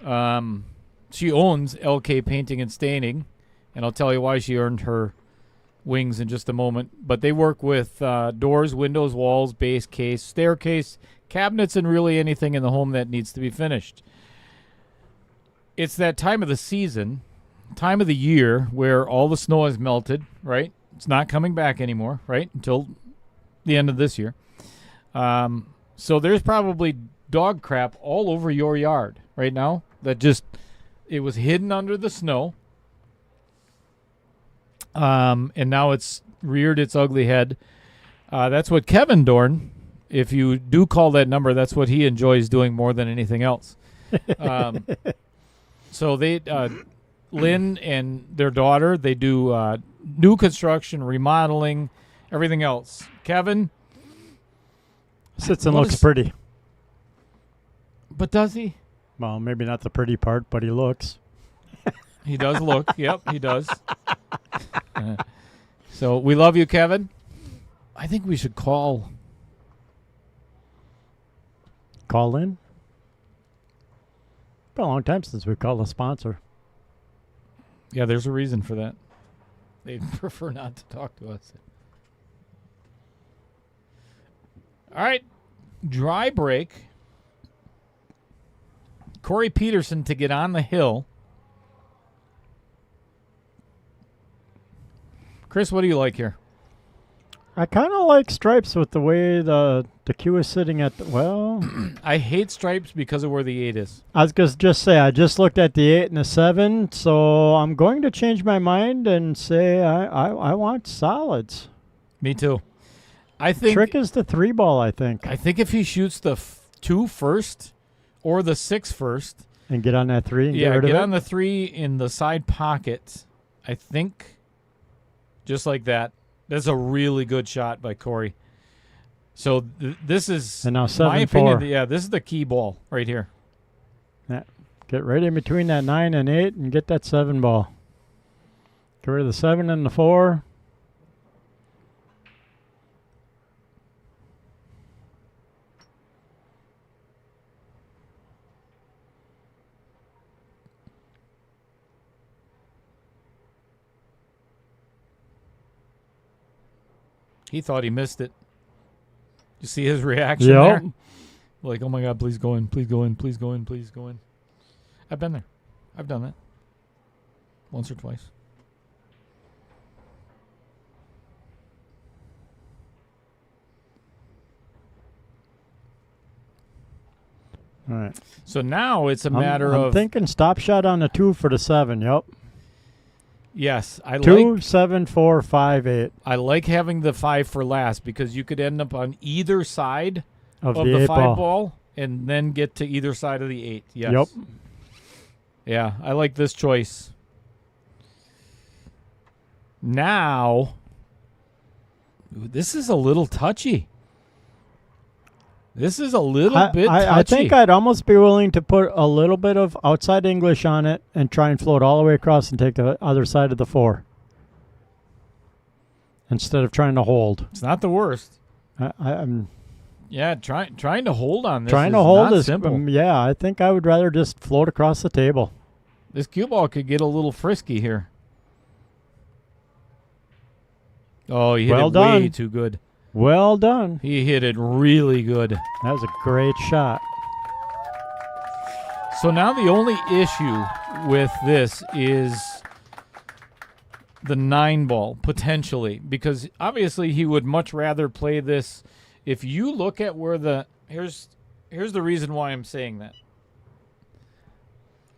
She owns LK Painting and Staining, and I'll tell you why she earned her wings in just a moment. But they work with doors, windows, walls, base, case, staircase, cabinets, and really anything in the home that needs to be finished. It's that time of the season, time of the year where all the snow has melted, right? It's not coming back anymore, right? Until the end of this year. So there's probably dog crap all over your yard right now that just, it was hidden under the snow. And now it's reared its ugly head. That's what Kevin Dorn, if you do call that number, that's what he enjoys doing more than anything else. So they, Lynn and their daughter, they do new construction, remodeling, everything else. Kevin
sits and looks pretty.
But does he?
Well, maybe not the pretty part, but he looks.
He does look. Yep, he does. So we love you, Kevin. I think we should call.
Call in? Been a long time since we called a sponsor.
Yeah, there's a reason for that. They'd prefer not to talk to us. All right. Dry break. Corey Peterson to get on the hill. Chris, what do you like here?
I kind of like stripes with the way the cue is sitting at well.
I hate stripes because of where the 8 is.
I was going to just say, I just looked at the 8 and the 7, so I'm going to change my mind and say I want solids.
Me too. I think
trick is the 3 ball, I think.
I think if he shoots the 2 first or the 6 first.
And get on that 3 and
yeah,
get rid
get
of
on the 3 in the side pocket. I think just like that. That's a really good shot by Corey. So this is,
and now
my
7-4.
opinion, yeah, this is the key ball right here.
Yeah. Get right in between that 9 and 8 and get that 7 ball. Get rid of the 7 and the 4.
He thought he missed it. You see his reaction
Yep.
there? Like, oh my God, please go in, please go in, please go in, please go in. I've been there. I've done that. Once or twice.
All right.
So now it's a matter
I'm
of
thinking stop shot on the 2 for the 7. Yep.
yes, I
2,
like
7, 4, 5, 8
I like having the 5 for last because you could end up on either side
of
of
the
the
8
5
ball.
ball and then get to either side of the 8. Yes.
Yep.
Yeah, I like this choice. Now, ooh, this is a little touchy. This is a little bit touchy.
I think I'd almost be willing to put a little bit of outside English on it and try and float all the way across and take the other side of the 4 instead of trying to hold.
It's not the worst.
I'm
Yeah, trying to hold on this.
trying to
is
hold
not
is
simple.
yeah, I think I would rather just float across the table.
This cue ball could get a little frisky here. Oh, he hit
Well
it way
done.
too good.
Well done.
He hit it really good.
That was a great shot.
So now the only issue with this is the 9 ball, potentially, because obviously he would much rather play this. If you look at where the here's the reason why I'm saying that.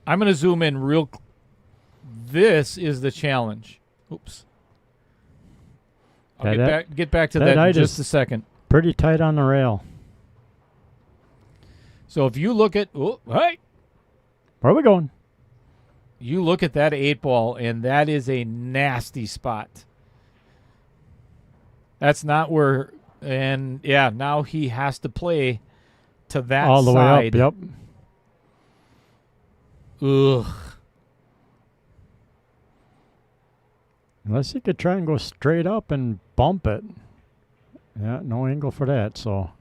I'm going to zoom in real. This is the challenge. Oops. I'll get back to that in just a second.
Pretty tight on the rail.
So if you look at hey,
Where are we going?
you look at that 8 ball, and that is a nasty spot. That's not where, and yeah, now he has to play to that
all the
side.
way up. Yep.
Ugh.
Unless he could try and go straight up and bump it. Yeah, no angle for that, so.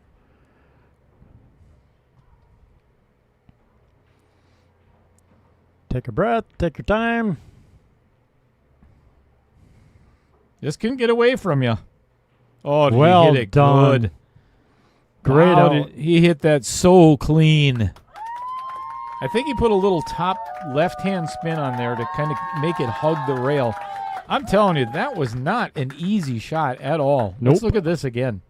Take a breath, take your time.
This can get away from you. Oh,
well
he hit it
done.
good.
Great
Wow,
out.
he hit that so clean. I think he put a little top left-hand spin on there to kind of make it hug the rail. I'm telling you, that was not an easy shot at all.
Nope.
Let's look at this again.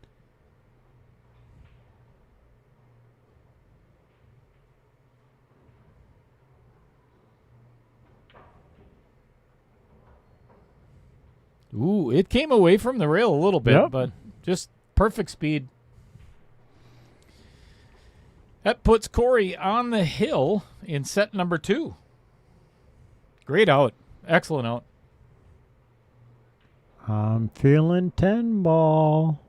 Ooh, it came away from the rail a little bit,
Yep.
but just perfect speed. That puts Corey on the hill in set number 2. Great out. Excellent out.
I'm feeling 10 ball.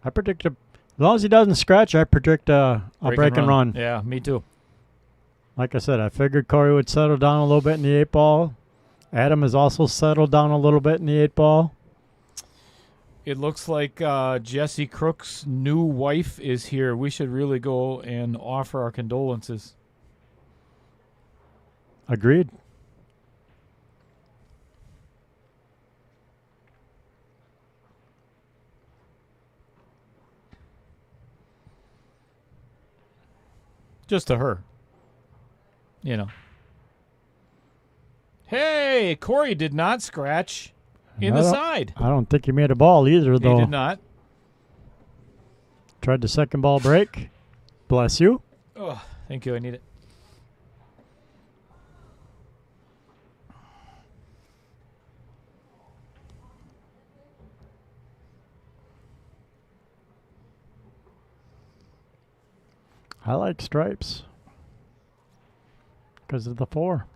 I predict as long as he doesn't scratch, I predict a break and run.
Yeah, me too.
Like I said, I figured Corey would settle down a little bit in the 8 ball. Adam has also settled down a little bit in the 8 ball.
It looks like Jesse Crook's new wife is here. We should really go and offer our condolences.
Agreed.
Just to her. You know. Hey, Corey did not scratch in the side.
I don't think he made a ball either, though.
He did not.
Tried the second ball break. Bless you.
Oh, thank you. I need it.
I like stripes because of the 4.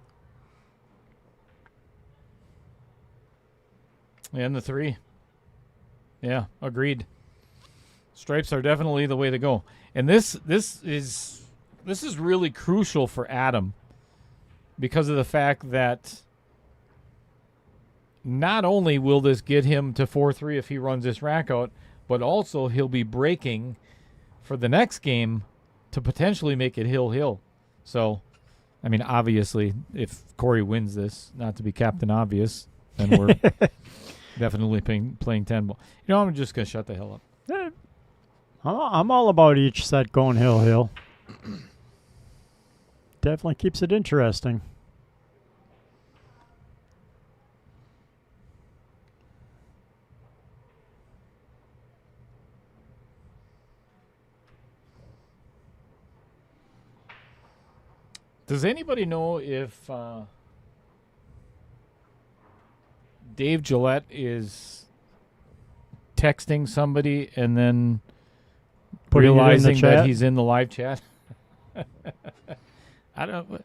And the 3. Yeah, agreed. Stripes are definitely the way to go. And this is really crucial for Adam because of the fact that not only will this get him to 4-3 if he runs this rack out, but also he'll be breaking for the next game to potentially make it hill-hill. So, I mean, obviously, if Corey wins this, not to be Captain Obvious, then we're definitely playing 10 ball. You know, I'm just going to shut the hell up.
I'm all about each set going hill-hill. Definitely keeps it interesting.
Does anybody know if Dave Gillette is texting somebody and then
Putting it in the
realizing that
chat?
he's in the live chat? I don't.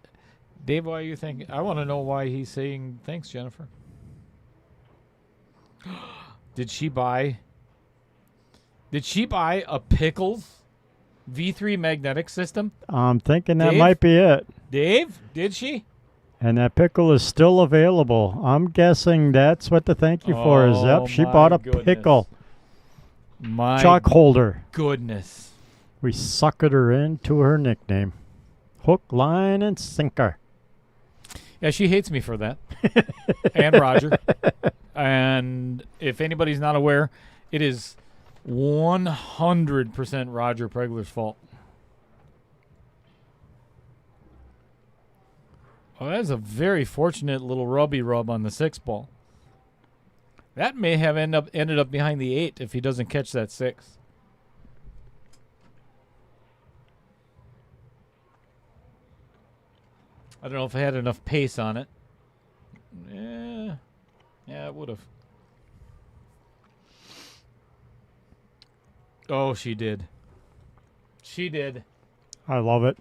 Dave, why are you thinking? I want to know why he's saying thanks, Jennifer. Did she buy a Pickles V3 magnetic system?
I'm thinking that
Dave?
might be it.
Dave, did she?
And that pickle is still available. I'm guessing that's what to thank you for is, yep, she
my
bought a
goodness.
pickle
My
chalk holder.
goodness.
We suckered her into her nickname. Hook, line, and sinker.
Yeah, she hates me for that. And Roger. And if anybody's not aware, it is 100% Roger Pregler's fault. Oh, that's a very fortunate little rubby rub on the 6 ball. That may have ended up behind the 8 if he doesn't catch that 6. I don't know if I had enough pace on it. Yeah, it would have. Oh, she did. She did.
I love it.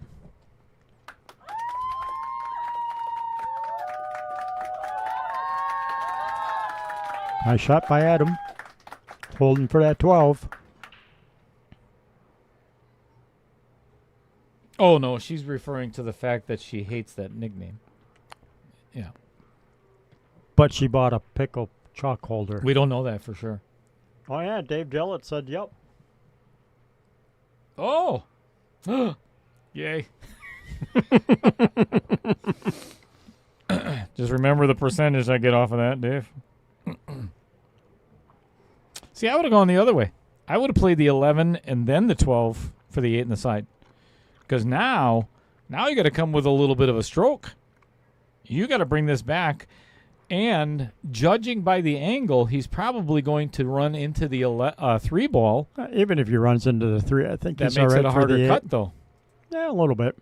Nice shot by Adam. Holding for that 12.
Oh, no, she's referring to the fact that she hates that nickname. Yeah.
But she bought a pickle chalk holder.
We don't know that for sure.
Oh, yeah, Dave Gillett said, yep.
Oh! Yay. Just remember the percentage I get off of that, Dave. See, I would have gone the other way. I would have played the 11 and then the 12 for the 8 in the side. Because now you got to come with a little bit of a stroke. You got to bring this back. And judging by the angle, he's probably going to run into the 3 ball.
Even if he runs into the 3, I think
That
he's
makes
all
it
right
a
for
harder
the
cut,
8.
though.
Yeah, a little bit.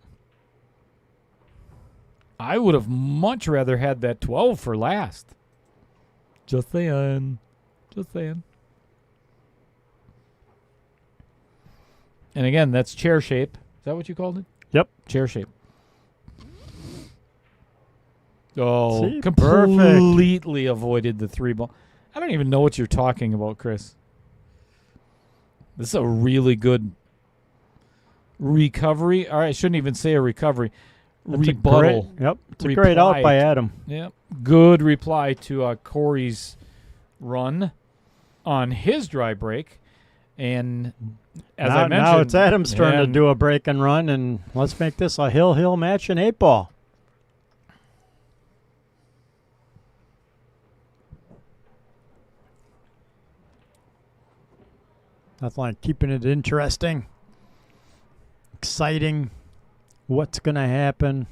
I would have much rather had that 12 for last. Just saying. Just saying. And again, that's chair shape. Is that what you called it?
Yep.
Chair shape. Oh,
See,
completely avoided the 3 ball. I don't even know what you're talking about, Chris. This is a really good recovery. All right, I shouldn't even say a recovery.
That's
Rebuttal.
It's a great out by Adam.
Yep. Good reply to Corey's run on his dry break. And as I mentioned,
now it's Adam's turn to do a break and run, and let's make this a hill match in 8 ball. That's like keeping it interesting, exciting. What's going to happen?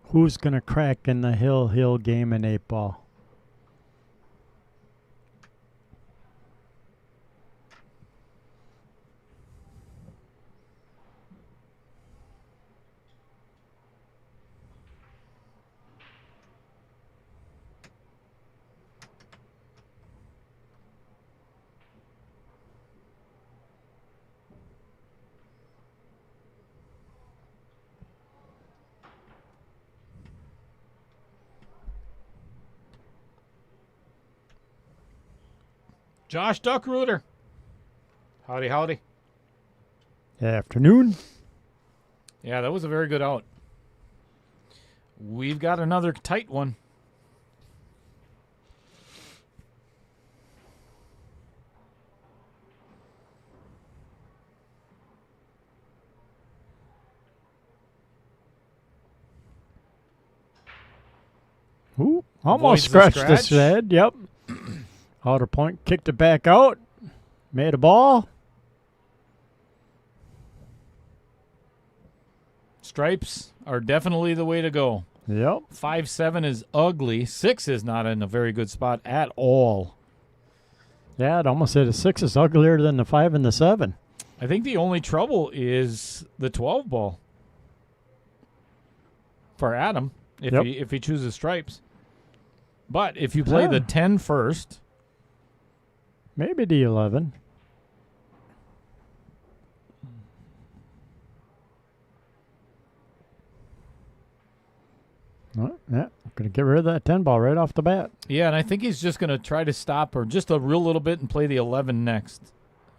Who's going to crack in the hill game in 8 ball?
Josh Duckrooter. Howdy, howdy.
Afternoon.
Yeah, that was a very good out. We've got another tight one.
Ooh, almost scratched the head. Yep. Outer point, kicked it back out. Made a ball.
Stripes are definitely the way to go.
Yep.
5-7 is ugly. 6 is not in a very good spot at all.
Yeah, I'd almost say the 6 is uglier than the 5 and the 7.
I think the only trouble is the 12 ball for Adam if he chooses stripes. But if you play the 10 first,
maybe the 11. Well, yeah, going to get rid of that 10 ball right off the bat.
Yeah, and I think he's just going to try to stop her just a real little bit and play the 11 next.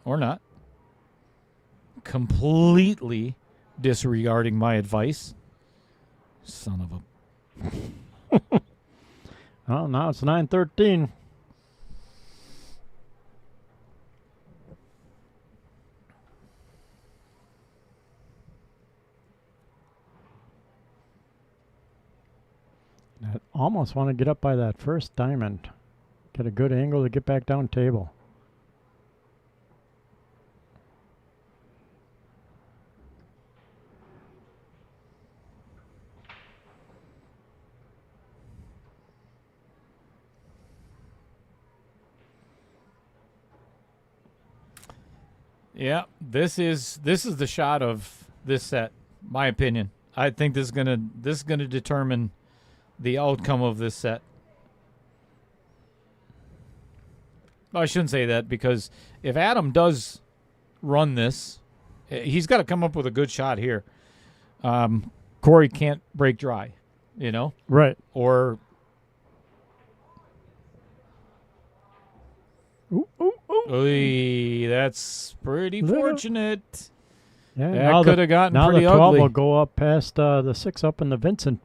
Or not. Completely disregarding my advice. Son of a...
Well, now it's 9-13. I almost want to get up by that first diamond. Get a good angle to get back down table.
Yeah, this is the shot of this set, my opinion. I think this is gonna determine the outcome of this set. I shouldn't say that, because if Adam does run this, he's got to come up with a good shot here. Corey can't break dry, you know?
Right.
Or...
Ooh, ooh, ooh.
Oy, that's pretty
Little.
fortunate.
Yeah,
That could have gotten
now
pretty
the 12
ugly.
will go up past the 6 up in the Vincent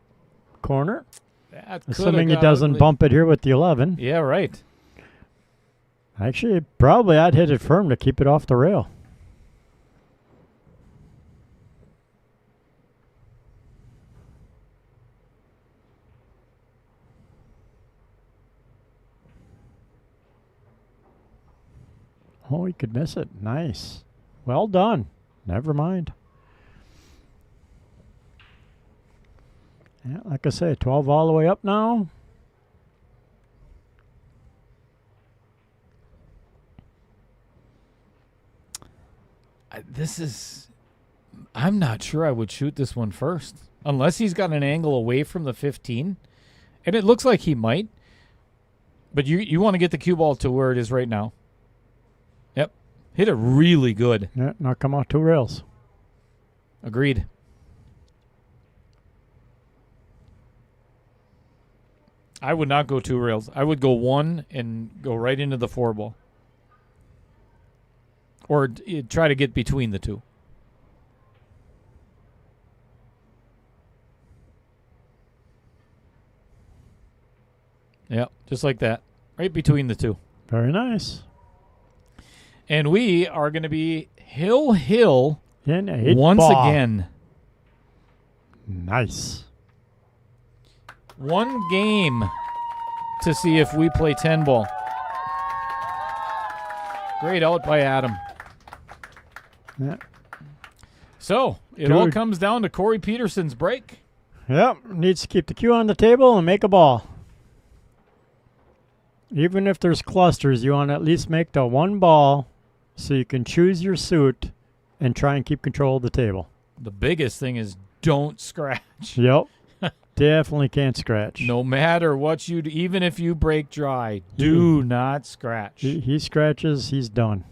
corner.
That coulda
Assuming he
got
doesn't
ugly.
bump it here with the 11.
Yeah, right.
Actually, probably I'd hit it firm to keep it off the rail. Oh, he could miss it. Nice. Well done. Never mind. Yeah, like I say, 12 all the way up now.
I'm not sure I would shoot this one first. Unless he's got an angle away from the 15. And it looks like he might. But you want to get the cue ball to where it is right now. Yep. Hit it really good.
Yeah, not come out 2 rails.
Agreed. I would not go 2 rails. I would go 1 and go right into the 4 ball. Or try to get between the 2. Yeah, just like that. Right between the 2.
Very nice.
And we are going to be hill
In 8
once
ball.
again.
Nice.
One game to see if we play 10 ball. Great out by Adam.
Yeah.
So, it all
Dude.
comes down to Corey Peterson's break.
Yep, needs to keep the cue on the table and make a ball. Even if there's clusters, you want to at least make the 1 ball so you can choose your suit and try and keep control of the table.
The biggest thing is don't scratch.
Yep. Definitely can't scratch.
No matter what you do, even if you break dry, do not scratch.
He scratches, he's done.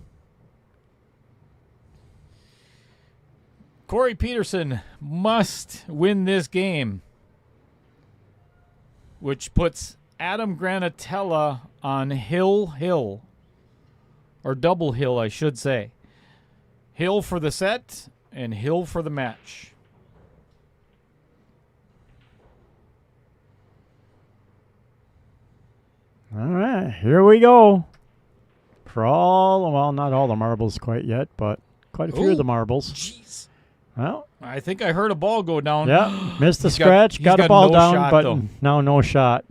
Corey Peterson must win this game, which puts Adam Granatella on hill, or double hill, I should say. Hill for the set and hill for the match.
All right, here we go. For all, well, not all the marbles quite yet, but quite a few of the marbles.
Jeez.
Well,
I think I heard a ball go down.
yeah, missed the
He's got-
scratch,
he's
got a
got
ball
no
down,
shot,
but
though.
now no shot.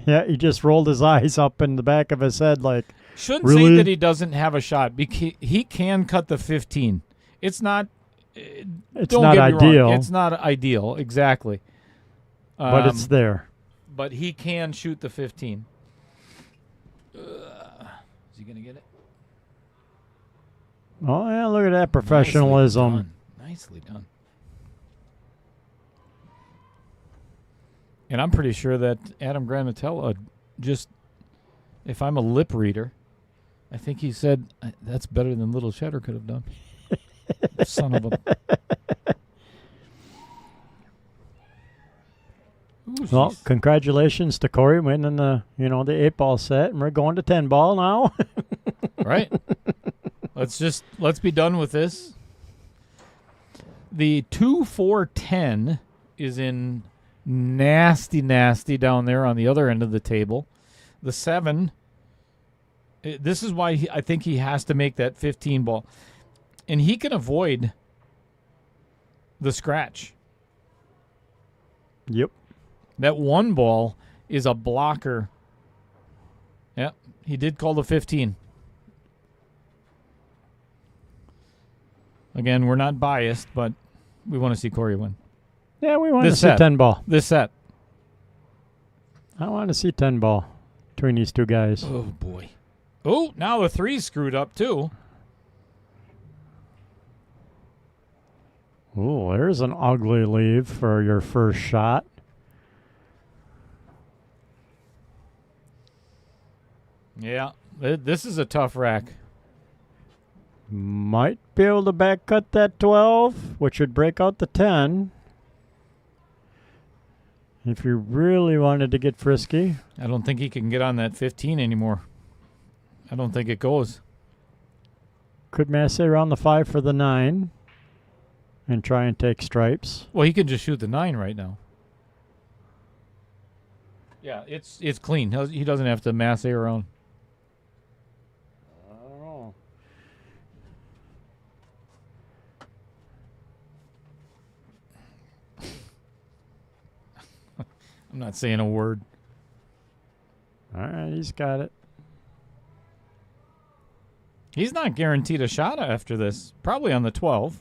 Yeah, he just rolled his eyes up in the back of his head like,
Shouldn't
Really?
say that he doesn't have a shot. He can cut the 15. It's not.
it's
Don't
not
get me
ideal,
wrong. It's not ideal, exactly.
but it's there.
But he can shoot the 15. Is he gonna get it?
Oh, yeah, look at that professionalism.
Nicely done. And I'm pretty sure that Adam Granatella just, if I'm a lip reader, I think he said that's better than Little Cheddar could have done. Son of a. Ooh,
Well,
jeez.
congratulations to Corey winning the 8-ball set, and we're going to 10-ball now.
Right? Let's be done with this. The 2-4-10 is in nasty down there on the other end of the table. The 7, this is why I think he has to make that 15 ball. And he can avoid the scratch.
Yep.
That 1 ball is a blocker. Yep, he did call the 15. Again, we're not biased, but we want to see Corey win.
Yeah, we want to
This
see
set.
10-ball.
This set.
I want to see 10-ball between these two guys.
Oh, boy. Oh, now the 3's screwed up, too.
Ooh, there's an ugly leave for your first shot.
Yeah, this is a tough rack.
Might be able to back cut that 12, which would break out the 10. If you really wanted to get frisky.
I don't think he can get on that 15 anymore. I don't think it goes.
Could masse around the 5 for the 9 and try and take stripes.
Well, he can just shoot the 9 right now. Yeah, it's clean. He doesn't have to masse around.
I don't know.
I'm not saying a word.
All right, he's got it.
He's not guaranteed a shot after this. Probably on the 12.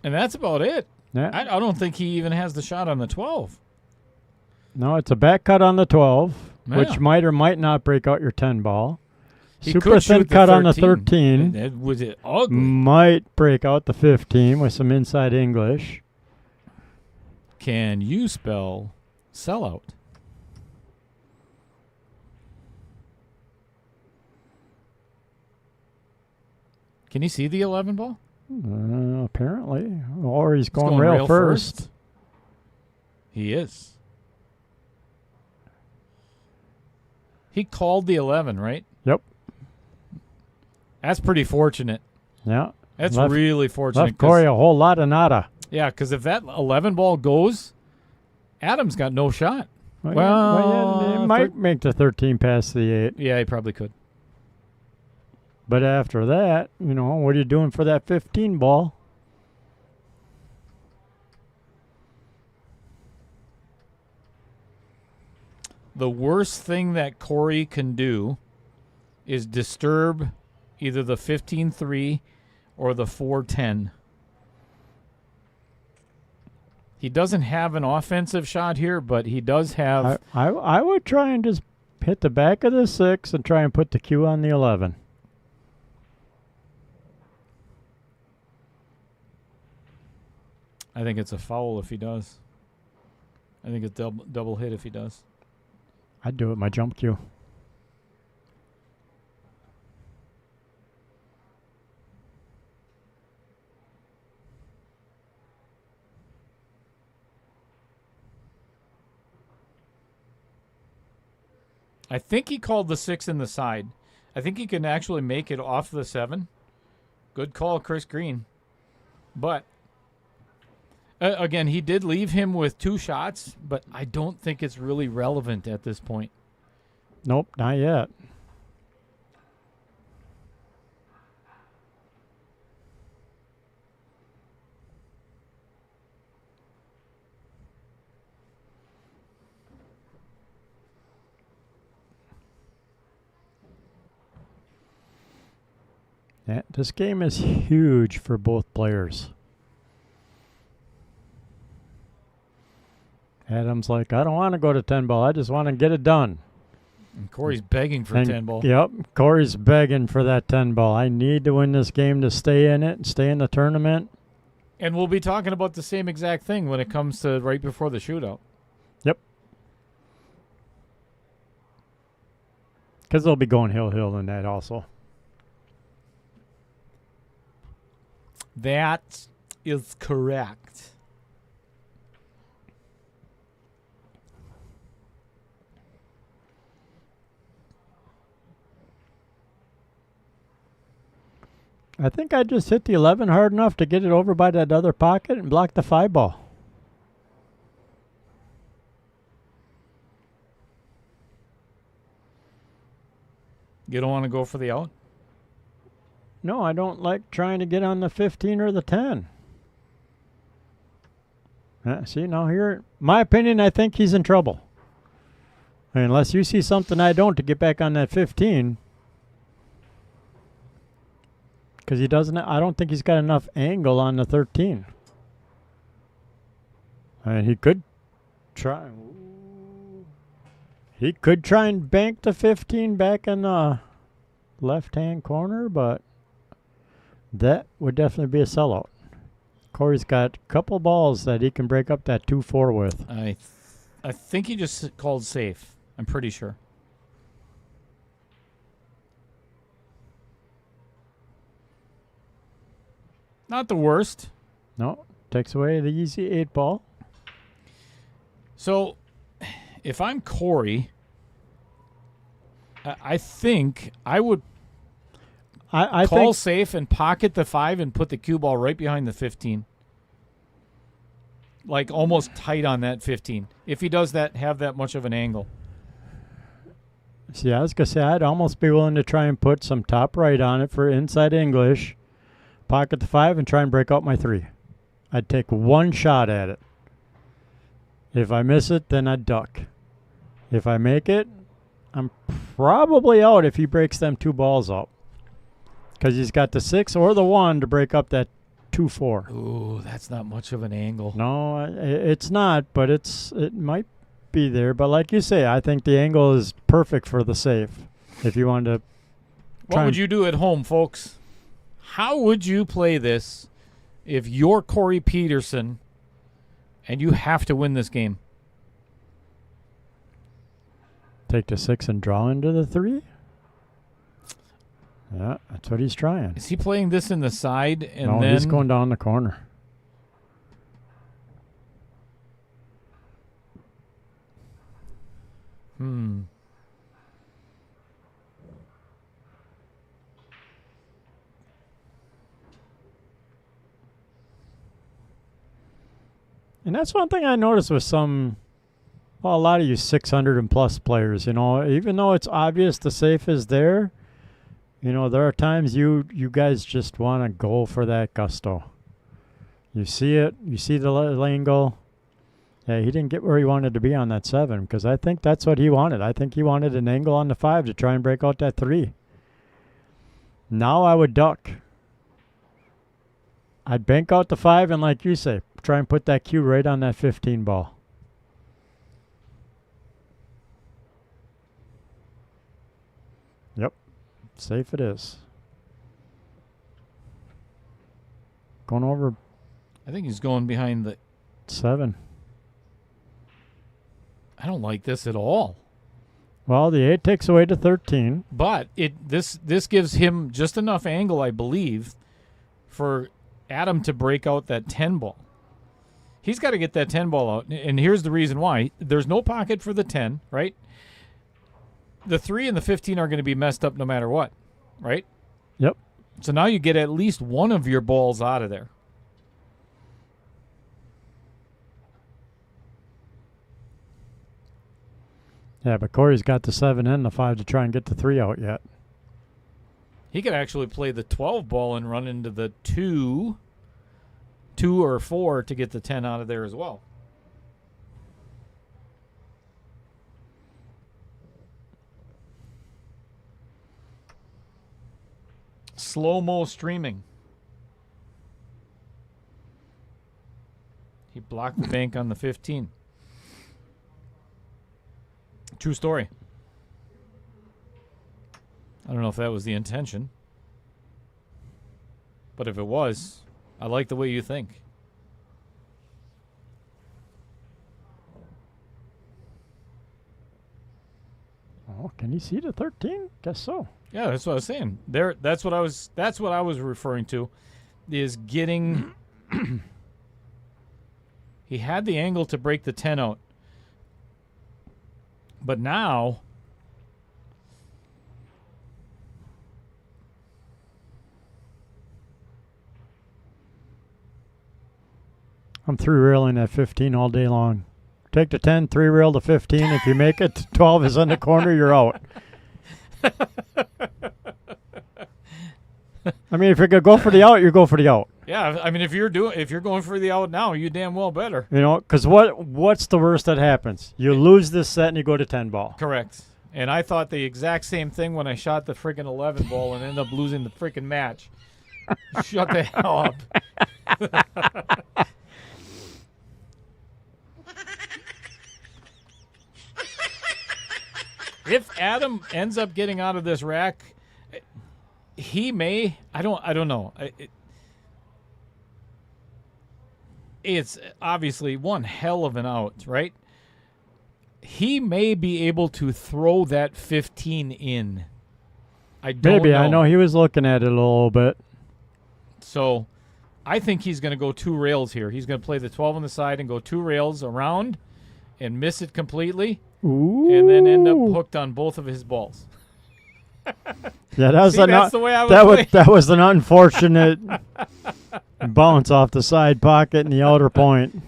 And that's about it.
Yeah.
I don't think he even has the shot on the 12.
No, it's a back cut on the 12,
Yeah.
which might or might not break out your 10 ball.
He
Super
could
thin
shoot
cut on the
13.
13.
Was it ugly?
Might break out the 15 with some inside English.
Can you spell sellout? Can you see the 11 ball?
Apparently. Or he's going rail first.
He is. He called the 11, right?
Yep.
That's pretty fortunate.
Yeah.
That's
Left-
really fortunate.
Left Corey a whole lot of nada.
Yeah, because if that 11 ball goes, Adam's got no shot.
Well,
Well,
he might make the 13 past the 8.
Yeah, he probably could.
But after that, what are you doing for that 15 ball?
The worst thing that Corey can do is disturb either the 15-3 or the 4-10. He doesn't have an offensive shot here, but he does have...
I would try and just hit the back of the 6 and try and put the cue on the 11.
I think it's a foul if he does. I think it's double hit if he does.
I'd do it my jump cue.
I think he called the 6 in the side. I think he can actually make it off the 7. Good call, Chris Green. But, again, he did leave him with 2 shots, but I don't think it's really relevant at this point.
Nope, not yet. Yeah, this game is huge for both players. Adam's like, I don't want to go to 10 ball. I just want to get it done.
And Corey's begging for 10 ball.
Yep, Corey's begging for that 10 ball. I need to win this game to stay in it and stay in the tournament.
And we'll be talking about the same exact thing when it comes to right before the shootout.
Yep. Because they'll be going hill in that also.
That is correct.
I think I just hit the 11 hard enough to get it over by that other pocket and block the 5 ball.
You don't want to go for the out?
No, I don't like trying to get on the 15 or the 10. See, now here, my opinion, I think he's in trouble. Unless you see something I don't to get back on that 15. Because he doesn't, I don't think he's got enough angle on the 13. And he could try. He could try and bank the 15 back in the left-hand corner, but that would definitely be a sellout. Corey's got a couple balls that he can break up that 2-4 with.
I think he just called safe. I'm pretty sure. Not the worst.
No, takes away the easy 8 ball.
So, if I'm Corey, I think I would
I
call
think
safe and pocket the 5 and put the cue ball right behind the 15. Like almost tight on that 15. If he does that, have that much of an angle.
See, I was going to say, I'd almost be willing to try and put some top right on it for inside English, pocket the 5, and try and break out my 3. I'd take one shot at it. If I miss it, then I'd duck. If I make it, I'm probably out if he breaks them 2 balls up. Because he's got the 6 or the 1 to break up that 2-4.
Ooh, that's not much of an angle.
No, it's not, but it might be there. But like you say, I think the angle is perfect for the safe. If you want to,
what would you do at home, folks? How would you play this if you're Corey Peterson and you have to win this game?
Take the 6 and draw into the 3? Yeah, that's what he's trying.
Is he playing this in the side and
no,
then
he's going down the corner.
And
that's one thing I noticed with a lot of you 600 and plus players, even though it's obvious the safe is there, there are times you guys just want to go for that gusto. You see it, you see the angle. Yeah, he didn't get where he wanted to be on that 7 because I think that's what he wanted. I think he wanted an angle on the 5 to try and break out that 3. Now I would duck. I'd bank out the 5 and, like you say, try and put that cue right on that 15 ball. Yep. Safe it is. Going over
I think he's going behind the
7.
I don't like this at all.
Well, the 8 takes away to 13.
But this gives him just enough angle, I believe, for Adam to break out that 10 ball. He's got to get that 10 ball out, and here's the reason why. There's no pocket for the 10, right? The 3 and the 15 are going to be messed up no matter what, right?
Yep.
So now you get at least one of your balls out of there.
Yeah, but Corey's got the 7 and the 5 to try and get the 3 out yet.
He could actually play the 12 ball and run into the 2 or 4 to get the 10 out of there as well. Slow-mo streaming. He blocked the bank on the 15. True story. I don't know if that was the intention. But if it was, I like the way you think.
Oh, can you see the 13? Guess so.
Yeah, that's what I was saying. That's what I was referring to, is getting he had the angle to break the 10 out. But now
I'm 3-railing at 15 all day long. Take the 10, 3-rail to 15. If you make it, 12 is in the corner, you're out. I mean, if you could go for the out, you go for the out.
Yeah, I mean, if you're going for the out now, you damn well better.
Because what's the worst that happens? You lose this set and you go to 10 ball.
Correct. And I thought the exact same thing when I shot the freaking 11 ball and ended up losing the freaking match. Shut the hell up. If Adam ends up getting out of this rack, he may. I don't know. It's obviously one hell of an out, right? He may be able to throw that 15 in. I don't know.
I know he was looking at it a little bit.
So I think he's going to go 2 rails here. He's going to play the 12 on the side and go 2 rails around and miss it completely.
Ooh.
and then end up hooked on both of his balls.
Yeah, that was
See, that's the way I was playing.
that was an unfortunate bounce off the side pocket in the outer point.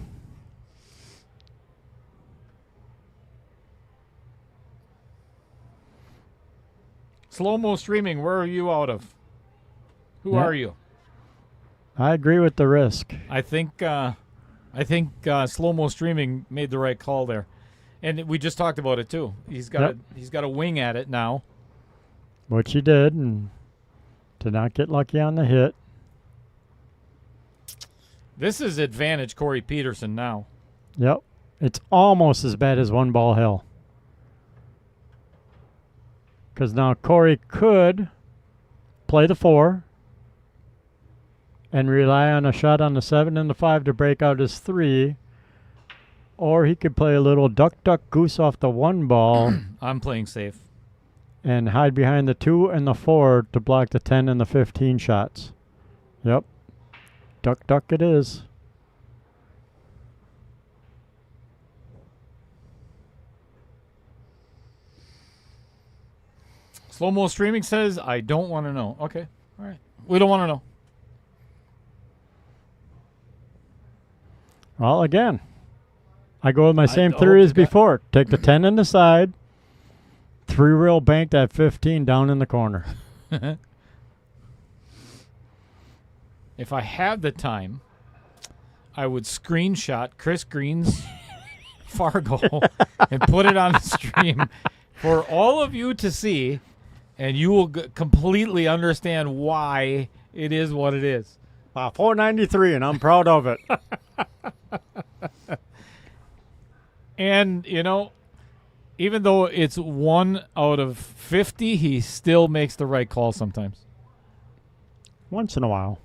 Slow-mo streaming, where are you out of? Who
Yeah.
are you?
I agree with the risk.
I think slow-mo streaming made the right call there. And we just talked about it too. He's got a wing at it now.
Which he did, and did not get lucky on the hit.
This is advantage Corey Peterson now.
Yep. It's almost as bad as one ball hell. Because now Corey could play the 4 and rely on a shot on the 7 and the 5 to break out his 3. Or he could play a little duck, duck, goose off the 1 ball
I'm playing safe.
and hide behind the 2 and the 4 to block the 10 and the 15 shots. Yep. Duck, duck it is.
Slow-mo streaming says, I don't want to know. Okay. All right. We don't want to know.
Well, again, I go with my same
hope
theory
you
as before. Take the 10 in the side, 3-reel bank that 15 down in the corner.
If I had the time, I would screenshot Chris Green's Fargo and put it on the stream for all of you to see, and you will completely understand why it is what it is.
493, and I'm proud of it.
And, you know, even though it's 1 out of 50, he still makes the right call sometimes.
Once in a while.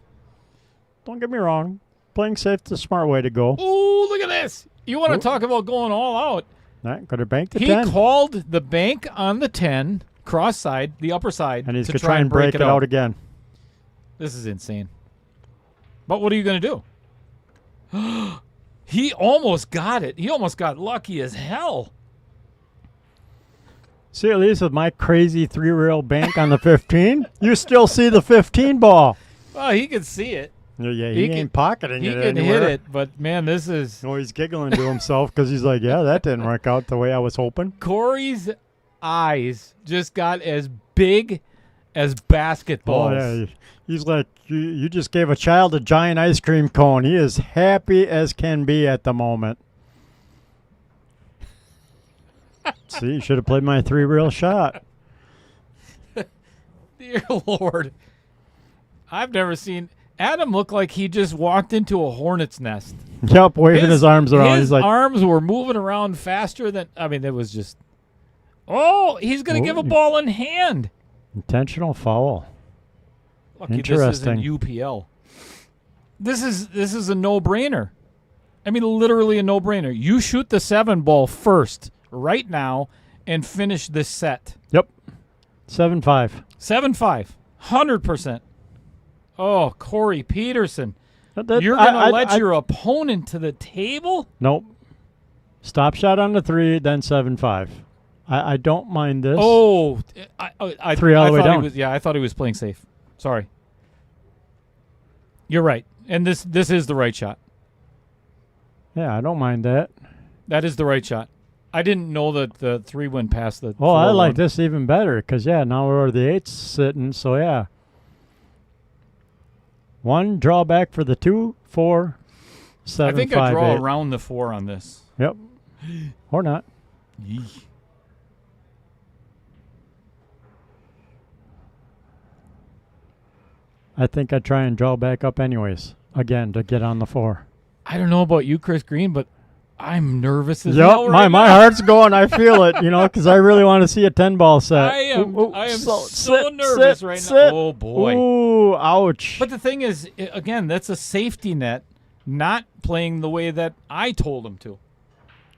Don't get me wrong. Playing safe is the smart way to go.
Ooh, look at this. You want to talk about going all out.
Right, could have banked the
He
10.
called the bank on the 10, cross side, the upper side,
And he's
to
going to try and break it out again.
This is insane. But what are you going to do? He almost got it. He almost got lucky as hell.
See, at least with my crazy 3-reel bank on the 15, you still see the 15 ball.
Well, he could see it.
Yeah, he ain't pocketing
He
it
can
anywhere.
hit it, but man, this is...
Oh, he's giggling to himself because he's like, yeah, that didn't work out the way I was hoping.
Corey's eyes just got as big as basketballs.
Oh, yeah. He's like, you just gave a child a giant ice cream cone. He is happy as can be at the moment. See, you should have played my 3-reel shot.
Dear Lord. I've never seen... Adam looked like he just walked into a hornet's nest.
Yep, waving his arms around.
His
He's like,
arms were moving around faster than... I mean, it was just... Oh, he's going to give a ball in hand.
intentional foul.
Lucky
Interesting.
this isn't UPL. This is a no-brainer. I mean, literally a no-brainer. You shoot the 7 ball first, right now, and finish this set.
Yep. 7-5.
7-5. 100%. Oh, Corey Peterson.
That-
You're going to
I-
let
I-
your opponent to the table?
Nope. Stop shot on the 3, then 7-5. I don't mind this.
Oh, I
3 all the way
thought he
down.
was, I thought he was playing safe. Sorry. You're right. And this is the right shot.
Yeah, I don't mind that.
That is the right shot. I didn't know that the 3 went past the
Oh, I
4-1.
like this even better because, yeah, now we're the 8s sitting, so yeah. 1 drawback for the 2, 4, 7,
I think
5,
I draw
8.
around the 4 on this.
Yep. Or not. I think I'd try and draw back up anyways, again, to get on the 4.
I don't know about you, Chris Green, but I'm nervous as hell
Yep,
right
my
now.
heart's going. I feel it, because I really want to see a 10-ball set.
I am so
sit,
nervous
sit,
right
sit.
now. Oh, boy.
Ooh, ouch.
But the thing is, again, that's a safety net, not playing the way that I told him to.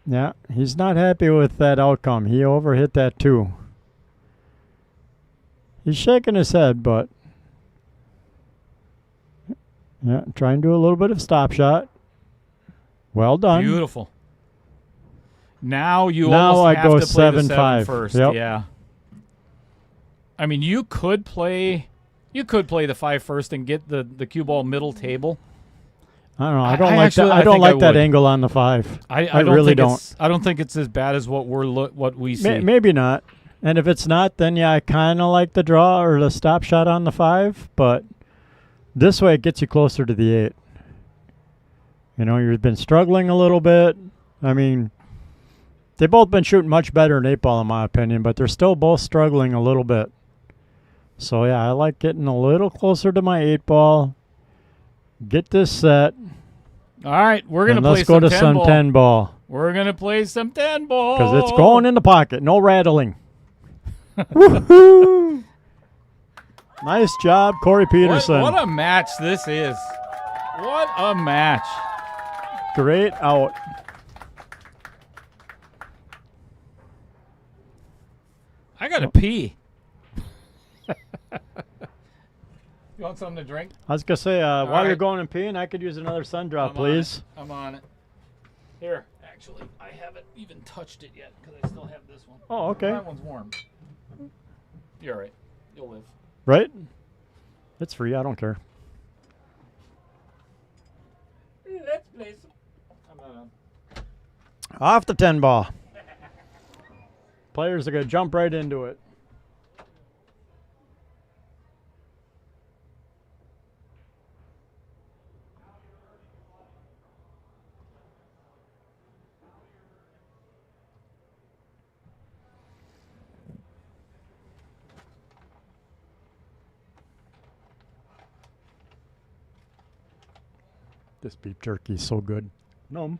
Yeah, he's not happy with that outcome. He overhit that too. He's shaking his head, but yeah, try and do a little bit of stop shot. Well done.
Beautiful. Now you
Now
almost
I
have
go
to play the
7-5.
first.
Yep.
Yeah. I mean, you could play the 5 first and get the cue ball middle table.
I don't know. I
I
don't like
actually-
that.
I
I don't
think I
like that
would.
angle on the 5.
I don't
really
think
don't.
I don't think it's as bad as what what we see.
Maybe not. And if it's not, then yeah, I kind of like the draw or the stop shot on the 5. But this way, it gets you closer to the 8. You know, you've been struggling a little bit. I mean, they've both been shooting much better in 8 ball, in my opinion, but they're still both struggling a little bit. So yeah, I like getting a little closer to my 8 ball. Get this set.
All right, we're gonna
And
play
let's go to some 10 ball.
We're gonna play some 10 ball
Because it's going in the pocket. No rattling. Woohoo! Nice job, Corey Peterson.
What a match this is! What a match!
Great out.
I gotta pee. You want something to drink?
I was going to say, while
right.
you're going and peeing, I could use another sun drop, please.
I'm on it. Here, actually, I haven't even touched it yet because I still have this one.
Oh, okay.
That one's warm. You're all right. You'll live.
Right? It's free. I don't care.
Let's play some.
Off the 10 ball. Players are going to jump right into it. This beef jerky is so good. Nom.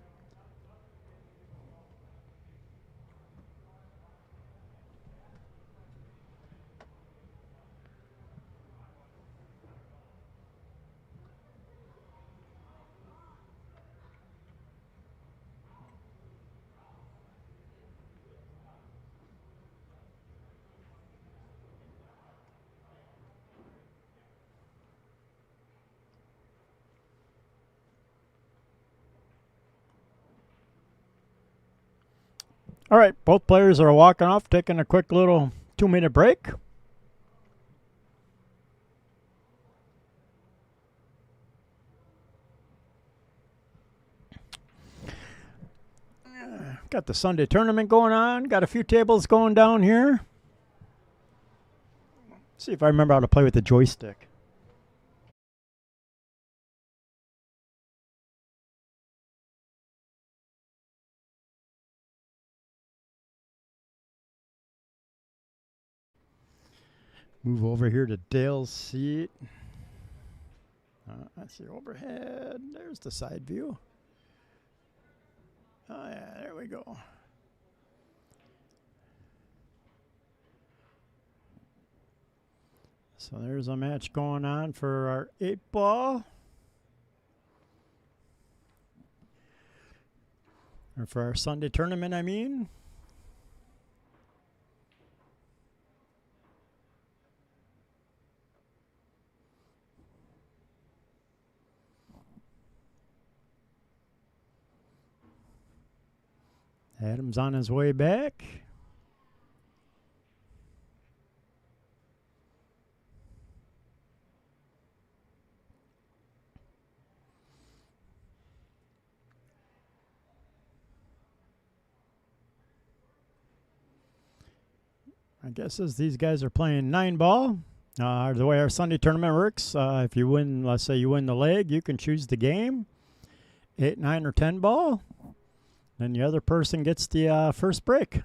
All right, both players are walking off, taking a quick little 2-minute break. Got the Sunday tournament going on. Got a few tables going down here. See if I remember how to play with the joystick. Move over here to Dale's seat. That's the overhead. There's the side view. Oh, yeah, there we go. So there's a match going on for our 8 ball. Or for our Sunday tournament, I mean. Adam's on his way back. I guess as these guys are playing 9 ball, the way our Sunday tournament works, if you win, let's say you win the leg, you can choose the game, 8, 9, or 10 ball. Then the other person gets the first break.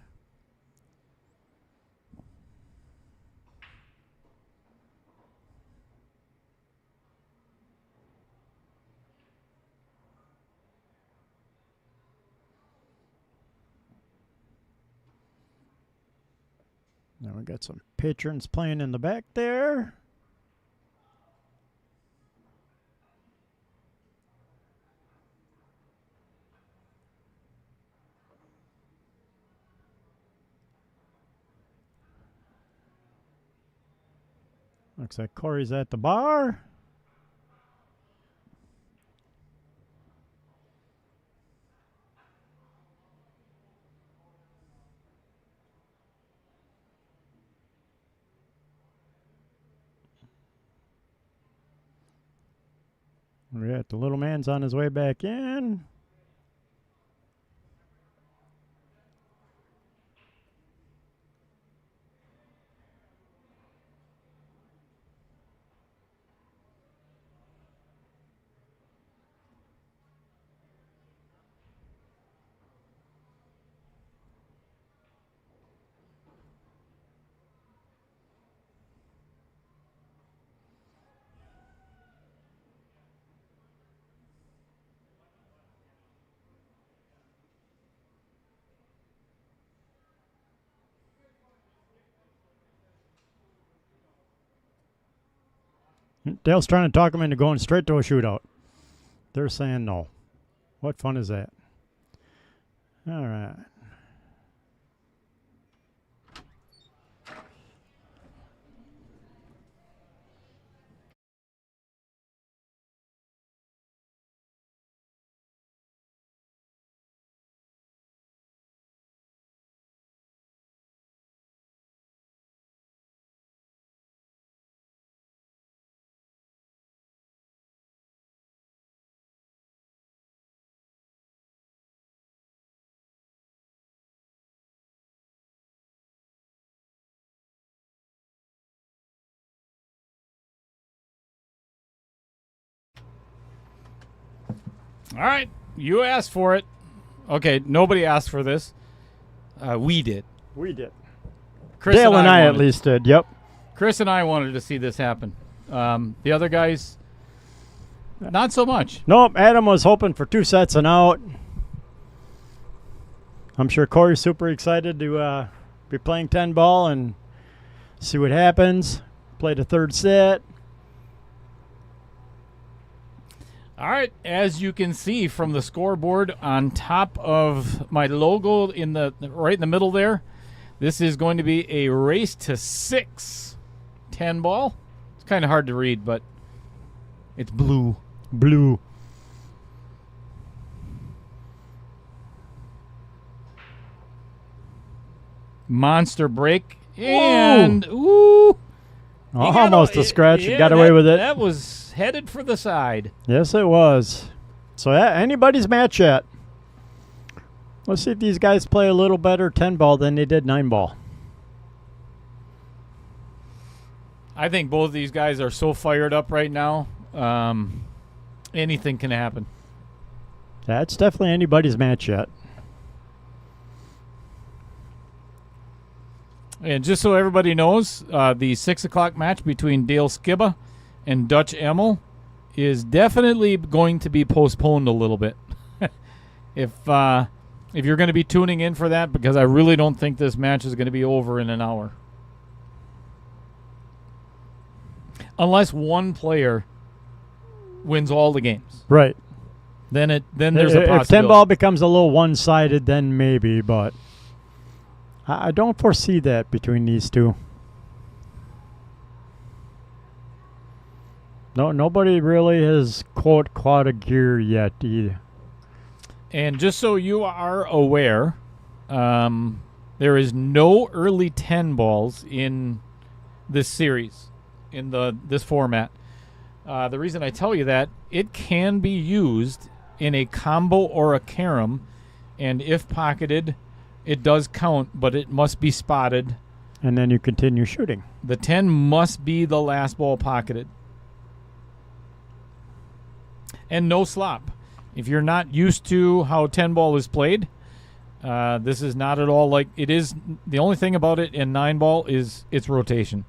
Now we got some patrons playing in the back there. Looks like Corey's at the bar. We got the little man's on his way back in. Dale's trying to talk him into going straight to a shootout. They're saying no. What fun is that? All right.
All right, you asked for it. Okay, nobody asked for this. We did.
We did.
Chris
Dale and I at
wanted-
least did, yep.
Chris and I wanted to see this happen. The other guys, not so much.
Nope, Adam was hoping for 2 sets and out. I'm sure Corey's super excited to be playing 10 ball and see what happens. Play the 3rd set.
All right, as you can see from the scoreboard on top of my logo in the right in the middle there, this is going to be a race to 6 10 ball. It's kind of hard to read, but it's blue.
Blue.
Monster break and ooh,
Almost a scratch.
Yeah,
got away with it.
That was headed for the side.
Yes, it was. So, yeah, anybody's match yet. Let's see if these guys play a little better 10 ball than they did 9 ball.
I think both of these guys are so fired up right now. Anything can happen.
That's definitely anybody's match yet.
And just so everybody knows, the 6 o'clock match between Dale Skibba and Dutch Emmel is definitely going to be postponed a little bit. If you're going to be tuning in for that, because I really don't think this match is going to be over in an hour. Unless one player wins all the games.
Right.
Then there's a possibility.
If 10 ball becomes a little one-sided, then maybe, but I don't foresee that between these two. No, nobody really has quote caught a gear yet either.
And just so you are aware, there is no early 10 balls in this series, in this format. The reason I tell you that, it can be used in a combo or a carom, and if pocketed, it does count, but it must be spotted.
And then you continue shooting.
The 10 must be the last ball pocketed. And no slop. If you're not used to how 10 ball is played, this is not at all like it is. The only thing about it in 9 ball is its rotation.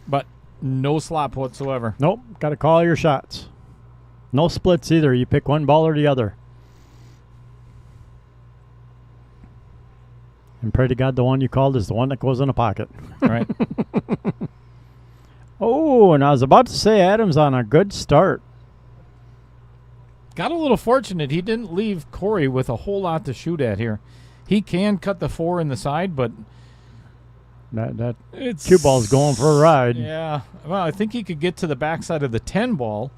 But no slop whatsoever.
Nope, got to call your shots. No splits either. You pick one ball or the other. And pray to God the one you called is the one that goes in a pocket.
Right.
Oh, and I was about to say Adam's on a good start.
Got a little fortunate. He didn't leave Corey with a whole lot to shoot at here. He can cut the 4 in the side, but
That
it's
cue ball's going for a ride.
Yeah. Well, I think he could get to the backside of the 10 ball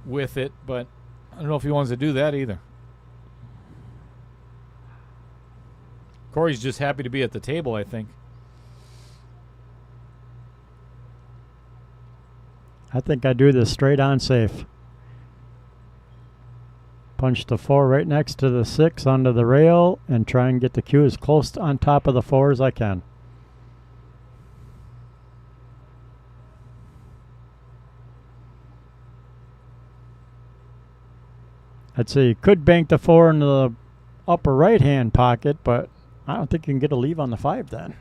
with it, but I don't know if he wants to do that either. Corey's just happy to be at the table, I think.
I think I do this straight on safe. Punch the 4 right next to the 6 onto the rail and try and get the cue as close on top of the 4 as I can. I'd say you could bank the 4 into the upper right hand pocket, but I don't think you can get a leave on the 5 then.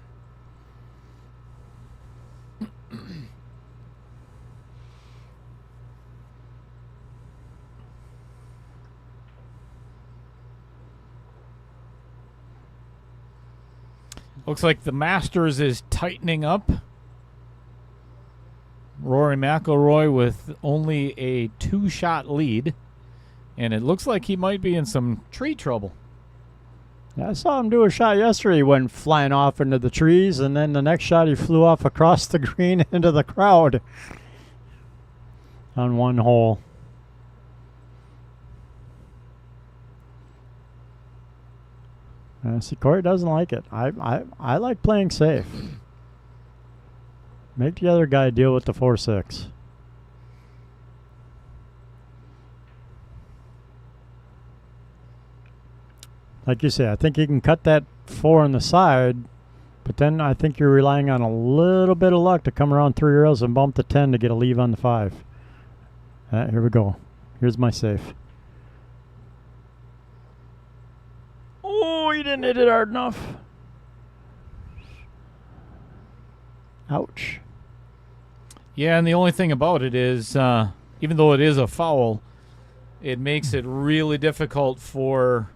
Looks like the Masters is tightening up. Rory McIlroy with only a 2-shot lead. And it looks like he might be in some tree trouble.
Yeah, I saw him do a shot yesterday. He went flying off into the trees, and then the next shot he flew off across the green into the crowd on one hole. See, Corey doesn't like it. I like playing safe. Make the other guy deal with the 4-6. Like you say, I think you can cut that 4 on the side, but then I think you're relying on a little bit of luck to come around 3 rails and bump the 10 to get a leave on the 5. Here we go. Here's my safe. Oh, he didn't hit it hard enough. Ouch.
Yeah, and the only thing about it is, even though it is a foul, it makes it really difficult for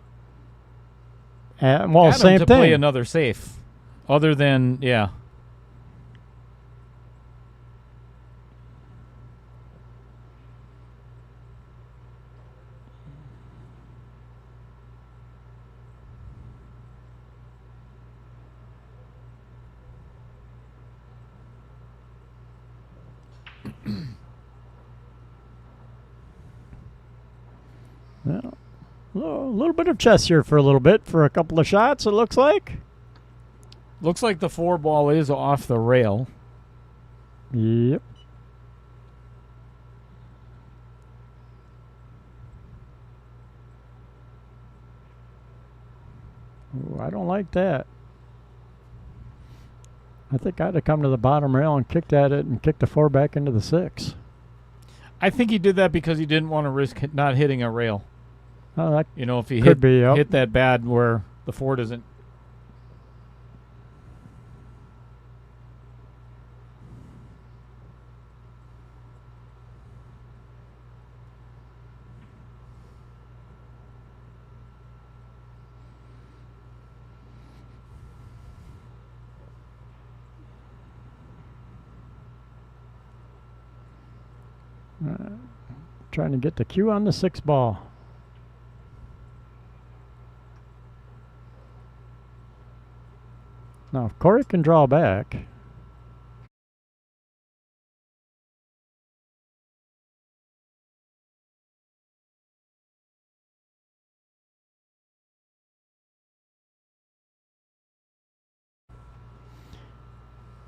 well,
Adam
same
to
thing.
play another safe. Other than, yeah.
Well, a little bit of chess here for a little bit for a couple of shots, it looks like.
Looks like the 4 ball is off the rail.
Yep. Ooh, I don't like that. I think I'd have come to the bottom rail and kicked at it and kicked the 4 back into the 6.
I think he did that because he didn't want to risk not hitting a rail.
Oh, that
You know, if he
could be, yep.
hit that bad where the 4 doesn't.
Trying to get the cue on the 6 ball. Now, if Corey can draw back.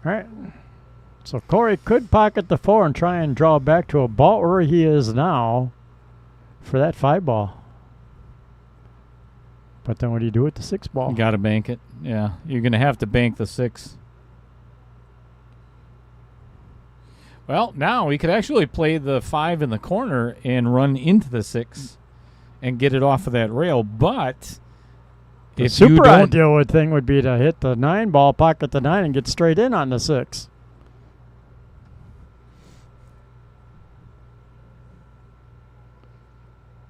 All right. So Corey could pocket the 4 and try and draw back to about where he is now for that 5 ball. But then what do you do with the 6 ball?
You got to bank it. Yeah, you're going to have to bank the 6. Well, now we could actually play the 5 in the corner and run into the 6 and get it off of that rail. But
the
if you
super
don't,
ideal thing would be to hit the 9 ball, pocket the 9, and get straight in on the 6.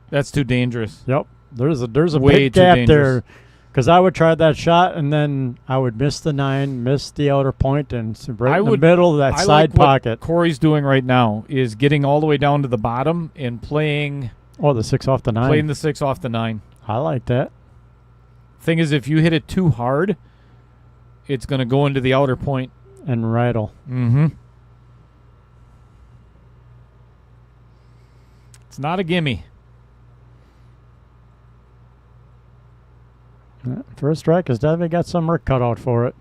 that's too dangerous.
Yep. There's a
Way
big
too
gap
dangerous.
there. Because I would try that shot, and then I would miss the 9, miss the outer point, and right in the middle of that
I
side
like
pocket.
What Corey's doing right now is getting all the way down to the bottom and playing
Oh, the 6 off the 9.
playing the 6 off the 9.
I like that.
Thing is, if you hit it too hard, it's going to go into the outer point.
And rattle.
Mm-hmm. It's not a gimme.
First strike has definitely got some work cut out for it.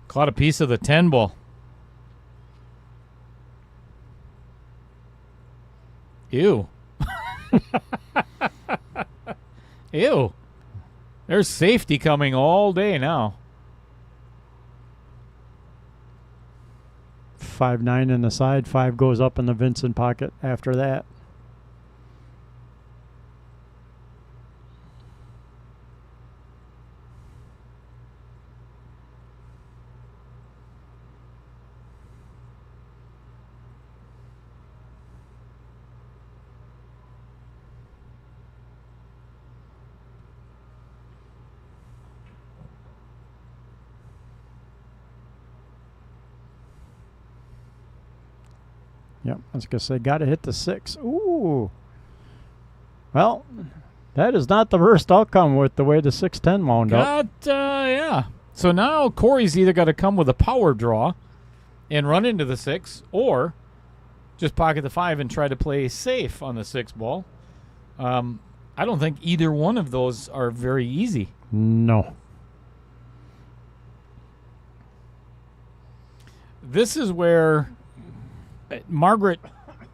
Caught a piece of the 10 ball. Ew. Ew. There's safety coming all day now.
5-9 in the side. 5 goes up in the Vincent pocket after that. Yep, I was going to say, got to hit the 6. Ooh. Well, that is not the worst outcome with the way the 6-10 wound up.
Yeah. So now Corey's either got to come with a power draw and run into the 6, or just pocket the 5 and try to play safe on the 6 ball. I don't think either one of those are very easy.
No.
This is where Margaret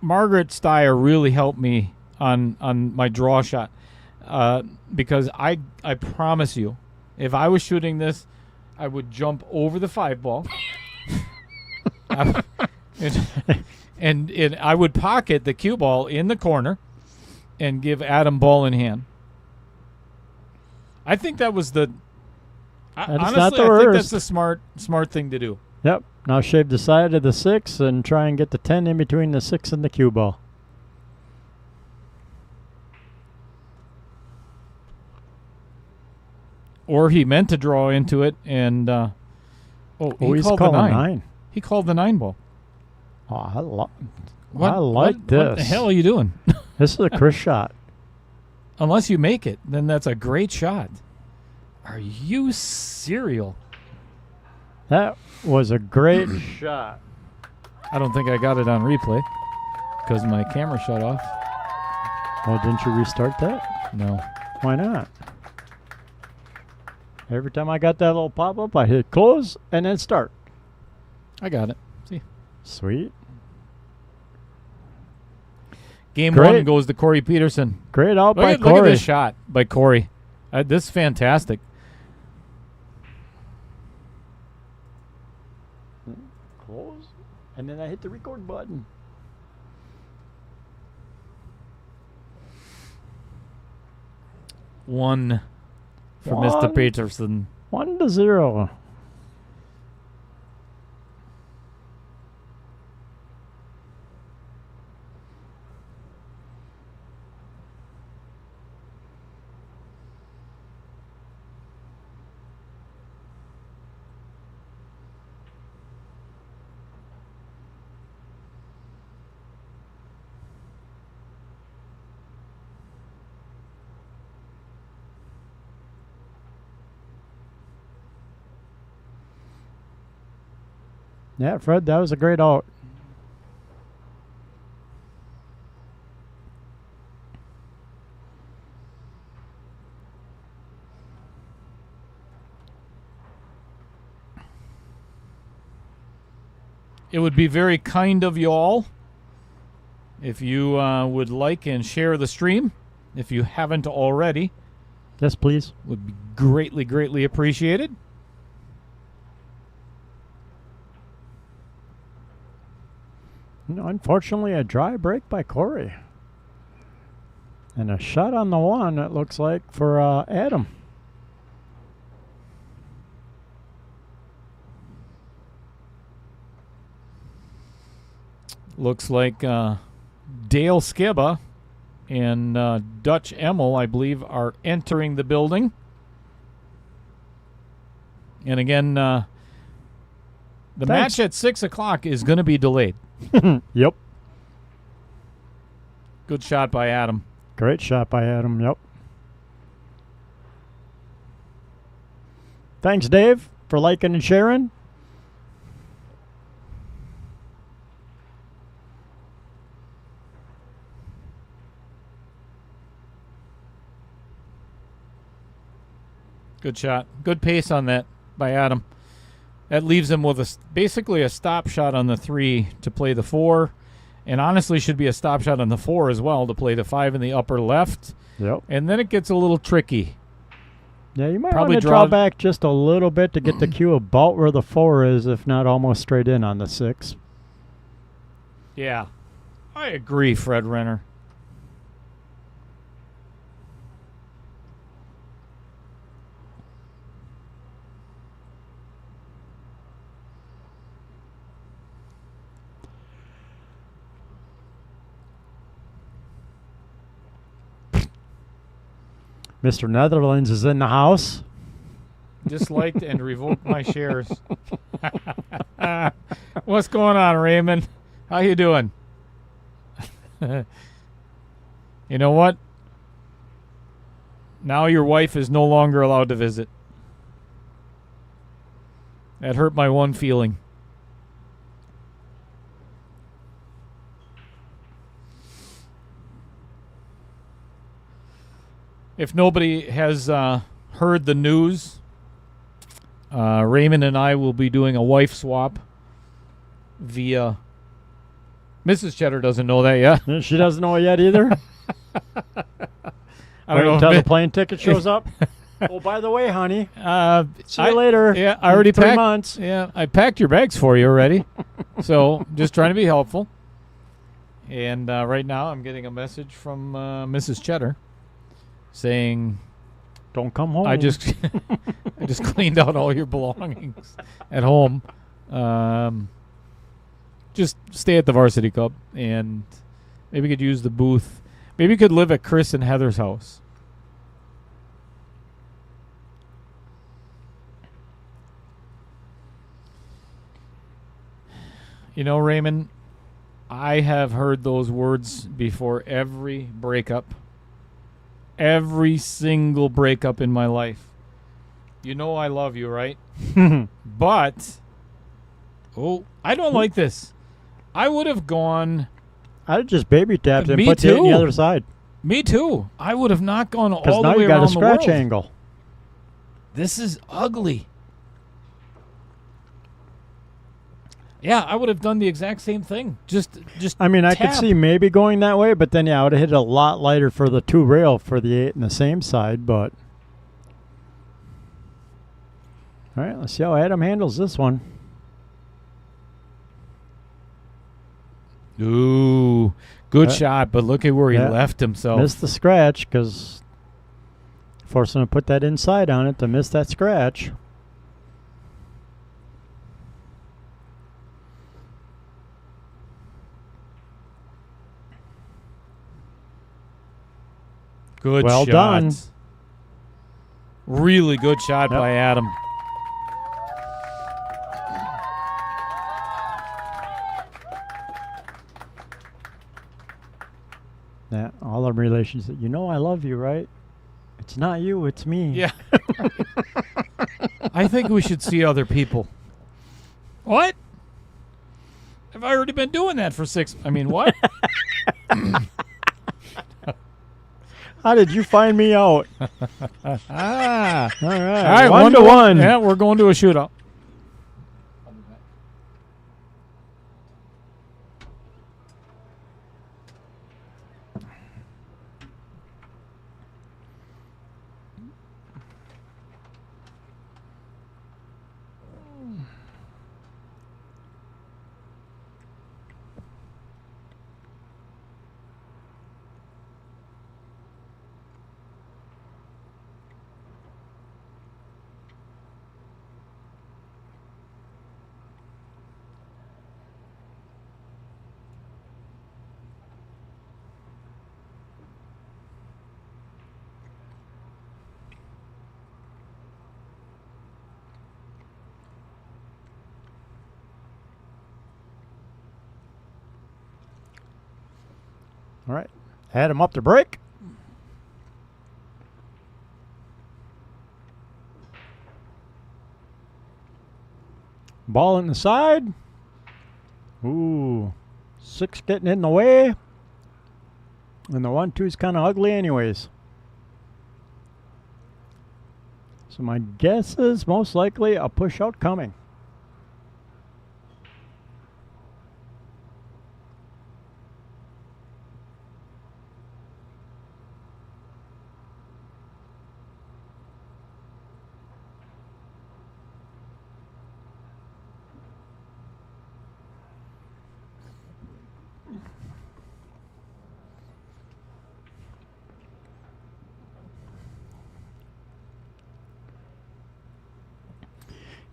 Steyer really helped me on my draw shot, because I promise you, if I was shooting this, I would jump over the 5 ball, and I would pocket the cue ball in the corner, and give Adam ball in hand. I think that was honestly, I think that's the smart thing to do.
Yep. Now shave the side of the 6 and try and get the 10 in between the 6 and the cue ball.
Or he meant to draw into it and
he's
called
calling
the 9.
9.
He called the 9 ball.
Oh, I
What
this.
What the hell are you doing?
This is a Chris shot.
Unless you make it, then that's a great shot. Are you serial?
That was a great shot.
I don't think I got it on replay because my camera shut off.
Oh, didn't you restart that?
No.
Why not? Every time I got that little pop-up, I hit close and then start.
I got it. See?
Sweet.
Game
Great.
1 goes to Corey Peterson.
Great out by
Look
Corey.
at this shot by Corey. This is fantastic.
Close. And then I hit the record button.
One for Mr. Peterson.
1-0. Yeah, Fred, that was a great out.
It would be very kind of you all if you would like and share the stream. If you haven't already.
Yes, please.
Would be greatly, greatly appreciated.
No, unfortunately, a dry break by Corey. And a shot on the 1, it looks like, for Adam.
Looks like Dale Skibba and Dutch Emmel, I believe, are entering the building. And again, the match at 6 o'clock is going to be delayed.
Yep.
Good shot by Adam.
Great shot by Adam, yep. Thanks, Dave, for liking and sharing.
Good shot. Good pace on that by Adam. That leaves him with basically a stop shot on the 3 to play the 4. and honestly should be a stop shot on the 4 as well to play the 5 in the upper left.
Yep.
And then it gets a little tricky.
Yeah, you might
Probably
want to draw back just a little bit to get the cue about where the 4 is, if not almost straight in on the 6.
Yeah. I agree, Fred Renner.
Mr. Netherlands is in the house.
Disliked and revoked my shares. What's going on, Raymond? How you doing? You know what? Now your wife is no longer allowed to visit. That hurt my one feeling. If nobody has heard the news, Raymond and I will be doing a wife swap via... Mrs. Cheddar doesn't know that yet.
She doesn't know it yet either.
I don't know
until
if
the plane ticket shows up. Oh, by the way, honey. See you later.
Yeah, I already
in 3
packed.
months.
Yeah, I packed your bags for you already. So just trying to be helpful. And right now I'm getting a message from Mrs. Cheddar saying,
"Don't come home.
I just cleaned out all your belongings at home. Just stay at the Varsity Cup, and maybe you could use the booth. Maybe you could live at Chris and Heather's house." You know, Raymond, I have heard those words before every breakup. Every single breakup in my life. You know I love you, right? But, I don't like this. I would have gone...
I'd just baby tapped and
Me
put it on the
too.
other side.
Me too. I would have not gone all the way
Because now you got
around
a
the
scratch
world.
angle.
This is ugly. Yeah, I would have done the exact same thing. Just
I mean, I could
tap.
see maybe going that way, but then, yeah, I would have hit it a lot lighter for the 2 rail for the 8 in the same side, but... All right, let's see how Adam handles this one.
Ooh, good shot, but look at where he left himself.
Missed the scratch because forcing him to put that inside on it to miss that scratch.
Good
Well
shot.
done.
Really good shot by Adam.
Yeah, all our relations. You know I love you, right? It's not you, it's me.
Yeah. I think we should see other people. What? Have I already been doing that for 6? I mean, what?
How did you find me out?
All
All right,
right,
1-1.
Yeah, we're going to a shootout.
All right. Had him up to break. Ball in the side. Ooh. 6 getting in the way. And the 1-2's kind of ugly anyways. So my guess is most likely a push out coming.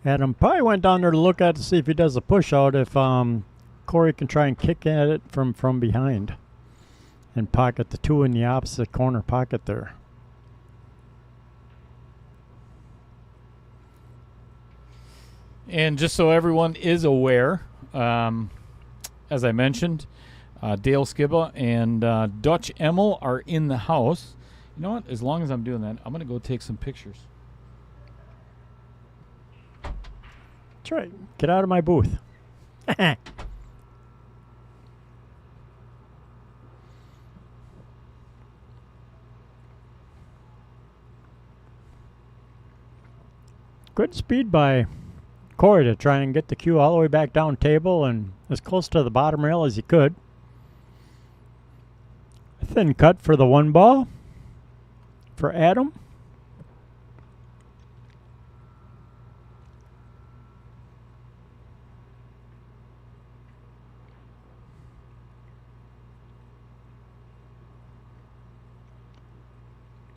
Adam probably went down there to look at to see if he does a push out, if Corey can try and kick at it from behind and pocket the 2 in the opposite corner pocket there.
And just so everyone is aware, as I mentioned, Dale Skibba and Dutch Emmel are in the house. You know what? As long as I'm doing that, I'm going to go take some pictures.
That's right. Get out of my booth. Good speed by Corey to try and get the cue all the way back down table and as close to the bottom rail as he could. Thin cut for the 1 ball for Adam.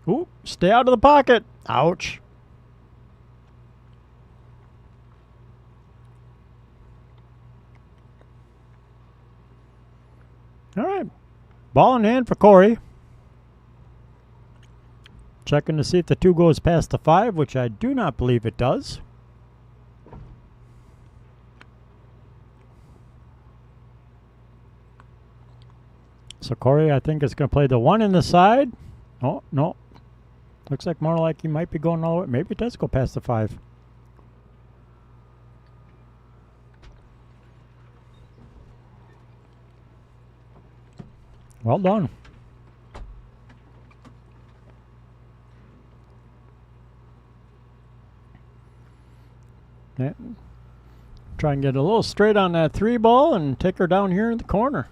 Ooh, stay out of the pocket. Ouch. All right. Ball in hand for Corey. Checking to see if the 2 goes past the 5, which I do not believe it does. So Corey, I think, is going to play the 1 in the side. Oh, no. Looks like more like he might be going all the way. Maybe it does go past the 5. Well done. Yeah. Try and get a little straight on that 3 ball and take her down here in the corner.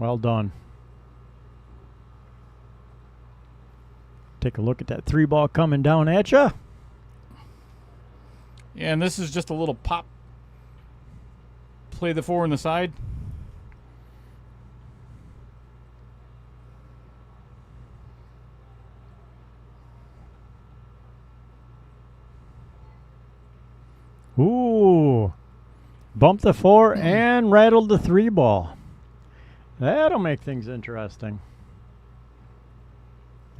Well done. Take a look at that 3 ball coming down at you.
Yeah, and this is just a little pop. Play the 4 in the side.
Ooh. Bumped the 4 and rattled the 3 ball. That'll make things interesting.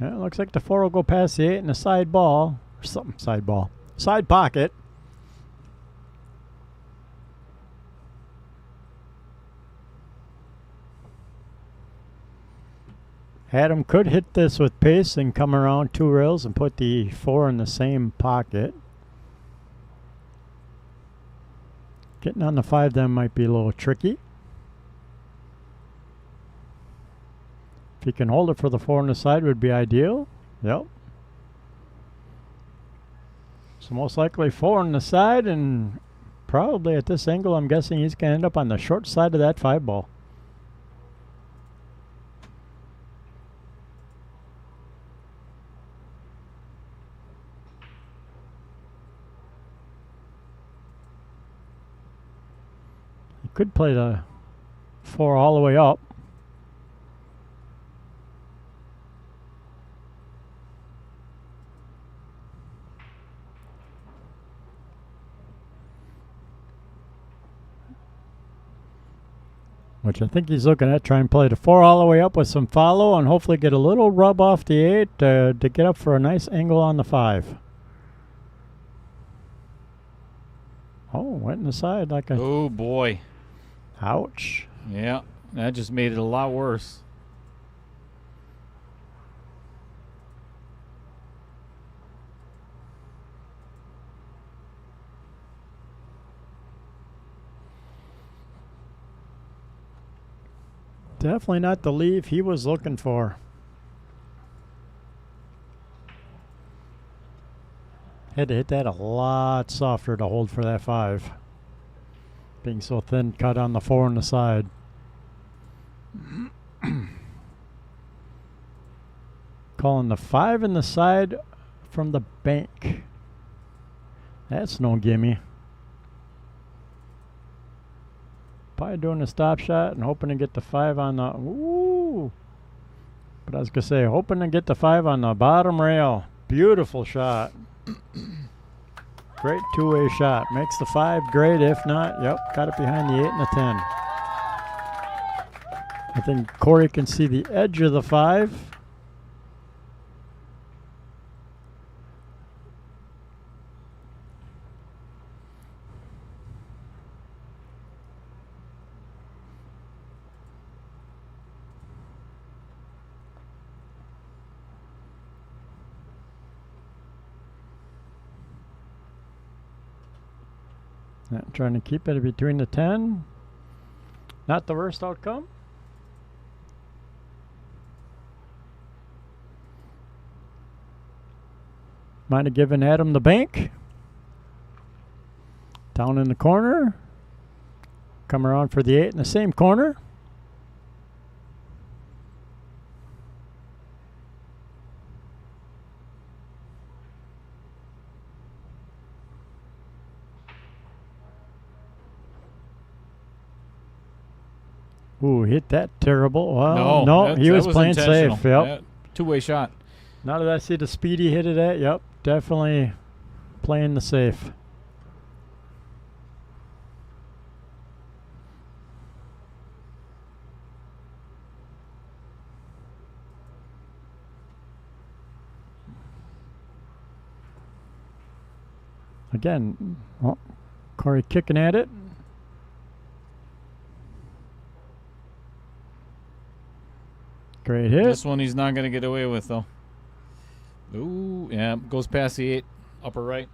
Yeah, it looks like the 4 will go past the 8 in the side ball. Or something, side ball. Side pocket. Adam could hit this with pace and come around 2 rails and put the 4 in the same pocket. Getting on the 5 then might be a little tricky. If he can hold it for the 4 on the side would be ideal. Yep. So most likely 4 on the side, and probably at this angle I'm guessing he's going to end up on the short side of that 5 ball. He could play the 4 all the way up. Which I think he's looking at, try and play the 4 all the way up with some follow and hopefully get a little rub off the 8 to get up for a nice angle on the 5. Oh, went in the side like a...
Oh, boy.
Ouch.
Yeah, that just made it a lot worse.
Definitely not the leave he was looking for. Had to hit that a lot softer to hold for that 5. Being so thin cut on the 4 on the side. Calling the 5 in the side from the bank. That's no gimme. Probably doing a stop shot and hoping to get the 5 on the... Ooh! But I was going to say, hoping to get the 5 on the bottom rail. Beautiful shot. Great two-way shot. Makes the 5 great. If not, yep, got it behind the 8 and the 10. I think Corey can see the edge of the 5. Trying to keep it between the 10. Not the worst outcome. Might have given Adam the bank. Down in the corner. Come around for the 8 in the same corner. Ooh, hit that terrible. Well, no, he was playing safe. Yep.
Yeah, two-way shot.
Now that I see the speed he hit it at, yep, definitely playing the safe. Again, oh, Corey kicking at it. Great hit.
This one he's not going to get away with, though. Ooh, yeah, goes past the 8, upper right.